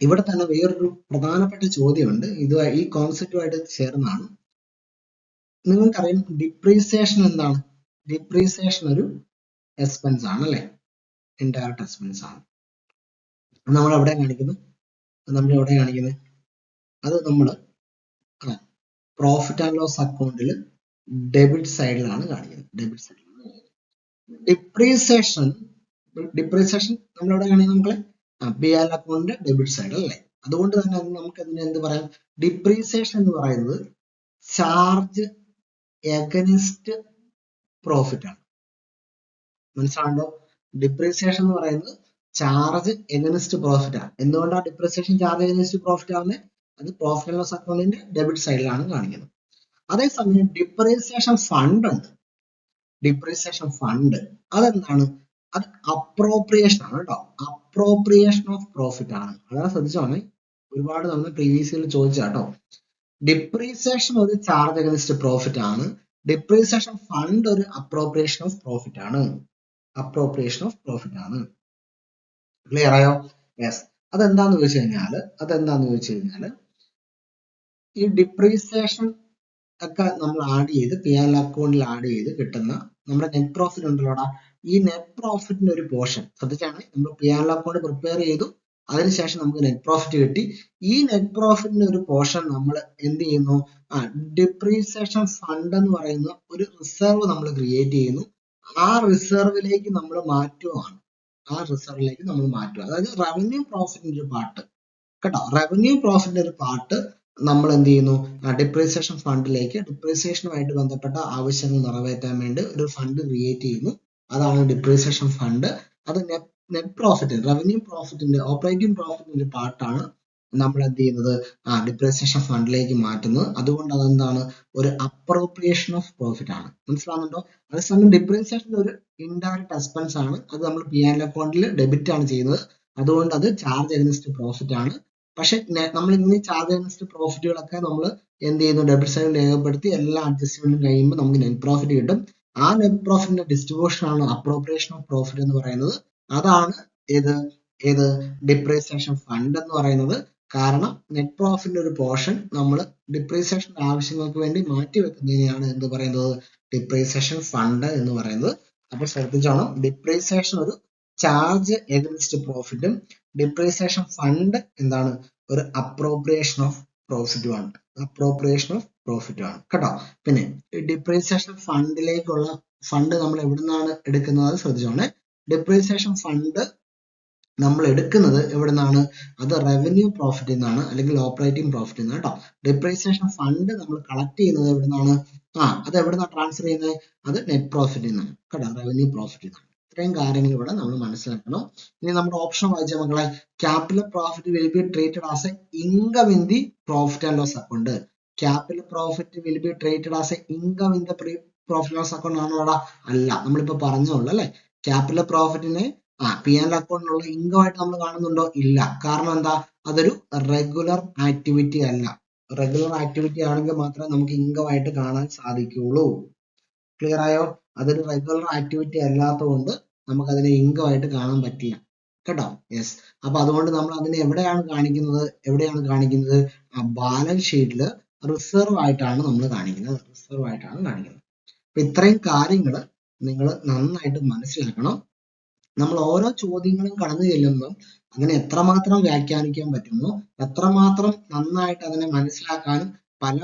ഇവിടെ തന്നെ വേറൊരു പ്രധാനപ്പെട്ട ചോദ്യമുണ്ട്, ഇത് ഈ കോൺസെപ്റ്റുമായിട്ട് ചേർന്നാണ്. നിങ്ങൾക്കറിയാം ഡിപ്രീസിയേഷൻ എന്താണ്? ഡിപ്രീസിയേഷൻ ഒരു എക്സ്പെൻസ് ആണ്, അല്ലെ? ഇൻഡയറക്റ്റ് എക്സ്പെൻസ് ആണ്. നമ്മൾ എവിടെ കാണിക്കുന്നത്? അത് നമ്മൾ പ്രോഫിറ്റ് ആൻഡ് ലോസ് അക്കൗണ്ടിൽ ഡെബിറ്റ് സൈഡിലാണ് കാണിക്കുന്നത്. ഡിപ്രീസിയേഷൻ നമ്മൾ എവിടെ കാണിക്കുന്നത് മക്കളെ? P&L അക്കൗണ്ടിന്റെ ഡെബിറ്റ് സൈഡ്, അല്ലേ? അതുകൊണ്ട് തന്നെ നമുക്ക് അതിനെ എന്ത് പറയാം? ഡിപ്രീസിയേഷൻ എന്ന് പറയുന്നത് ചാർജ് എഗനിസ്റ്റ് പ്രോഫിറ്റ് ആണ്. മനസ്സിലാണ്ടോ? ഡിപ്രീസിയേഷൻ എന്ന് പറയുന്നത് ചാർജ് എഗനിസ്റ്റ് പ്രോഫിറ്റ് ആണ്. എന്തുകൊണ്ടാണ് ഡിപ്രീസിയേഷൻ ചാർജ് എഗനിസ്റ്റ് പ്രോഫിറ്റ് ആവുന്നത്? അത് പ്രോഫിറ്റ് ആൻഡ് ലോസ് അക്കൗണ്ടിന്റെ ഡെബിറ്റ് സൈഡിലാണ് കാണിക്കുന്നത്. അതേസമയം ഡിപ്രീസിയേഷൻ ഫണ്ട് അതെന്താണ്? അത് അപ്രോപ്രിയേഷൻ ആണ്, കേട്ടോ. അപ്രോപ്രിയേഷൻ ഓഫ് പ്രോഫിറ്റ് ആണ്. അതാണ് ശ്രദ്ധിച്ചോണേ, ഒരുപാട് നമ്മൾ പ്രീവിയസിൽ ചോദിച്ചാട്ടോ. ഡിപ്രീസിയേഷൻ ഒരു ചാർജ് അഗനിസ്റ്റ് പ്രോഫിറ്റ് ആണ്, ഡിപ്രീസിയേഷൻ ഫണ്ട് ഒരു അപ്രോപ്രിയേഷൻ ഓഫ് പ്രോഫിറ്റ് ആണ്. ക്ലിയർ ആയോ? യെസ്. അതെന്താന്ന് ചോദിച്ചു കഴിഞ്ഞാല് ഈ ഡിപ്രീസിയേഷൻ ഒക്കെ നമ്മൾ ആഡ് ചെയ്ത് P&L അക്കൗണ്ടിൽ ആഡ് ചെയ്ത് കിട്ടുന്ന നമ്മുടെ നെറ്റ് പ്രോഫിറ്റ് ഉണ്ടല്ലോടാ, ഈ നെറ്റ് പ്രോഫിറ്റിന്റെ ഒരു പോർഷൻ ശ്രദ്ധിച്ചാണ്. നമ്മൾ P&L അക്കൗണ്ട് പ്രിപ്പയർ ചെയ്തു, അതിനുശേഷം നമുക്ക് നെറ്റ് പ്രോഫിറ്റ് കിട്ടി. ഈ നെറ്റ് പ്രോഫിറ്റിന്റെ ഒരു പോർഷൻ നമ്മൾ എന്ത് ചെയ്യുന്നു? ഡിപ്രീസിയേഷൻ ഫണ്ട് എന്ന് പറയുന്ന ഒരു റിസർവ് നമ്മൾ ക്രിയേറ്റ് ചെയ്യുന്നു. ആ റിസർവിലേക്ക് നമ്മൾ മാറ്റുകയാണ്. അതായത് റവന്യൂ പ്രോഫിറ്റിന്റെ ഒരു പാർട്ട്, കേട്ടോ. റവന്യൂ പ്രോഫിറ്റിന്റെ ഒരു പാർട്ട് നമ്മൾ എന്ത് ചെയ്യുന്നു? ഡിപ്രീസിയേഷൻ ഫണ്ടിലേക്ക്, ഡിപ്രീസിയേഷനുമായിട്ട് ബന്ധപ്പെട്ട ആവശ്യങ്ങൾ നിറവേറ്റാൻ വേണ്ടി ഒരു ഫണ്ട് ക്രിയേറ്റ് ചെയ്യുന്നു. അതാണ് ഡിപ്രീസിയേഷൻ ഫണ്ട്. അത് നെറ്റ് പ്രോഫിറ്റ്, റവന്യൂ പ്രോഫിറ്റിന്റെ, ഓപ്പറേറ്റിംഗ് പ്രോഫിറ്റിന്റെ ഒരു പാർട്ടാണ് നമ്മൾ എന്ത് ചെയ്യുന്നത്? ഡിപ്രീസിയേഷൻ ഫണ്ടിലേക്ക് മാറ്റുന്നത്. അതുകൊണ്ട് അതെന്താണ്? ഒരു അപ്രോപ്രിയേഷൻ ഓഫ് പ്രോഫിറ്റ് ആണ്. മനസ്സിലാവുന്നുണ്ടോ? അതേസമയം ഡിപ്രീസിയേഷൻ ഒരു ഇൻഡയറക്റ്റ് എക്സ്പെൻസ് ആണ്. അത് നമ്മൾ P&L അക്കൗണ്ടിൽ ഡെബിറ്റ് ആണ് ചെയ്യുന്നത്. അതുകൊണ്ട് അത് ചാർജ് അഗനിസ്റ്റ് പ്രോഫിറ്റ് ആണ്. പക്ഷെ നമ്മൾ ഇന്ന് ചാർജ് അഗനിസ്റ്റ് പ്രോഫിറ്റുകളൊക്കെ നമ്മൾ എന്ത് ചെയ്യുന്നു? ഡെബിറ്റ് സൈഡിൽ രേഖപ്പെടുത്തി എല്ലാ അഡ്ജസ്റ്റ്മെന്റും കഴിയുമ്പോൾ നമുക്ക് നെറ്റ് പ്രോഫിറ്റ് കിട്ടും. ആ നെറ്റ് പ്രോഫിറ്റിന്റെ ഡിസ്ട്രിബ്യൂഷൻ ആണ് അപ്രോപ്രിയേഷൻ ഓഫ് പ്രോഫിറ്റ് എന്ന് പറയുന്നത്. അതാണ് ഏത് ഡിപ്രീസിയേഷൻ ഫണ്ട് എന്ന് പറയുന്നത്. കാരണം നെറ്റ് പ്രോഫിറ്റിന്റെ ഒരു പോർഷൻ നമ്മൾ ഡിപ്രീസിയേഷൻ ആവശ്യങ്ങൾക്ക് വേണ്ടി മാറ്റി വെക്കുന്നതിനെയാണ് എന്ത് പറയുന്നത്? ഡിപ്രീസിയേഷൻ ഫണ്ട് എന്ന് പറയുന്നത്. അപ്പൊ ശ്രദ്ധിച്ചോണം, ഡിപ്രീസിയേഷൻ ഒരു ചാർജ് എഗനിസ്റ്റ് പ്രോഫിറ്റും ഡിപ്രീസിയേഷൻ ഫണ്ട് എന്താണ്? ഒരു അപ്രോപ്രിയേഷൻ ഓഫ് പ്രോഫിറ്റും ആണ്. കേട്ടോ. പിന്നെ ഡിപ്രീസിയേഷൻ ഫണ്ടിലേക്കുള്ള ഫണ്ട് നമ്മൾ എവിടെ നിന്നാണ് എടുക്കുന്നത്? ശ്രദ്ധിച്ചോണേ. ഡിപ്രീസിയേഷൻ ഫണ്ട് നമ്മൾ എടുക്കുന്നത് എവിടെ നിന്നാണ്? അത് റവന്യൂ പ്രോഫിറ്റിൽ നിന്നാണ്, അല്ലെങ്കിൽ ഓപ്പറേറ്റിംഗ് പ്രോഫിറ്റിൽ നിന്നാണ്, കേട്ടോ. ഡിപ്രീസിയേഷൻ ഫണ്ട് നമ്മൾ കളക്ട് ചെയ്യുന്നത് എവിടെ നിന്നാണ്? അത് എവിടുന്നാണ് ട്രാൻസ്ഫർ ചെയ്യുന്നത്? അത് നെറ്റ് പ്രോഫിറ്റിൽ നിന്നാണ് കേട്ടോ, റവന്യൂ പ്രോഫിറ്റിൽ നിന്നാണ്. ഇത്രയും കാര്യങ്ങൾ ഇവിടെ നമ്മൾ മനസ്സിലാക്കണം. ഇനി നമ്മുടെ ഓപ്ഷൻ വായിച്ച മക്കളെ, capital profit will be treated as a income in the profit and loss account. Capital profit will be treated as a income in the profit loss account ആണോ? അല്ല, നമ്മളിപ്പോ പറഞ്ഞോളൂ അല്ലെ. ക്യാപിറ്റൽ പ്രോഫിറ്റിനെ P&L അക്കൗണ്ടിലുള്ള ഇൻകം ആയിട്ട് നമ്മൾ കാണുന്നുണ്ടോ? ഇല്ല. കാരണം എന്താ? അതൊരു റെഗുലർ ആക്ടിവിറ്റി അല്ല. റെഗുലർ ആക്ടിവിറ്റി ആണെങ്കിൽ മാത്രമേ നമുക്ക് ഇൻകം ആയിട്ട് കാണാൻ സാധിക്കുകയുള്ളൂ. ക്ലിയർ ആയോ? അതൊരു റെഗുലർ ആക്ടിവിറ്റി അല്ലാത്തതുകൊണ്ട് നമുക്ക് അതിനെ ഇൻകം ആയിട്ട് കാണാൻ പറ്റില്ല കേട്ടോ. യെസ്. അപ്പൊ അതുകൊണ്ട് നമ്മൾ അതിനെ എവിടെയാണ് കാണിക്കുന്നത്? ബാലൻസ് ഷീറ്റിൽ റിസർവ് ആയിട്ടാണ് നമ്മൾ കാണിക്കുന്നത്. അപ്പൊ ഇത്രയും കാര്യങ്ങൾ നിങ്ങൾ നന്നായിട്ട് മനസ്സിലാക്കണം. നമ്മൾ ഓരോ ചോദ്യങ്ങളും കടന്നു ചെല്ലുമ്പോൾ അതിനെ എത്രമാത്രം വ്യാഖ്യാനിക്കാൻ പറ്റുമോ, എത്രമാത്രം നന്നായിട്ട് അതിനെ മനസ്സിലാക്കാനും പല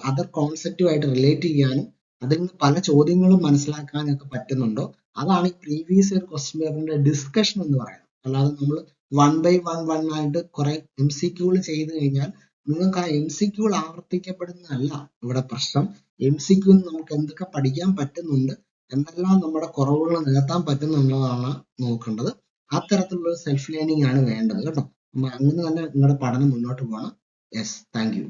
അതർ കോൺസെപ്റ്റുമായിട്ട് റിലേറ്റ് ചെയ്യാനും അതിൽ നിന്ന് പല ചോദ്യങ്ങളും മനസ്സിലാക്കാനും ഒക്കെ പറ്റുന്നുണ്ടോ, അതാണ് ഈ പ്രീവിയസ് ഇയർ ക്വസ്റ്റ്യൻ പേപ്പറിന്റെ ഡിസ്കഷൻ എന്ന് പറയുന്നത്. അല്ലാതെ നമ്മൾ 1 by 1 ആയിട്ട് കുറെ MCQകൾ ചെയ്തു കഴിഞ്ഞാൽ നിങ്ങൾക്ക് ആ MCQകൾ ആവർത്തിക്കപ്പെടുന്നതല്ല ഇവിടെ പ്രശ്നം. MCQ നമുക്ക് എന്തൊക്കെ പഠിക്കാൻ പറ്റുന്നുണ്ട്, എന്തെല്ലാം നമ്മുടെ കുറവുകൾ നികത്താൻ പറ്റുന്നുള്ളതാണ് നോക്കേണ്ടത്. അത്തരത്തിലുള്ള സെൽഫ് ലേണിംഗ് ആണ് വേണ്ടത് കേട്ടോ. അങ്ങനെ തന്നെ നിങ്ങളുടെ പഠനം മുന്നോട്ട് പോകണം. Yes, thank you.